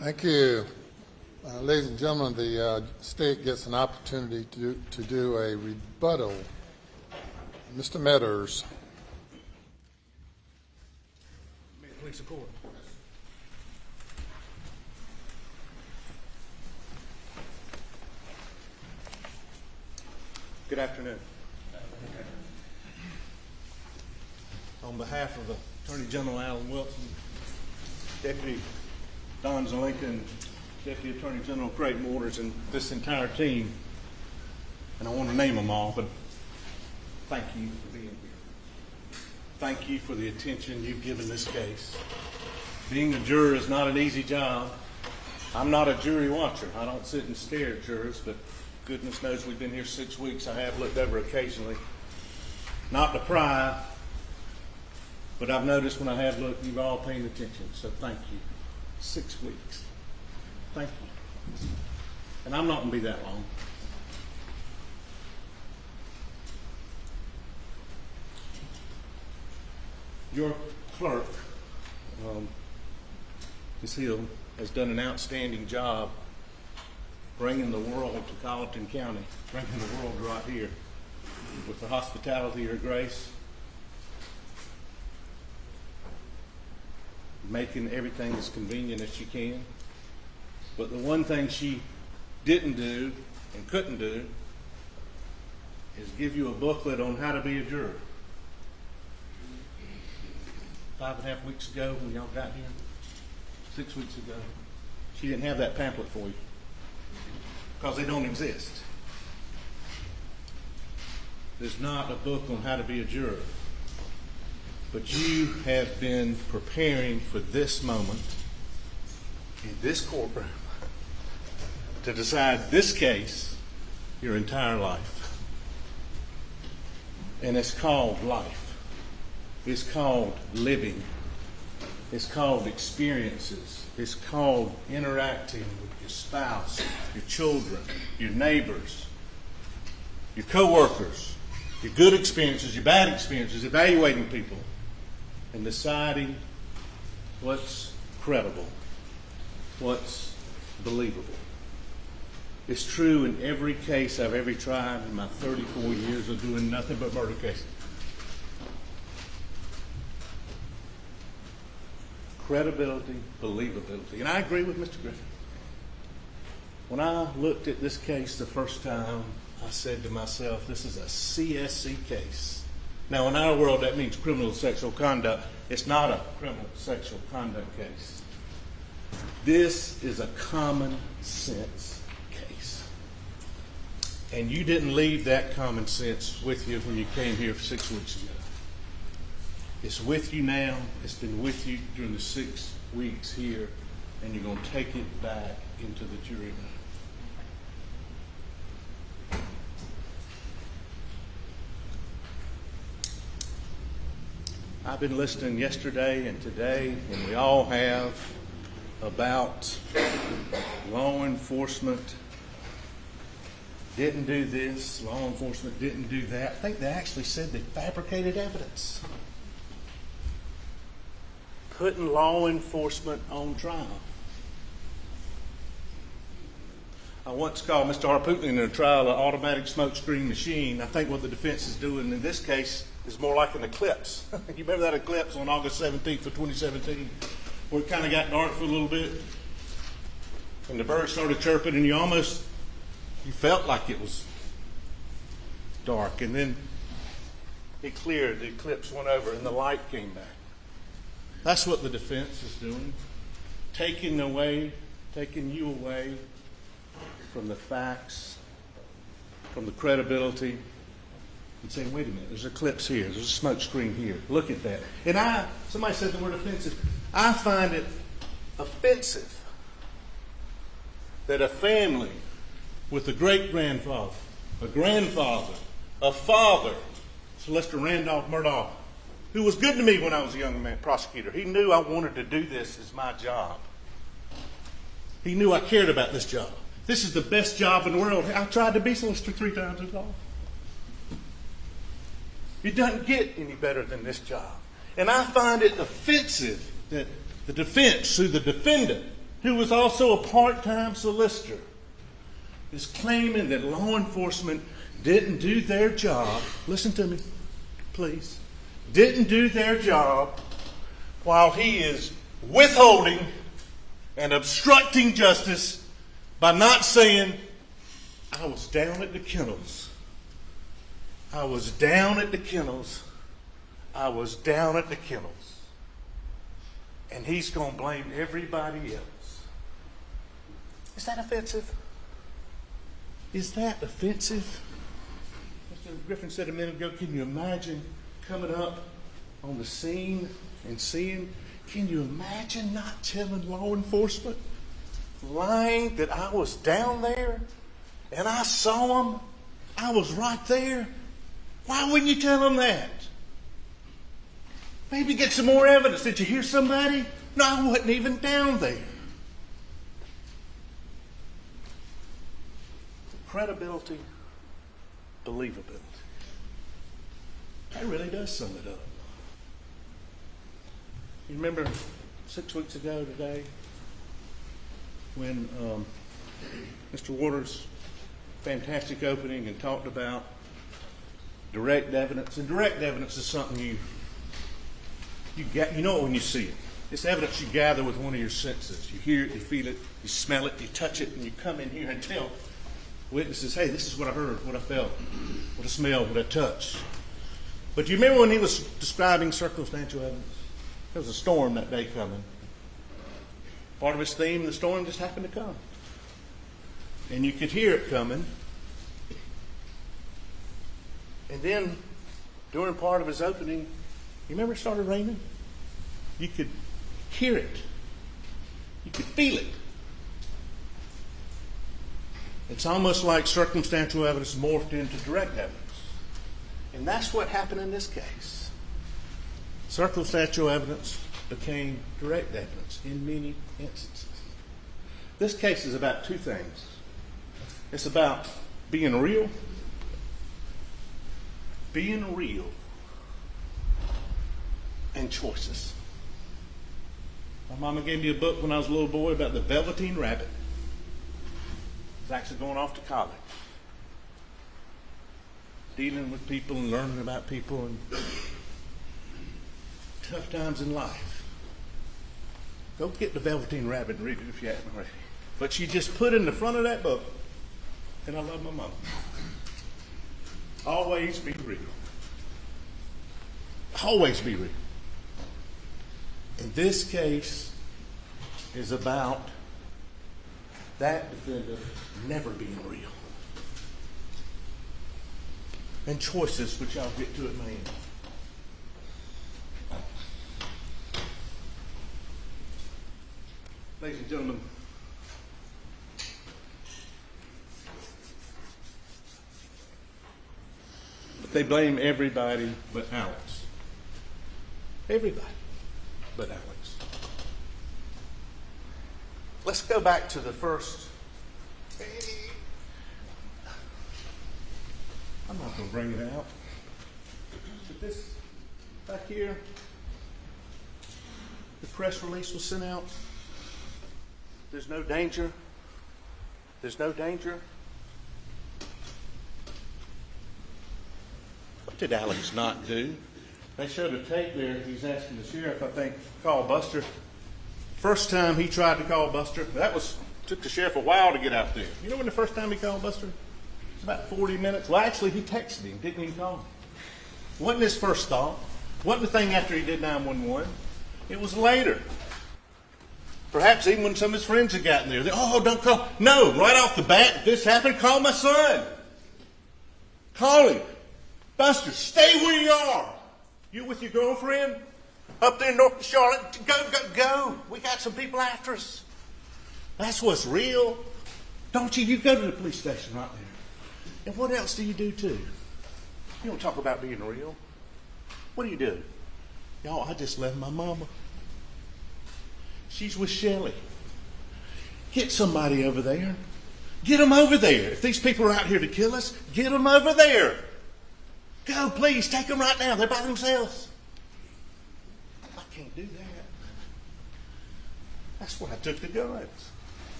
Thank you. Ladies and gentlemen, the state gets an opportunity to do a rebuttal. Mr. Meadows. Please support. Good afternoon. On behalf of Attorney General Alan Wilson, Deputy Don Zelinka, Deputy Attorney General Creighton Waters, and this entire team, and I want to name them all, but thank you for being here. Thank you for the attention you've given this case. Being a juror is not an easy job. I'm not a jury watcher. I don't sit and stare at jurors, but goodness knows we've been here 6 weeks. I have looked over occasionally. Not to pry, but I've noticed when I have looked, you've all paying attention, so thank you. 6 weeks. Thank you. And I'm not going to be that long. Your clerk, Ms. Hill, has done an outstanding job bringing the world to Colleton County, bringing the world right here with the hospitality of her grace, making everything as convenient as she can. But the one thing she didn't do and couldn't do is give you a booklet on how to be a juror. 5.5 weeks ago when y'all got here, 6 weeks ago, she didn't have that pamphlet for you because they don't exist. There's not a book on how to be a juror. But you have been preparing for this moment in this courtroom to decide this case your entire life. And it's called life. It's called living. It's called experiences. It's called interacting with your spouse, your children, your neighbors, your coworkers, your good experiences, your bad experiences, evaluating people, and deciding what's credible, what's believable. It's true in every case I've ever tried in my 34 years of doing nothing but murder cases. Credibility, believability. And I agree with Mr. Griffin. When I looked at this case the first time, I said to myself, this is a CSC case. Now, in our world, that means criminal sexual conduct. It's not a criminal sexual conduct case. This is a common sense case. And you didn't leave that common sense with you when you came here 6 weeks ago. It's with you now. It's been with you during the 6 weeks here and you're going to take it back into the jury room. I've been listening yesterday and today, and we all have, about law enforcement didn't do this, law enforcement didn't do that. I think they actually said they fabricated evidence. Putting law enforcement on trial. I once called Mr. Harpootlian in a trial an automatic smoke screen machine. I think what the defense is doing in this case is more like an eclipse. You remember that eclipse on August 17th of 2017 where it kind of got dark for a little bit and the birds started chirping and you felt like it was dark, and then it cleared, the eclipse went over and the light came back. That's what the defense is doing. Taking you away from the facts, from the credibility, and saying, wait a minute, there's an eclipse here, there's a smoke screen here, look at that. And somebody said the word offensive. I find it offensive that a family with a great-grandfather, a grandfather, a father, Sylvester Randolph Murdaugh, who was good to me when I was a young man, prosecutor. He knew I wanted to do this as my job. He knew I cared about this job. This is the best job in the world. I tried to be solicitor 3 times as long. It doesn't get any better than this job. And I find it offensive that the defense, through the defendant, who was also a part-time solicitor, is claiming that law enforcement didn't do their job. Listen to me, please. Didn't do their job while he is withholding and obstructing justice by not saying, I was down at the kennels. I was down at the kennels. I was down at the kennels. And he's going to blame everybody else. Is that offensive? Is that offensive? Mr. Griffin said a minute ago, can you imagine coming up on the scene and seeing, can you imagine not telling law enforcement, lying that I was down there and I saw them, I was right there? Why wouldn't you tell them that? Maybe get some more evidence. Did you hear somebody? No, I wasn't even down there. Credibility, believability. That really does sum it up. You remember 6 weeks ago today when Mr. Waters' fantastic opening and talked about direct evidence. And direct evidence is something you know it when you see it. It's evidence you gather with one of your senses. You hear it, you feel it, you smell it, you touch it, and you come in here and tell witnesses, hey, this is what I heard, what I felt, what I smelled, what I touched. But do you remember when he was describing circumstantial evidence? There was a storm that day coming. Part of his theme, the storm just happened to come. And you could hear it coming. And then, during part of his opening, you remember it started raining? You could hear it. You could feel it. It's almost like circumstantial evidence morphed into direct evidence. And that's what happened in this case. Circumstantial evidence became direct evidence in many instances. This case is about two things. It's about being real, and choices. My mama gave me a book when I was a little boy about the Velveteen Rabbit. He's actually going off to college. Dealing with people and learning about people and tough times in life. Go get the Velveteen Rabbit and read it if you haven't already. But she just put in the front of that book, and I love my mama. Always be real. Always be real. And this case is about that defendant never being real. And choices, which I'll get to at my end. Ladies Ladies and gentlemen, they blame everybody but Alex. Everybody but Alex. Let's go back to the first. I'm not going to bring it out. But this back here, the press release was sent out. There's no danger. There's no danger. What did Alex not do? They showed a tape there. He's asking the sheriff, I think, call Buster. First time he tried to call Buster, took the sheriff a while to get out there. You know when the first time he called Buster? It was about 40 minutes. Well, actually, he texted him, didn't even call him. Wasn't his first thought. Wasn't the thing after he did 911. It was later. Perhaps even when some of his friends had gotten there. Don't call. No, right off the bat, if this happened, call my son. Call him. Buster, stay where you are. You with your girlfriend? Up there in North Charlotte? Go. We got some people after us. That's what's real. Don't you? You go to the police station right there. And what else do you do too? You don't talk about being real. What do you do? Y'all, I just left my mama. She's with Shelley. Get somebody over there. Get them over there. If these people are out here to kill us, get them over there. Go, please, take them right now. They're by themselves. I can't do that. That's why I took the guns.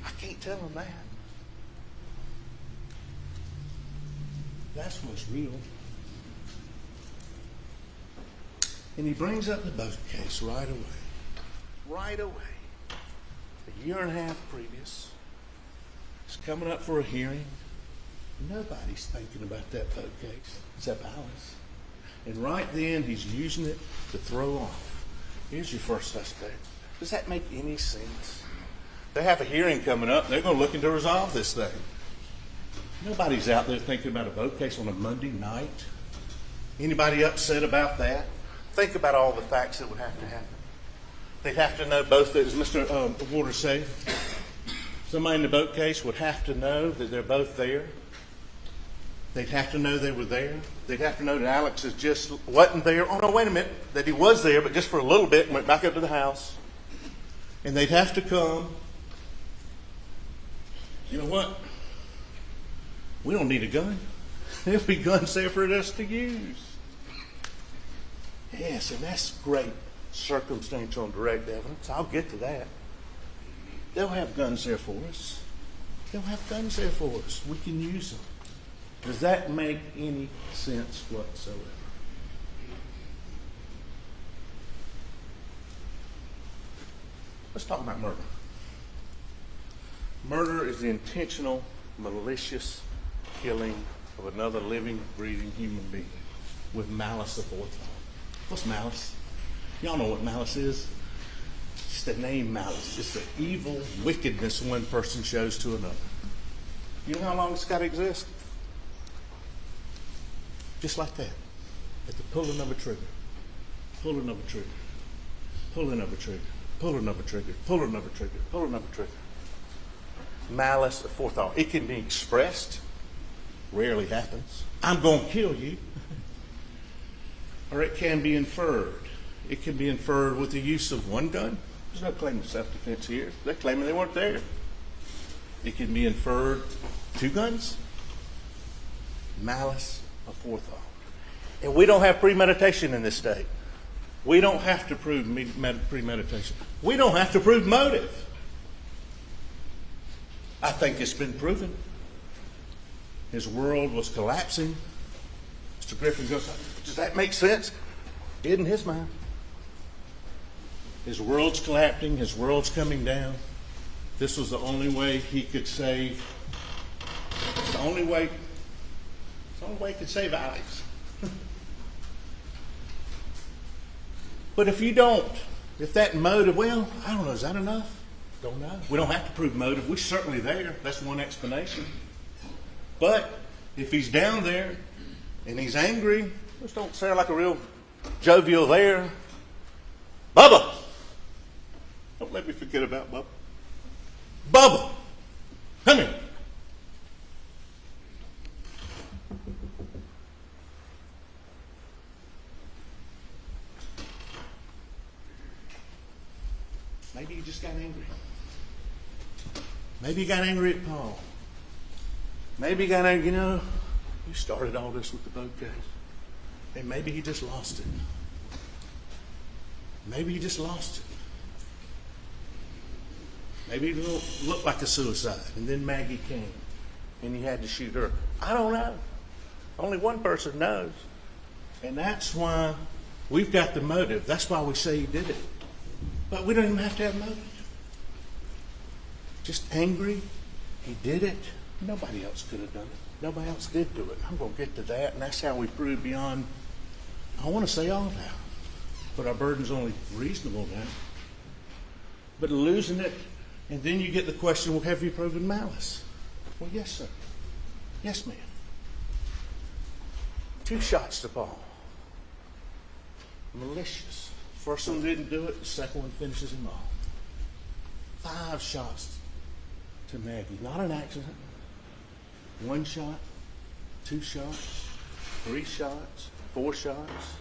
I can't tell them that. That's what's real. And he brings up the boat case right away. Right away. A year and a half previous. He's coming up for a hearing. Nobody's thinking about that boat case except Alice. And right then, he's using it to throw off. Here's your first suspect. Does that make any sense? They have a hearing coming up. They're going to look into resolve this thing. Nobody's out there thinking about a boat case on a Monday night. Anybody upset about that? Think about all the facts that would have to happen. They'd have to know both, as Mr. Waters said, somebody in the boat case would have to know that they're both there. They'd have to know they were there. They'd have to know that Alex just wasn't there. Oh, no, wait a minute. That he was there, but just for a little bit and went back up to the house. And they'd have to come. You know what? We don't need a gun. There'll be guns there for us to use. Yes, and that's great circumstantial and direct evidence. I'll get to that. They'll have guns there for us. They'll have guns there for us. We can use them. Does that make any sense whatsoever? Let's talk about murder. Murder is the intentional, malicious killing of another living, breathing human being with malice aforethought. What's malice? Y'all know what malice is? It's the name malice. It's the evil wickedness one person shows to another. You know how long it's got to exist? Just like that. At the pulling of a trigger. Pulling of a trigger. Pulling of a trigger. Pulling of a trigger. Pulling of a trigger. Pulling of a trigger. Malice aforethought. It can be expressed. Rarely happens. I'm going to kill you. Or it can be inferred. It can be inferred with the use of one gun. There's no claim of self-defense here. They're claiming they weren't there. It can be inferred 2 guns. Malice aforethought. And we don't have premeditation in this state. We don't have to prove premeditation. We don't have to prove motive. I think it's been proven. His world was collapsing. Mr. Griffin goes, does that make sense? Did in his mind. His world's collapsing. His world's coming down. This was the only way he could save. It's the only way. It's the only way he could save Alex. But if you don't, if that motive, well, I don't know, is that enough? Don't know. We don't have to prove motive. We're certainly there. That's one explanation. But if he's down there and he's angry, just don't sound like a real jovial there. Bubba! Don't let me forget about Bubba. Bubba! Come here. Maybe you just got angry. Maybe you got angry at Paul. Maybe you got angry, you started all this with the boat case. And maybe he just lost it. Maybe he just lost it. Maybe it looked like a suicide. And then Maggie came and he had to shoot her. I don't know. Only one person knows. And that's why we've got the motive. That's why we say he did it. But we don't even have to have motive. Just angry. He did it. Nobody else could have done it. Nobody else did do it. I'm going to get to that. And that's how we prove beyond, I want to say all doubt. But our burden's only reasonable doubt. But losing it, and then you get the question, well, have you proven malice? Well, yes, sir. Yes, ma'am. 2 shots to Paul. Malicious. First one didn't do it, the second one finishes him off. 5 shots to Maggie. Not an accident. 1 shot, 2 shots, 3 shots, 4 shots,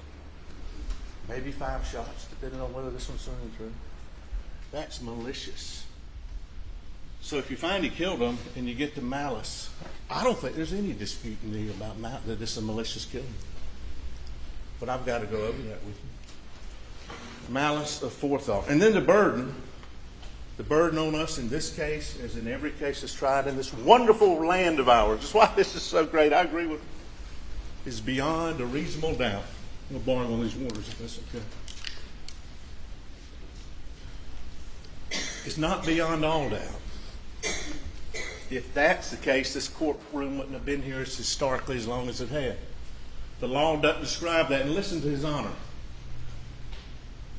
maybe 5 shots, depending on whether this one's running through. That's malicious. So if you find he killed him and you get the malice, I don't think there's any dispute in here about that it's a malicious killing. But I've got to go over that with you. Malice of forethought. And then the burden on us in this case, as in every case that's tried in this wonderful land of ours, that's why this is so great, I agree with you, is beyond a reasonable doubt. I'm going to borrow one of these waters if that's okay. It's not beyond all doubt. If that's the case, this courtroom wouldn't have been here as historically as long as it had. The law doesn't describe that, and listen to his honor.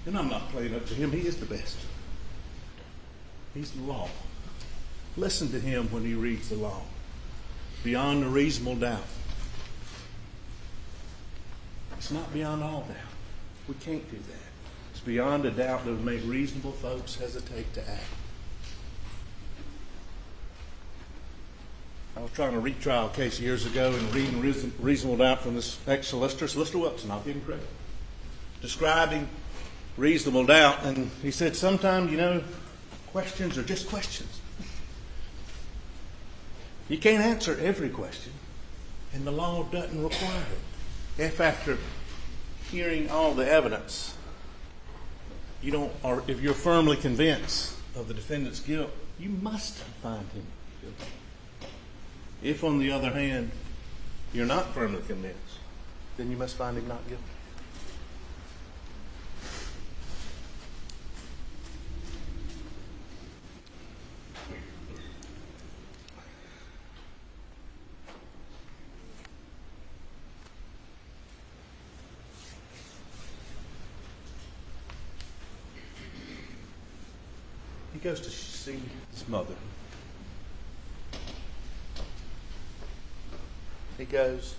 And I'm not playing up to him, he is the best. He's the law. Listen to him when he reads the law. Beyond a reasonable doubt. It's not beyond all doubt. We can't do that. It's beyond a doubt that would make reasonable folks hesitate to act. I was trying to retrial a case years ago and reading reasonable doubt from this ex-solicitor, Solicitor Wilson, I'll give him credit, describing reasonable doubt, and he said sometimes, questions are just questions. You can't answer every question, and the law doesn't require it. If after hearing all the evidence, or if you're firmly convinced of the defendant's guilt, you must find him guilty. If, on the other hand, you're not firmly convinced, then you must find him not guilty. He goes to see his mother. He goes,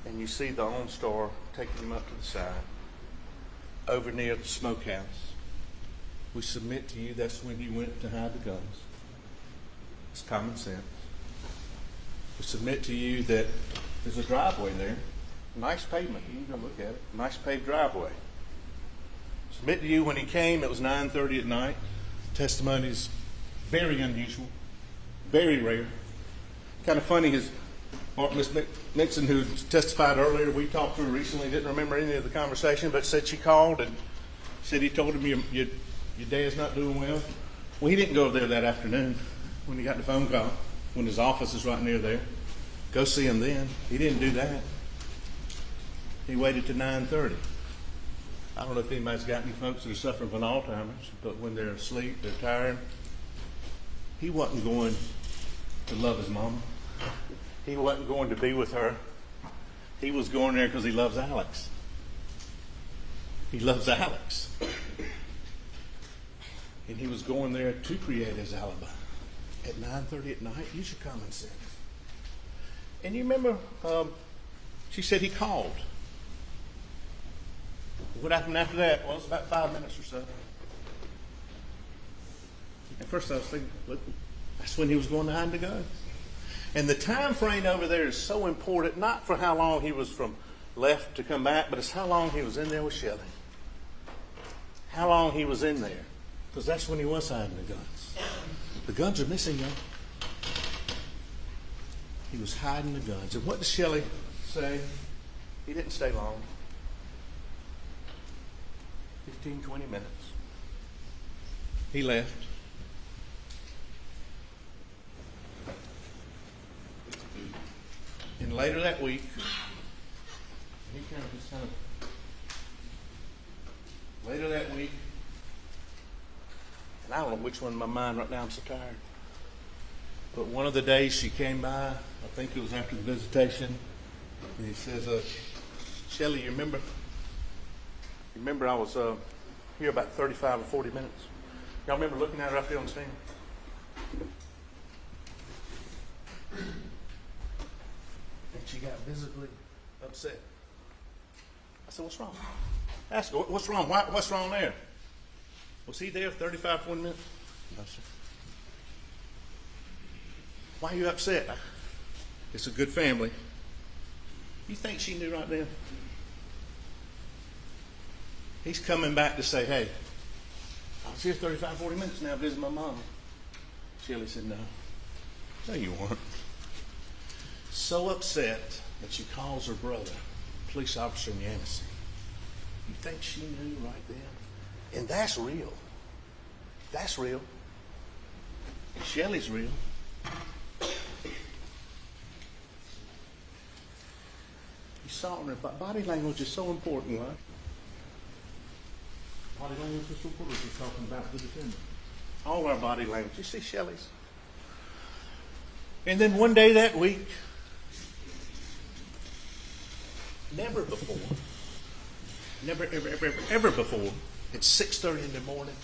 and you see the OnStar taking him up to the side, over near the smokehouse. We submit to you that's when you went to hide the guns. It's common sense. We submit to you that there's a driveway there. Nice pavement. You can go look at it. Nice paved driveway. Submit to you when he came, it was 9:30 at night. Testimony is very unusual, very rare. Kind of funny is Miss Nixon, who testified earlier, we talked to her recently, didn't remember any of the conversation, but said she called and said he told him your dad's not doing well. Well, he didn't go over there that afternoon when he got the phone call, when his office is right near there. Go see him then. He didn't do that. He waited till 9:30. I don't know if anybody's got any folks that are suffering from Alzheimer's, but when they're asleep, they're tired. He wasn't going to love his mama. He wasn't going to be with her. He was going there because he loves Alex. He loves Alex. And he was going there to create his alibi. At 9:30 at night, use your common sense. And you remember, she said he called. What happened after that? Well, it was about 5 minutes or so. At first I was thinking, look, that's when he was going to hide the guns. And the time frame over there is so important, not for how long he was from left to come back, but it's how long he was in there with Shelley. How long he was in there. Because that's when he was hiding the guns. The guns are missing, y'all. He was hiding the guns. And what did Shelley say? He didn't stay long. 15, 20 minutes. He left. And later that week, later that week, and I don't know which one in my mind right now, I'm so tired. But one of the days she came by, I think it was after the visitation, and he says, Shelley, you remember I was here about 35 or 40 minutes. Y'all remember looking at her up here on the stand? And she got visibly upset. I said, what's wrong? Ask her, what's wrong? What's wrong there? Was he there 35, 40 minutes? No, sir. Why are you upset? It's a good family. You think she knew right then? He's coming back to say, hey, I was here 35, 40 minutes now visiting my mom. Shelley said, no. No, you weren't. So upset that she calls her brother, police officer in Yamasee. You think she knew right then? And that's real. That's real. Shelley's real. You saw her. Body language is so important, right? Body language is so important. We're talking about the defendant. All our body language. You see Shelley's. And then one day that week, never before, never, ever before, it's 6:30 in the morning.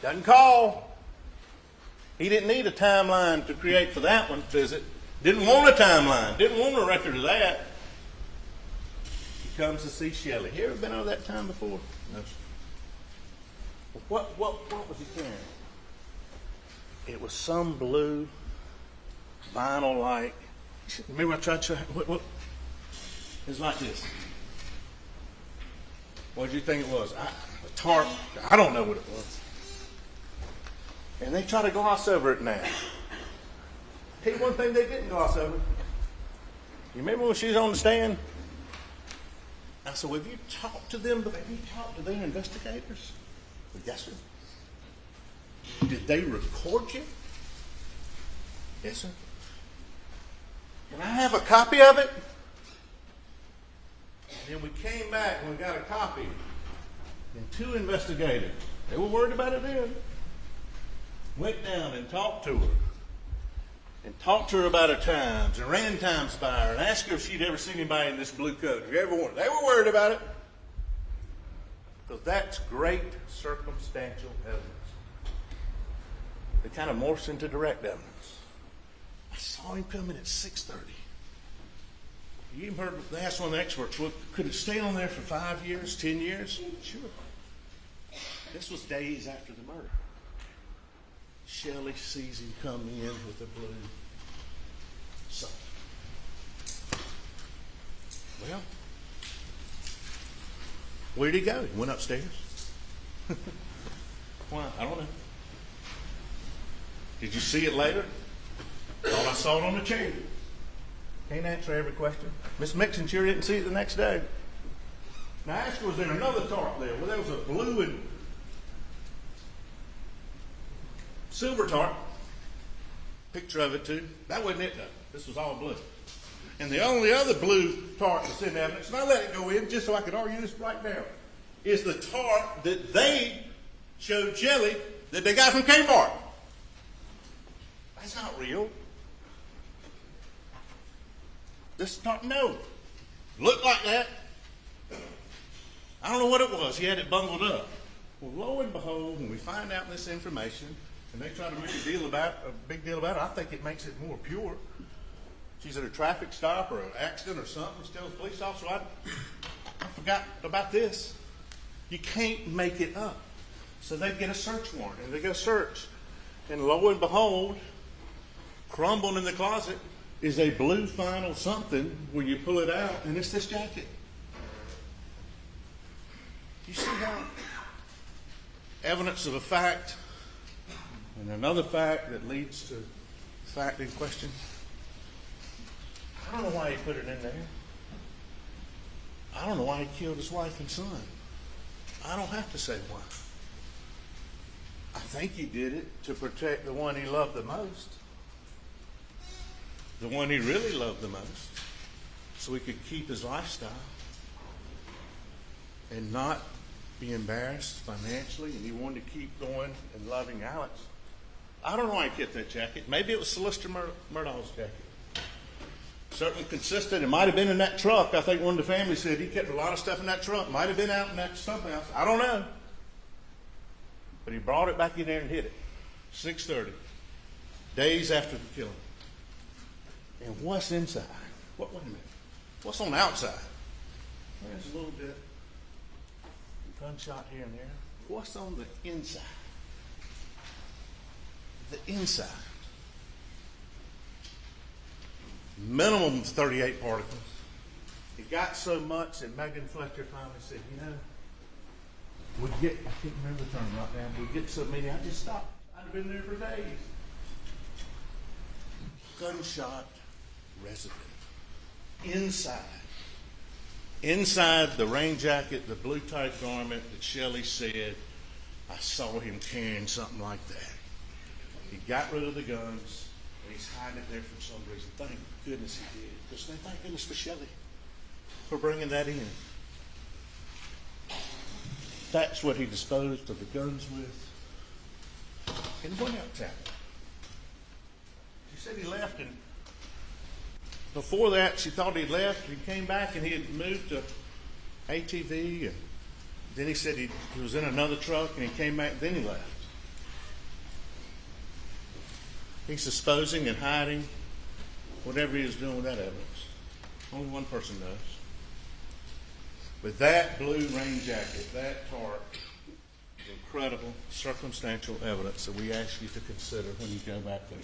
Doesn't call. He didn't need a timeline to create for that one visit. Didn't want a timeline. Didn't want a record of that. He comes to see Shelley. You ever been over that time before? No. What was he carrying? It was some blue vinyl-like. Remember I tried to. What? It's like this. What did you think it was? A tarp. I don't know what it was. And they try to gloss over it now. Tell you one thing they didn't gloss over. You remember when she was on the stand? I said, well, have you talked to them? Have you talked to their investigators? Well, yes, sir. Did they record you? Yes, sir. Can I have a copy of it? And then we came back and we got a copy. And two investigators, they were worried about it then, went down and talked to her. And talked to her about her times and ran times by her and asked her if she'd ever seen anybody in this blue coat. Have you ever worn? They were worried about it. Because that's great circumstantial evidence. It kind of morphs into direct evidence. I saw him come in at 6:30. You even heard, they asked one of the experts, well, could it stay on there for 5 years, 10 years? Sure. This was days after the murder. Shelley sees him come in with a blue something. Well, where'd he go? He went upstairs. Why? I don't know. Did you see it later? Thought I saw it on the chair. Can't answer every question. Miss Mixon sure didn't see it the next day. Now, ask her, was there another tarp there? Well, there was a blue and silver tarp. Picture of it, too. That wasn't it, though. This was all blue. And the only other blue tarp that's in evidence, and I let it go in just so I could argue this right now, is the tarp that they showed Shelley that they got from Kmart. That's not real. This tarp, no. Looked like that. I don't know what it was. He had it bungled up. Well, lo and behold, when we find out this information, and they try to make a big deal about it, I think it makes it more pure. She's at a traffic stop or an accident or something. She tells the police officer, I forgot about this. You can't make it up. So they get a search warrant, and they go search. And lo and behold, crumbled in the closet is a blue vinyl something where you pull it out, and it's this jacket. You see how evidence of a fact and another fact that leads to the fact in question? I don't know why he put it in there. I don't know why he killed his wife and son. I don't have to say why. I think he did it to protect the one he loved the most. The one he really loved the most. So he could keep his lifestyle and not be embarrassed financially, and he wanted to keep going and loving Alex. I don't know why he kept that jacket. Maybe it was Solicitor Murdaugh's jacket. Certainly consistent. It might have been in that truck. I think one of the family said he kept a lot of stuff in that truck. Might have been out in that stump house. I don't know. But he brought it back in there and hid it. 6:30. Days after the killing. And what's inside? Wait a minute. What's on the outside? There's a little bit. Gunshot here and there. What's on the inside? The inside. Minimum 38 particles. It got so much that Megan Fletcher finally said, we get, I can't remember the term right now, we get so many, I just stopped. I'd have been there for days. Gunshot residue. Inside the rain jacket, the blue tight garment that Shelley said, I saw him carrying something like that. He got rid of the guns, and he's hiding it there for some reason. Thank goodness he did. Because thank goodness for Shelley for bringing that in. That's what he disposed of the guns with. And what else happened? She said he left, and before that, she thought he'd left. He came back, and he had moved to ATV, and then he said he was in another truck, and he came back, and then he left. He's disposing and hiding whatever he was doing with that evidence. Only one person knows. But that blue rain jacket, that tarp, is incredible circumstantial evidence that we ask you to consider when you go back there.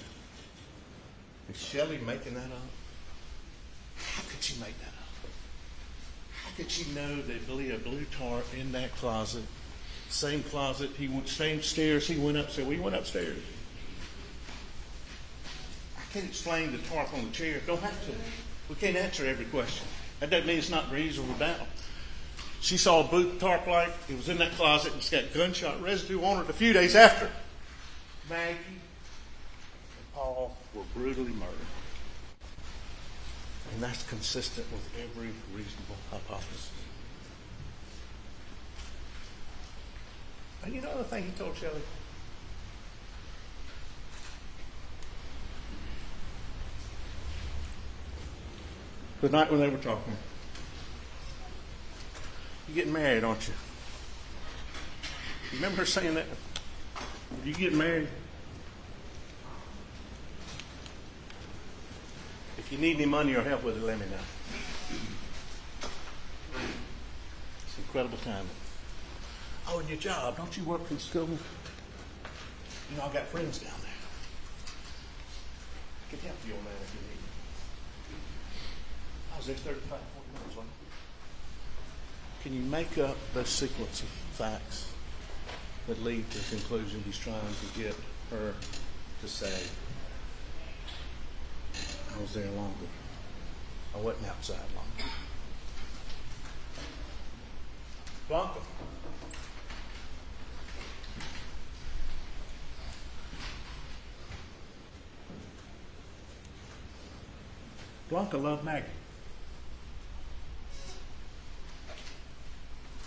Is Shelley making that up? How could she make that up? How could she know there'd be a blue tarp in that closet? Same closet, same stairs he went upstairs. We went upstairs. I can't explain the tarp on the chair. Don't have to. We can't answer every question. That doesn't mean it's not reasonable doubt. She saw a blue tarp light. It was in that closet. It's got gunshot residue on it a few days after. Maggie and Paul were brutally murdered. And that's consistent with every reasonable hypothesis. And you know the thing he told Shelley? The night when they were talking. You're getting married, aren't you? You remember her saying that? You get married? If you need any money or help with it, let me know. It's incredible timing. Oh, and your job, don't you work for the school? You know, I've got friends down there. I can help you on that if you need me. I was there 35, 40 minutes, wasn't I? Can you make up the sequence of facts that lead to the conclusion he's trying to get her to say, I was there longer. I wasn't outside longer. Blanca. Blanca loved Maggie.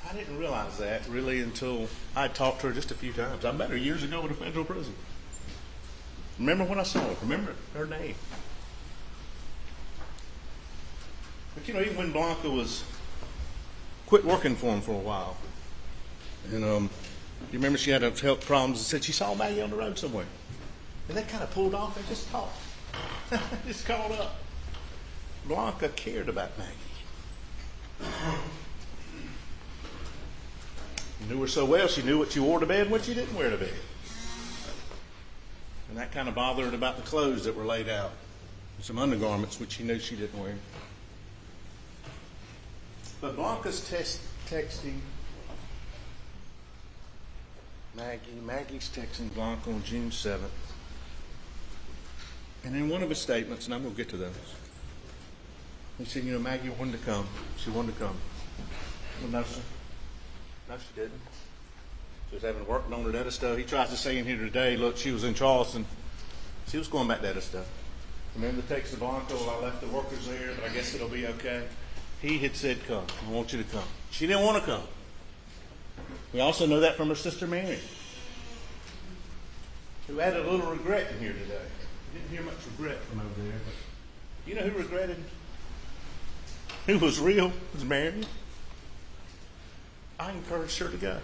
I didn't realize that really until I talked to her just a few times. I met her years ago in a federal prison. Remember when I saw her? Remember her name. But you know, even when Blanca was quit working for him for a while, and you remember she had health problems and said she saw Maggie on the road somewhere. And they kind of pulled off and just talked. Just called up. Blanca cared about Maggie. You knew her so well, she knew what you wore to bed and what you didn't wear to bed. And that kind of bothered her about the clothes that were laid out. Some undergarments, which she knew she didn't wear. But Blanca's texting Maggie. Maggie's texting Blanca on June 7th. And in one of his statements, and I'm going to get to those, he said, you know, Maggie wanted to come. She wanted to come. Well, no, sir. No, she didn't. She was having work on her other stuff. He tries to say in here today, look, she was in Charleston. She was going back to other stuff. Remember the text to Blanca, well, I left the workers there, but I guess it'll be okay. He had said, come. I want you to come. She didn't want to come. We also know that from her sister Mary, who had a little regret in here today. Didn't hear much regret from over there, but you know who regretted? Who was real? Was Mary. I encouraged her to go.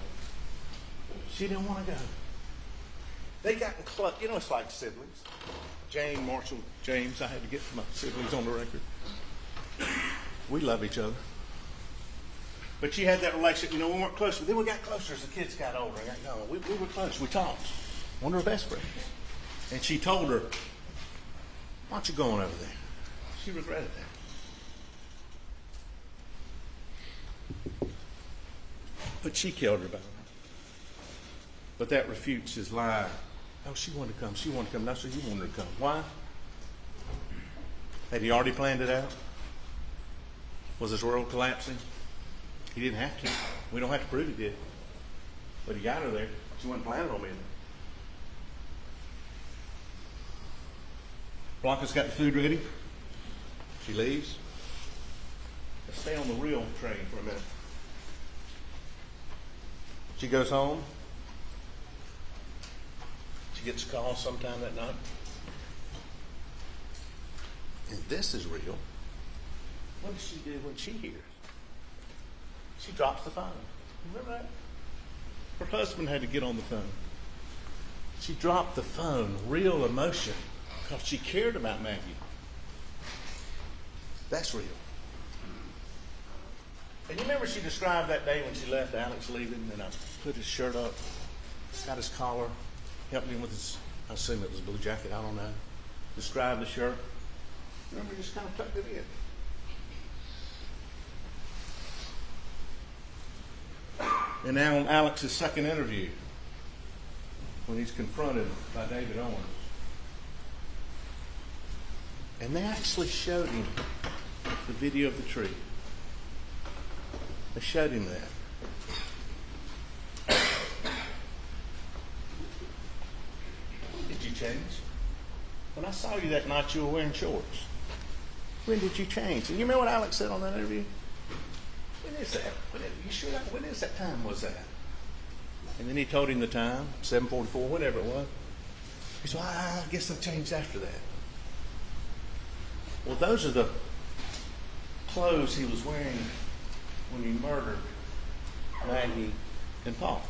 She didn't want to go. They got in close. You know, it's like siblings. Jane, Marshall, James. I had to get my siblings on the record. We love each other. But she had that relationship. You know, we weren't close. Then we got closer as the kids got older and got going. We were close. We talked. One of her best friends. And she told her, why aren't you going over there? She regretted that. But she killed her about it. But that refutes his lie. Oh, she wanted to come. She wanted to come. No, sir, you wanted her to come. Why? Had he already planned it out? Was his world collapsing? He didn't have to. We don't have to prove he did. But he got her there. She wasn't planning on being there. Blanca's got the food ready. She leaves. Let's stay on the real train for a minute. She goes home. She gets a call sometime that night. And this is real. What does she do when she hears? She drops the phone. Remember that? Her husband had to get on the phone. She dropped the phone. Real emotion. Because she cared about Maggie. That's real. And you remember she described that day when she left Alex leaving, and I put his shirt up, got his collar, helped him with his, I assume it was a blue jacket, I don't know. Described the shirt. Remember, just kind of tucked it in. And now on Alex's second interview, when he's confronted by David Owens. And they actually showed him the video of the tree. They showed him that. Did you change? When I saw you that night, you were wearing shorts. When did you change? And you remember what Alex said on that interview? When is that? You sure that? When is that time was that? And then he told him the time, 7:44, whatever it was. He said, well, I guess I've changed after that. Well, those are the clothes he was wearing when he murdered Maggie and Paul.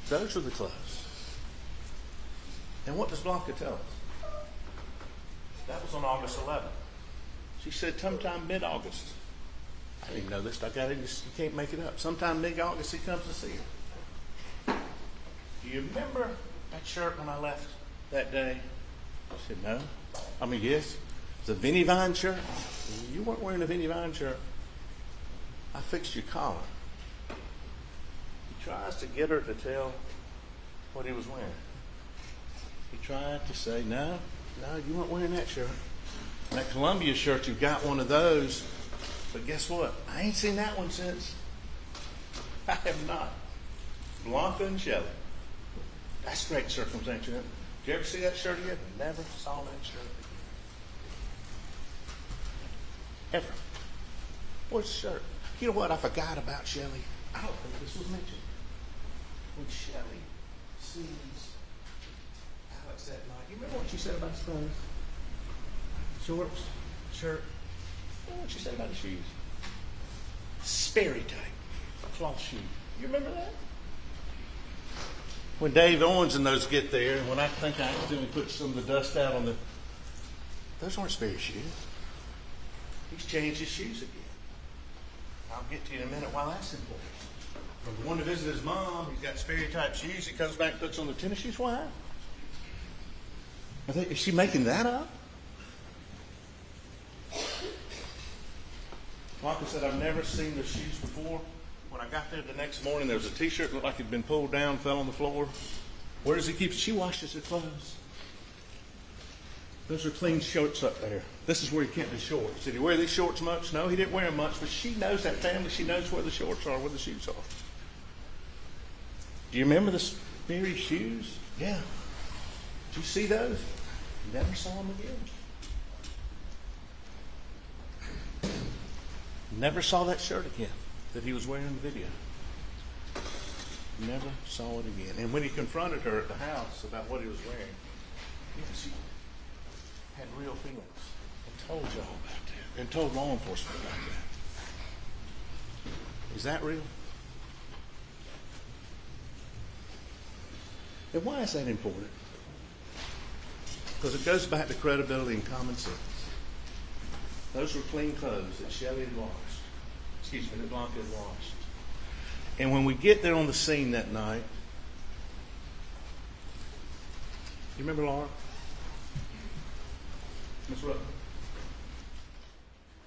Those are the clothes. And what does Blanca tell us? That was on August 11th. She said sometime mid-August. I didn't even know this. I got it. You can't make it up. Sometime mid-August he comes to see her. Do you remember that shirt when I left that day? She said, no. I mean, yes. It's a Vinnie Vine shirt. You weren't wearing a Vinnie Vine shirt. I fixed your collar. He tries to get her to tell what he was wearing. He tried to say, no, you weren't wearing that shirt. That Columbia shirt, you've got one of those. But guess what? I ain't seen that one since. I have not. Blanca and Shelley. That's great circumstantial. Did you ever see that shirt again? Never saw that shirt again. Ever. Where's the shirt? You know what? I forgot about Shelley. I don't think this was mentioned. When Shelley sees Alex that night, you remember what she said about his clothes? Shorts, shirt. What she said about his shoes? Sperry type, cloth shoe. You remember that? When Dave Owens and those get there, and when I think I accidentally put some of the dust out on the, those aren't Sperry shoes. He's changed his shoes again. I'll get to you in a minute why that's important. From the one that visited his mom, he's got Sperry type shoes. He comes back and puts on the tennis shoes. Why? Is she making that up? Martha said, I've never seen the shoes before. When I got there the next morning, there was a T-shirt that looked like it had been pulled down, fell on the floor. Where does he keep it? She washes her clothes. Those are clean shorts up there. This is where he kept his shorts. Did he wear these shorts much? No, he didn't wear them much, but she knows that family. She knows where the shorts are, where the shoes are. Do you remember the Sperry shoes? Yeah. Did you see those? Never saw them again. Never saw that shirt again that he was wearing in the video. Never saw it again. And when he confronted her at the house about what he was wearing, she had real feelings and told y'all about that and told law enforcement about that. Is that real? And why is that important? Because it goes back to credibility and common sense. Those were clean clothes that Shelley had washed. Excuse me, that Blanca had washed. And when we get there on the scene that night, you remember Laura? Miss Rupp?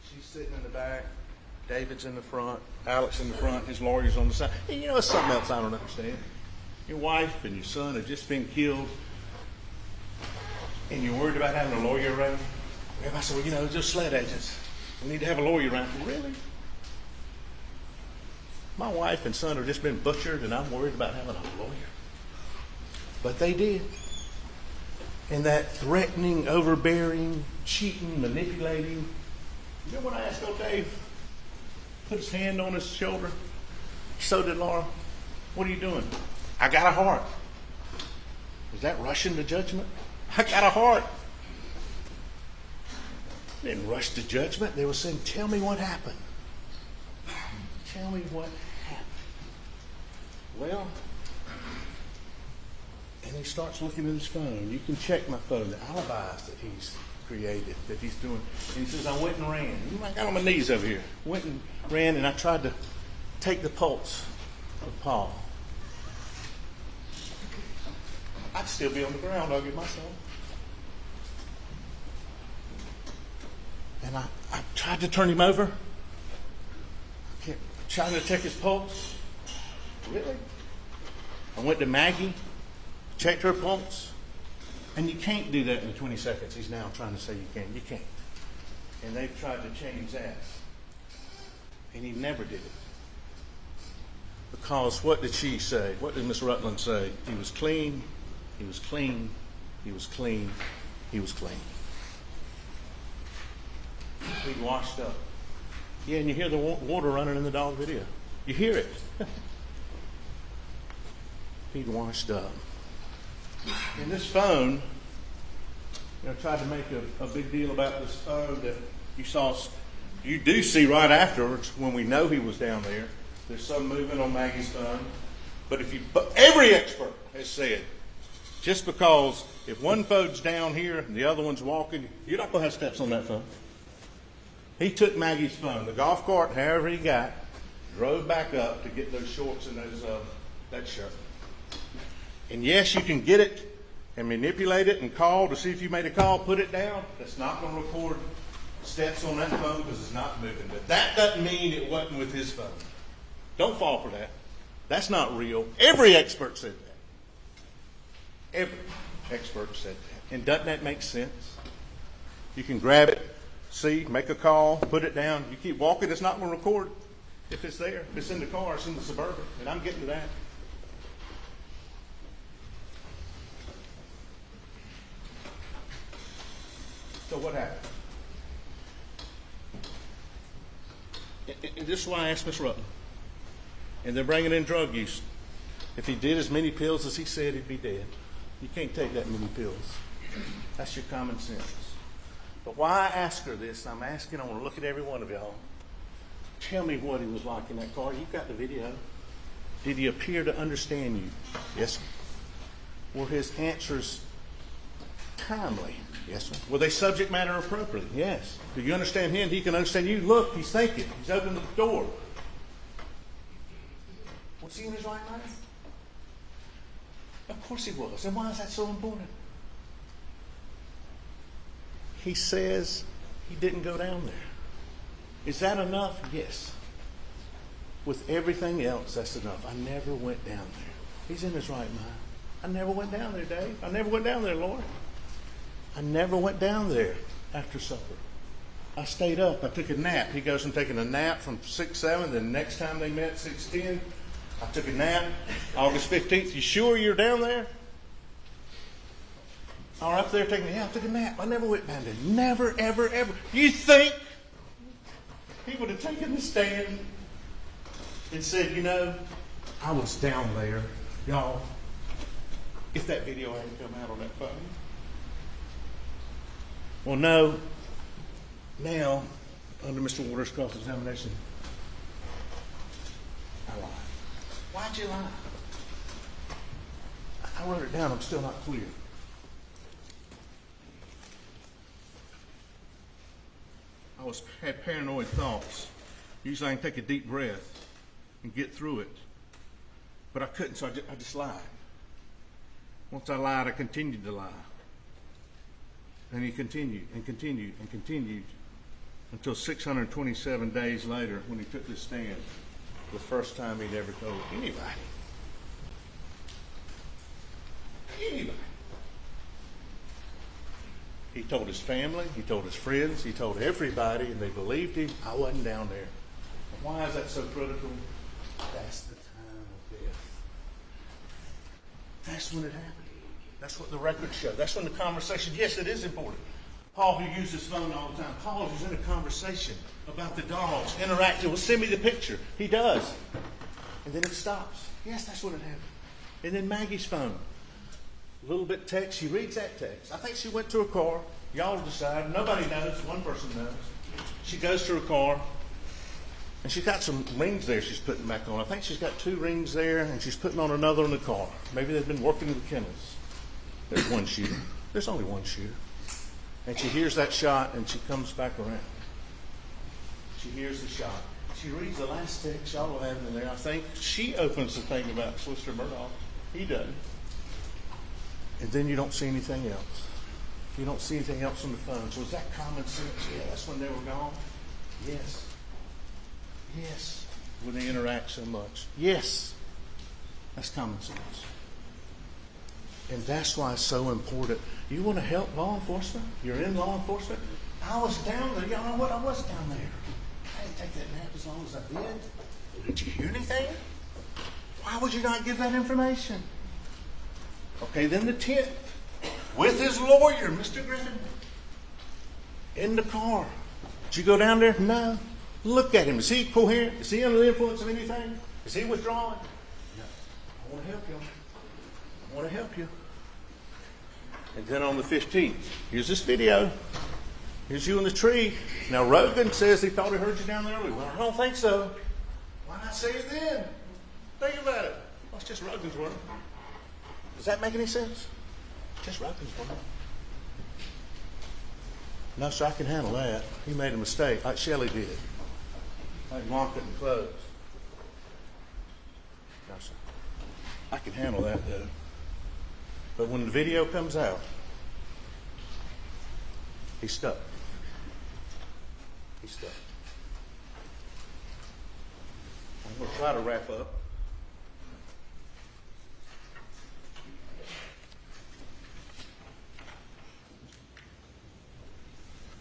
She's sitting in the back. David's in the front. Alex in the front. His lawyer's on the side. And you know, it's something else I don't understand. Your wife and your son have just been killed, and you're worried about having a lawyer around. Everybody said, well, you know, just sled agents. We need to have a lawyer around. Really? My wife and son have just been butchered, and I'm worried about having a lawyer. But they did. And that threatening, overbearing, cheating, manipulating. You know when I asked old Dave, put his hand on his shoulder? So did Laura. What are you doing? I got a heart. Was that rushing to judgment? I got a heart. They didn't rush to judgment. They were saying, tell me what happened. Tell me what happened. Well, and he starts looking at his phone. You can check my phone, the alibis that he's created, that he's doing. And he says, I went and ran. I got on my knees over here. Went and ran, and I tried to take the pulse of Paul. I'd still be on the ground hugging my son. And I tried to turn him over. I kept trying to check his pulse. Really? I went to Maggie, checked her pulse. And you can't do that in the 20 seconds he's now trying to say you can. You can't. And they've tried to change that. And he never did it. Because what did she say? What did Miss Rutland say? He was clean. He was clean. He was clean. He was clean. He washed up. Yeah, and you hear the water running in the dog video. You hear it. He'd washed up. And this phone, tried to make a big deal about this phone that you do see right afterwards when we know he was down there. There's some movement on Maggie's phone. But every expert has said, just because if one phone's down here and the other one's walking, you're not going to have steps on that phone. He took Maggie's phone, the golf cart, however he got, drove back up to get those shorts and that shirt. And yes, you can get it and manipulate it and call to see if you made a call, put it down. That's not going to record steps on that phone because it's not moving. But that doesn't mean it wasn't with his phone. Don't fall for that. That's not real. Every expert said that. Every expert said that. And doesn't that make sense? You can grab it, see, make a call, put it down. You keep walking, it's not going to record if it's there. If it's in the car, it's in the Suburban. And I'm getting to that. So what happened? And this is why I asked Miss Rutten. And they're bringing in drug use. If he did as many pills as he said, he'd be dead. You can't take that many pills. That's your common sense. But why I ask her this, I'm asking, I want to look at every one of y'all. Tell me what he was like in that car. You've got the video. Did he appear to understand you? Yes, sir. Were his answers timely? Yes, sir. Were they subject matter appropriate? Yes. Do you understand him? He can understand you. Look, he's thinking. He's opening the door. Was he in his right mind? Of course he was. And why is that so important? He says he didn't go down there. Is that enough? Yes. With everything else, that's enough. I never went down there. He's in his right mind. I never went down there, Dave. I never went down there, Lord. I never went down there after supper. I stayed up. I took a nap. He goes from taking a nap from 6-7. The next time they met, 6-10. I took a nap. August 15th. You sure you're down there? Or up there taking a nap. I took a nap. I never went down there. Never, ever, ever. You think he would have taken the stand and said, you know, I was down there, y'all, if that video hadn't come out on that phone? Well, no. Now, under Mr. Waters' cross-examination, I lied. Why'd you lie? I wrote it down. I'm still not clear. I had paranoid thoughts. Usually I can take a deep breath and get through it. But I couldn't, so I just lied. Once I lied, I continued to lie. And he continued and continued and continued until 627 days later when he took this stand, the first time he'd ever told anybody. Anybody. He told his family, he told his friends, he told everybody, and they believed him. I wasn't down there. And why is that so critical? That's the time of death. That's when it happened. That's what the records show. That's when the conversation, yes, it is important. Paul, who used his phone all the time, Paul is in a conversation about the dogs, interacting. Well, send me the picture. He does. And then it stops. Yes, that's when it happened. And then Maggie's phone. A little bit text. She reads that text. I think she went to her car. Y'all decide. Nobody knows. One person knows. She goes to her car. And she's got some rings there she's putting back on. I think she's got 2 rings there, and she's putting on another in the car. Maybe they've been working in the kennels. There's one shooter. There's only one shooter. And she hears that shot, and she comes back around. She hears the shot. She reads the last text y'all will have in there. I think she opens the thing about Solicitor Murdaugh. He doesn't. And then you don't see anything else. You don't see anything else on the phone. So is that common sense? Yeah, that's when they were gone. Yes. Yes. When they interact so much. Yes. That's common sense. And that's why it's so important. You want to help law enforcement? You're in law enforcement? I was down there. Y'all know what? I was down there. I didn't take that nap as long as I did. Did you hear anything? Why would you not give that information? Okay, then the 10th, with his lawyer, Mr. Griffin, in the car. Did you go down there? No. Look at him. Is he coherent? Is he under the influence of anything? Is he withdrawing? No. I want to help you. I want to help you. And then on the 15th, here's this video. Here's you in the tree. Now, Rogan says he thought he heard you down there earlier. Well, I don't think so. Why not say it then? Think about it. Well, it's just Rogan's word. Does that make any sense? Just Rogan's word. No, sir, I can handle that. He made a mistake, like Shelley did. Like Mark it and close. No, sir. I can handle that, though. But when the video comes out, he's stuck. He's stuck. I'm going to try to wrap up.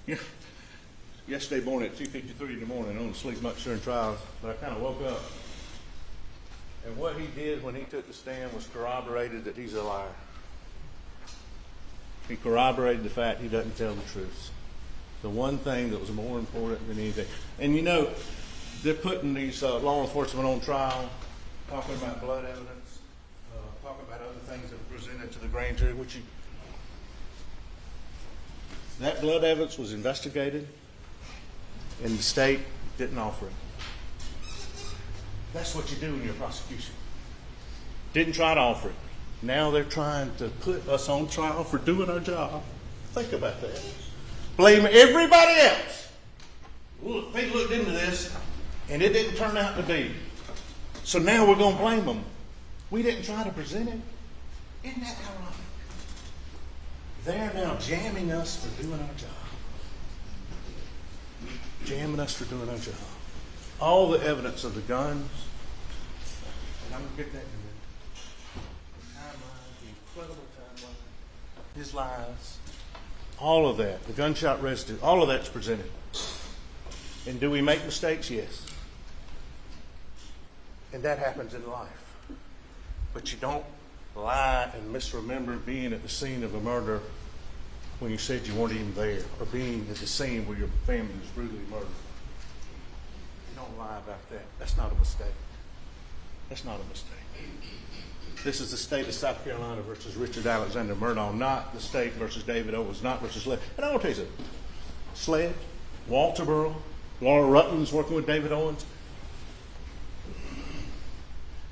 Yeah. Yesterday morning at 2:53 in the morning, I don't sleep much during trials, but I kind of woke up. And what he did when he took the stand was corroborated that he's a liar. He corroborated the fact he doesn't tell the truth. The one thing that was more important than anything. And you know, they're putting these law enforcement on trial, talking about blood evidence, talking about other things that were presented to the grand jury, which that blood evidence was investigated, and the state didn't offer it. That's what you do in your prosecution. Didn't try to offer it. Now they're trying to put us on trial for doing our job. Think about that. Blame everybody else. Look, they looked into this, and it didn't turn out to be So now we're going to blame them. We didn't try to present it. Isn't that ironic? They're now jamming us for doing our job. Jamming us for doing our job. All the evidence of the guns, and I'm going to get that in a minute. The timeline, the incredible timeline, his lies, all of that, the gunshot residue, all of that's presented. And do we make mistakes? Yes. And that happens in life. But you don't lie and misremember being at the scene of a murder when you said you weren't even there, or being at the scene where your family was brutally murdered. You don't lie about that. That's not a mistake. That's not a mistake. This is the state of South Carolina versus Richard Alexander Murdaugh, not the state versus David Owens, not versus Sled. And I want to tell you something. Sled, Walterboro, Laura Rutland's working with David Owens.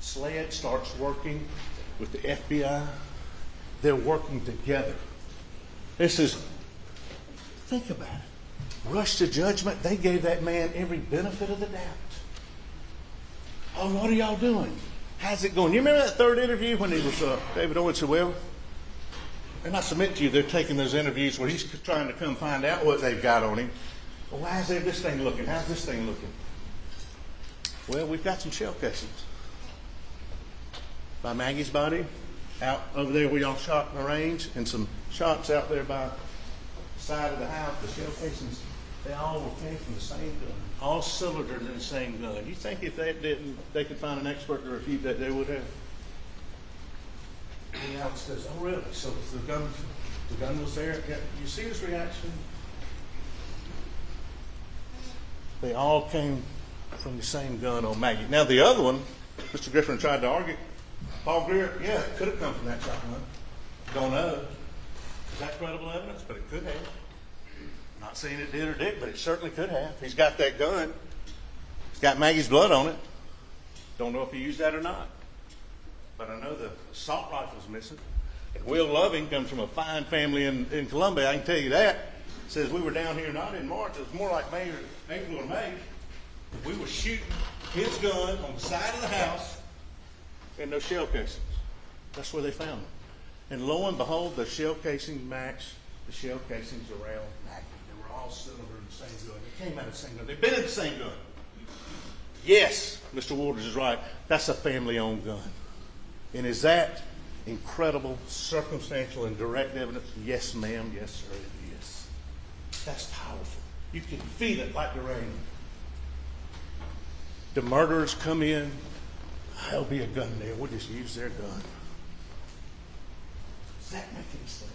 Sled starts working with the FBI. They're working together. This is, think about it. Rush to judgment. They gave that man every benefit of the doubt. Oh, what are y'all doing? How's it going? You remember that third interview when he was David Owens said, well, and I submit to you, they're taking those interviews where he's trying to come find out what they've got on him. Well, why is this thing looking? How's this thing looking? Well, we've got some shell casings by Maggie's body out over there where y'all shot in the range, and some shots out there by the side of the house. The shell casings, they all were came from the same gun, all cylindered in the same gun. You think if they didn't, they could find an expert to refute that, they would have? And Alex says, "Oh, really? So the gun was there." Yeah, you see his reaction? They all came from the same gun on Maggie. Now the other one, Mr. Griffin tried to argue. Paul Greer, yeah, it could have come from that shotgun. Don't know. Is that credible evidence? But it could have. Not saying it did or didn't, but it certainly could have. He's got that gun. It's got Maggie's blood on it. Don't know if he used that or not. But I know the assault rifle's missing. And Will Loving comes from a fine family in Columbia, I can tell you that. Says we were down here not in March, it was more like April or May. We were shooting his gun on the side of the house and those shell casings. That's where they found them. And lo and behold, the shell casings match the shell casings around Maggie. They were all cylinder in the same gun. They came out of the same gun. They've been in the same gun. Yes, Mr. Waters is right. That's a family-owned gun. And is that incredible, circumstantial, and direct evidence? Yes, ma'am. Yes, sir, it is. That's powerful. You can feel it like the rain. The murderers come in. There'll be a gun there. We'll just use their gun. Does that make any sense?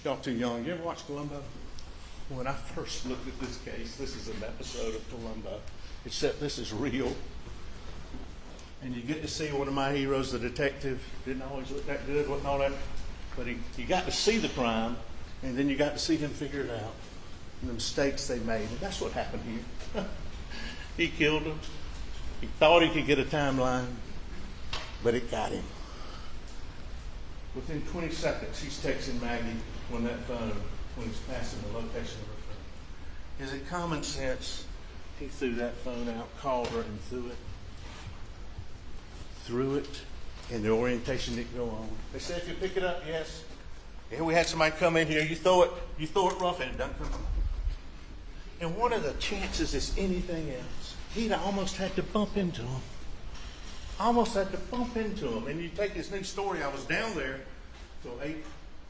Y'all too young. You ever watch Columbo? When I first looked at this case, this is an episode of Columbo, except this is real. And you get to see one of my heroes, the detective. Didn't always look that good, wasn't all that. But you got to see the crime, and then you got to see him figure it out, and the mistakes they made. And that's what happened here. He killed him. He thought he could get a timeline, but it got him. Within 20 seconds, he's texting Maggie when he's passing the location of her phone. Is it common sense? He threw that phone out, called her, and threw it, and the orientation didn't go on. They said, if you pick it up, yes. And we had somebody come in here, you throw it rough, and it doesn't come on. And what are the chances it's anything else? He'd almost had to bump into him. And you take this new story, I was down there till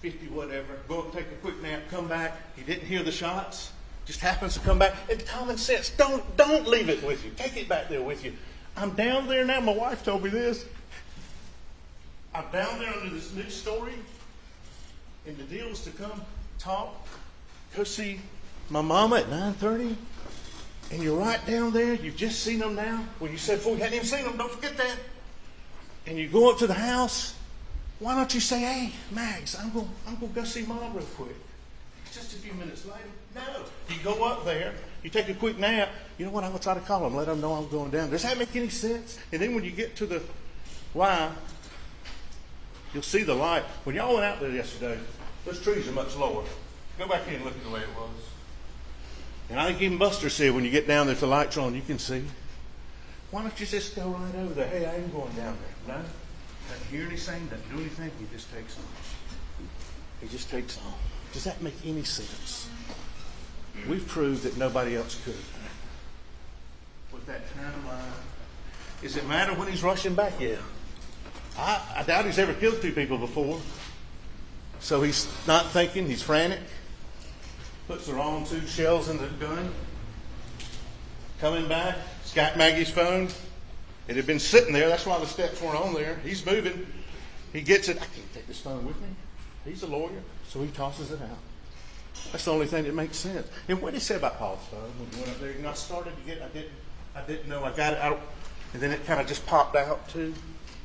8:50, whatever, go up and take a quick nap, come back, he didn't hear the shots, just happens to come back. And common sense, don't leave it with you. Take it back there with you. I'm down there now, my wife told me this. I'm down there under this new story, and the deal is to come talk, go see my mama at 9:30. And you're right down there. You've just seen them now. Well, you said before you hadn't even seen them. Don't forget that. And you go up to the house. Why don't you say, hey, Mags, I'm going to go see Mom real quick. just a few minutes later. No. You go up there, you take a quick nap. You know what? I'm going to try to call them, let them know I'm going down. Does that make any sense? And then when you get to the line, you'll see the light. When y'all went out there yesterday, those trees are much lower. Go back in and look at the way it was. And I think even Buster said when you get down there, if the light's on, you can see. Why don't you just go right over there? Hey, I ain't going down there. No? Doesn't hear anything, doesn't do anything. He just takes off. He just takes off. Does that make any sense? We've proved that nobody else could. With that timeline. Does it matter when he's rushing back? Yeah. I doubt he's ever killed 2 people before. So he's not thinking, he's frantic. Puts the wrong 2 shells in the gun. Coming back, he's got Maggie's phone. It had been sitting there, that's why the steps weren't on there. He's moving. He gets it. I can't take this phone with me. He's a lawyer, so he tosses it out. That's the only thing that makes sense. And what did he say about Paul's phone when he went up there? You know, I started to get it, I didn't know I got it out, and then it kind of just popped out too.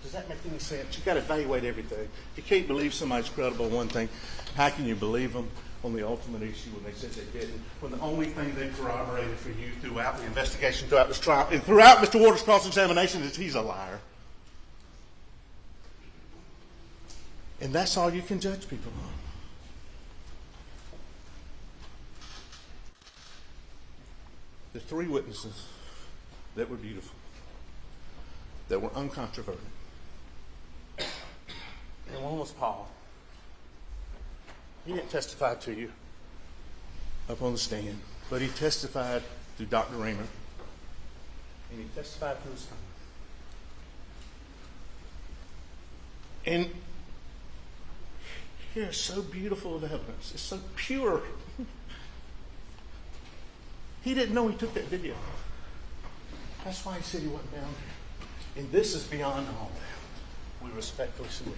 Does that make any sense? You've got to evaluate everything. If you can't believe somebody's credible on one thing, how can you believe them on the ultimate issue when they said they didn't? When the only thing they corroborated for you throughout the investigation, throughout this trial, and throughout Mr. Waters' cross-examination is he's a liar. And that's all you can judge people on. The 3 witnesses that were beautiful, that were uncontroverted. And one was Paul. He didn't testify to you up on the stand, but he testified through Dr. Raymer, and he testified through his phone. And here's so beautiful of evidence. It's so pure. He didn't know he took that video. That's why he said he wasn't down there. And this is beyond all that. We respectfully submit.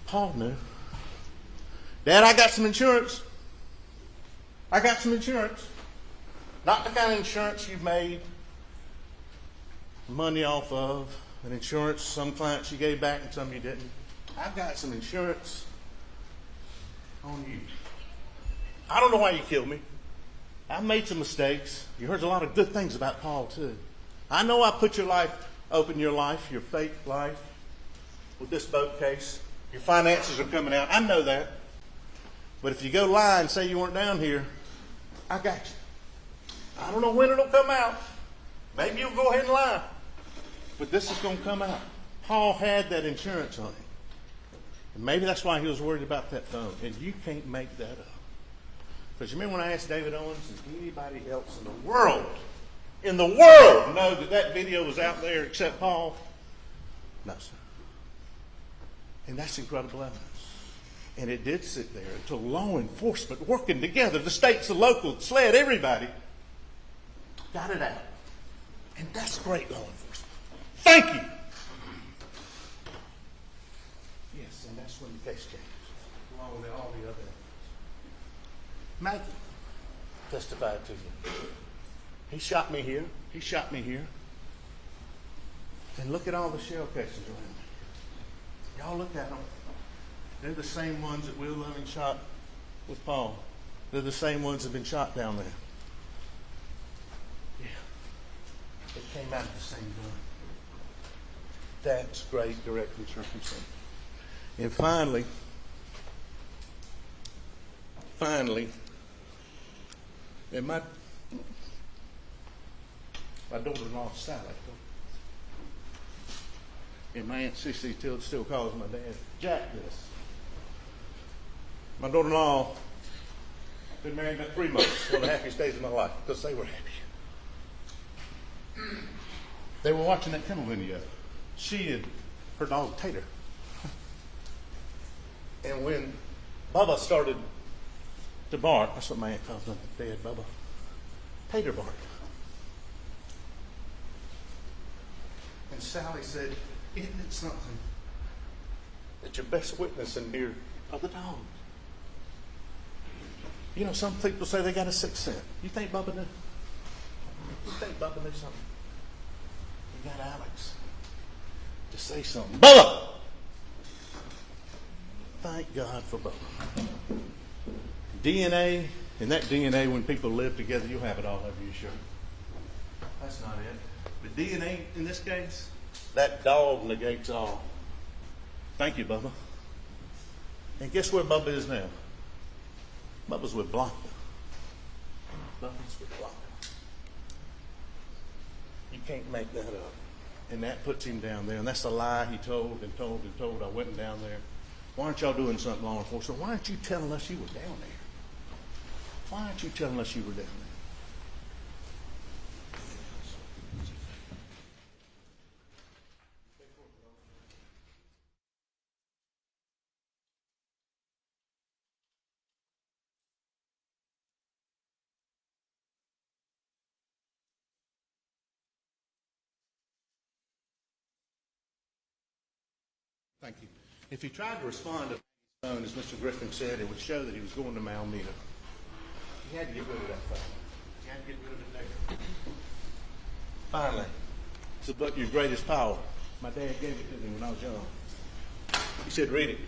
Paul knew. Dad, I got some insurance. I got some insurance. Not the kind of insurance you've made money off of. An insurance some clients you gave back and some you didn't. I've got some insurance on you. I don't know why you killed me. I've made some mistakes. You heard a lot of good things about Paul, too. I know I put your life, open your life, your fake life, with this boat case. Your finances are coming out. I know that. But if you go lie and say you weren't down here, I got you. I don't know when it'll come out. Maybe you'll go ahead and lie. But this is going to come out. Paul had that insurance on him. And maybe that's why he was worried about that phone. And you can't make that up. Because you remember when I asked David Owens, does anybody else in the world know that that video was out there except Paul? No, sir. And that's incredible evidence. And it did sit there until law enforcement, working together, the states, the local, SLED, everybody, got it out. And that's great law enforcement. Thank you. Yes, and that's when the case changed, along with all the other evidence. Maggie testified to you. He shot me here. He shot me here. And look at all the shell casings around me. Y'all look at them. They're the same ones that Will Loving shot with Paul. They're the same ones that have been shot down there. Yeah. They came out of the same gun. That's great direct and circumstance. And finally, and my daughter-in-law, Sally, and my Aunt Cece still calls my dad Jack this. My daughter-in-law been married about 3 months, one of the happiest days of my life, because they were happy. They were watching that kennel video. She and her dog Tater. And when Bubba started to bark, that's what my aunt calls him, Dad, Bubba. Tater barked. And Sally said, isn't it something that your best witness in here are the dogs? You know, some people say they got a sixth sense. You think Bubba knew? You think Bubba knew something? You got Alex to say something. Bubba! Thank God for Bubba. DNA, and that DNA, when people live together, you'll have it all over your shirt. That's not it. But DNA, in this case, that dog negates all. Thank you, Bubba. And guess where Bubba is now? Bubba's with Blackout. Bubba's with Blackout. You can't make that up. And that puts him down there. And that's a lie he told and told and told. I went down there. Why aren't y'all doing something, law enforcement? Why aren't you telling us you were down there? Why aren't you telling us you were down there? Thank you. If he tried to respond to his phone, as Mr. Griffin said, it would show that he was going to Malamita. He had to get rid of that phone. He had to get rid of it there. Finally, it's about your greatest power. My dad gave it to me when I was young. He said, read it.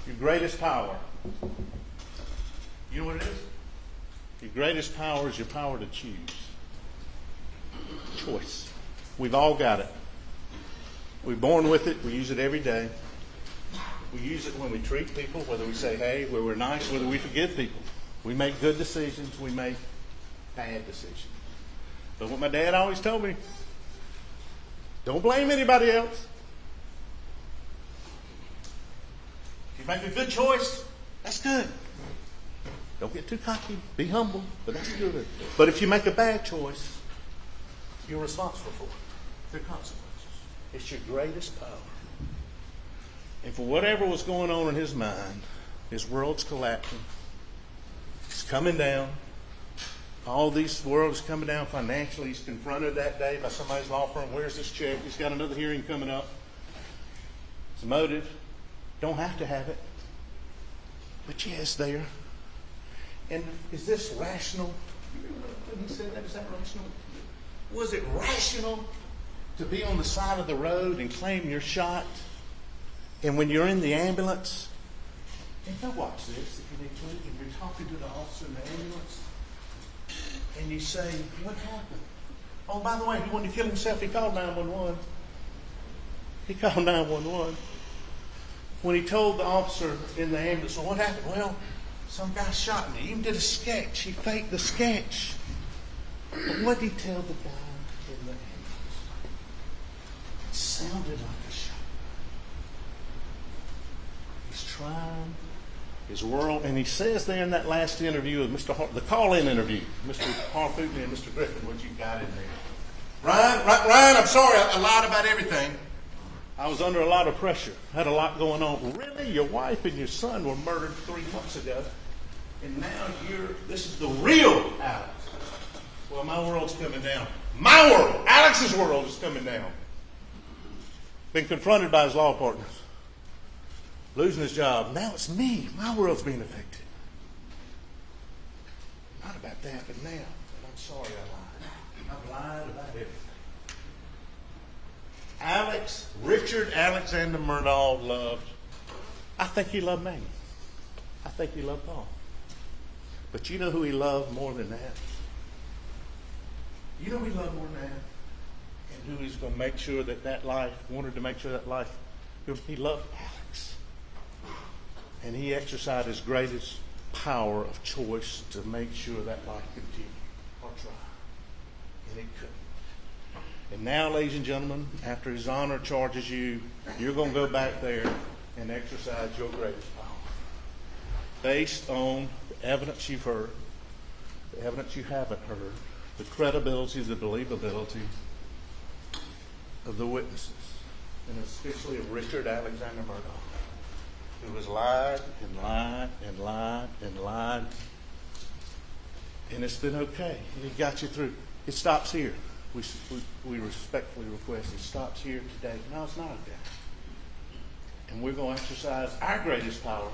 Your greatest power. You know what it is? Your greatest power is your power to choose. Choice. We've all got it. We're born with it. We use it every day. We use it when we treat people, whether we say, hey, where we're nice, whether we forgive people. We make good decisions. We make bad decisions. But what my dad always told me, don't blame anybody else. If you make a good choice, that's good. Don't get too cocky. Be humble, but that's good. But if you make a bad choice, you're responsible for it. There are consequences. It's your greatest power. And for whatever was going on in his mind, his world's collapsing. It's coming down. All these worlds coming down financially. He's confronted that day by somebody's law firm. Where's this check? He's got another hearing coming up. It's a motive. Don't have to have it. But yeah, it's there. And is this rational? When he said that, is that rational? Was it rational to be on the side of the road and claim you're shot? And when you're in the ambulance, and go watch this if you need to, and you're talking to the officer in the ambulance, and you say, what happened? Oh, by the way, he wanted to kill himself. He called 911. He called 911. When he told the officer in the ambulance, well, what happened? Well, some guy shot me. He even did a sketch. He faked the sketch. But what did he tell the guy in the ambulance? It sounded like a shot. He's trying his world, and he says there in that last interview with Mr. the call-in interview, Mr. Harpootney and Mr. Griffin, what you got in there. Ryan, I'm sorry, I lied about everything. I was under a lot of pressure. Had a lot going on. Really? Your wife and your son were murdered 3 months ago, and now this is the real Alex. Well, my world's coming down. My world, Alex's world is coming down. Been confronted by his law partners. Losing his job. Now it's me. My world's being affected. Not about that, but now. And I'm sorry I lied. I've lied about everything. Richard Alexander Murdaugh loved, I think he loved Maggie. I think he loved Paul. But you know who he loved more than that? You know who he loved more than that? And who he's going to make sure that life, wanted to make sure that life, he loved Alex. And he exercised his greatest power of choice to make sure that life continued, or try. And it couldn't. And now, ladies and gentlemen, after his honor charges you, you're going to go back there and exercise your greatest power. Based on the evidence you've heard, the evidence you haven't heard, the credibility, the believability of the witnesses, and especially of Richard Alexander Murdaugh, who has lied and lied and lied and lied. And it's been okay. He got you through. It stops here. We respectfully request it stops here today. No, it's not okay. And we're going to exercise our greatest power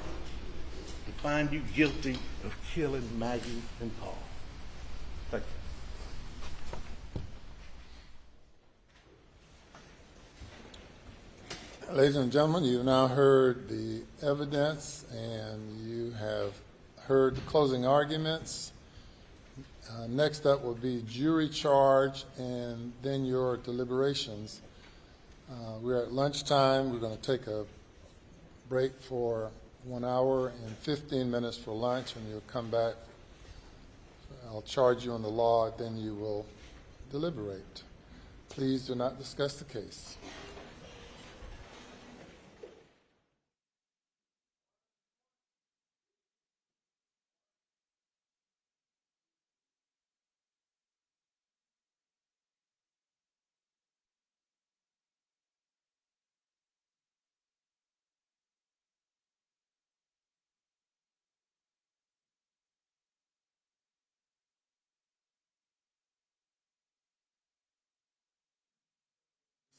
to find you guilty of killing Maggie and Paul. Thank you. Ladies and gentlemen, you've now heard the evidence and you have heard the closing arguments. Next up will be jury charge and then your deliberations. We're at lunchtime. We're going to take a break for 1 hour and 15 minutes for lunch, and you'll come back. I'll charge you on the law, then you will deliberate. Please do not discuss the case.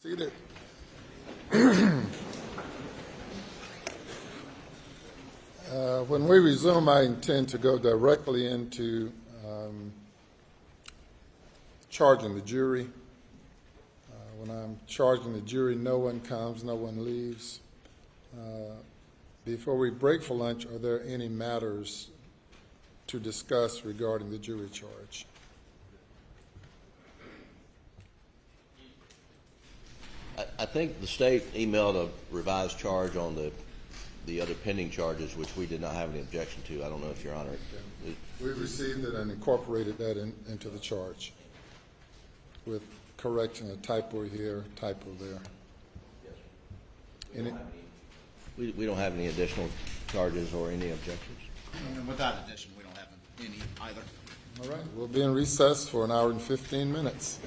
Seated. When we resume, I intend to go directly into charging the jury. When I'm charging the jury, no one comes, no one leaves. Before we break for lunch, are there any matters to discuss regarding the jury charge? I think the state emailed a revised charge on the other pending charges, which we did not have any objection to. I don't know if Your Honor. We received it and incorporated that into the charge with correcting a typo here, typo there. We don't have any additional charges or any objections. And without addition, we don't have any either. All right, we'll be in recess for 1 hour and 15 minutes.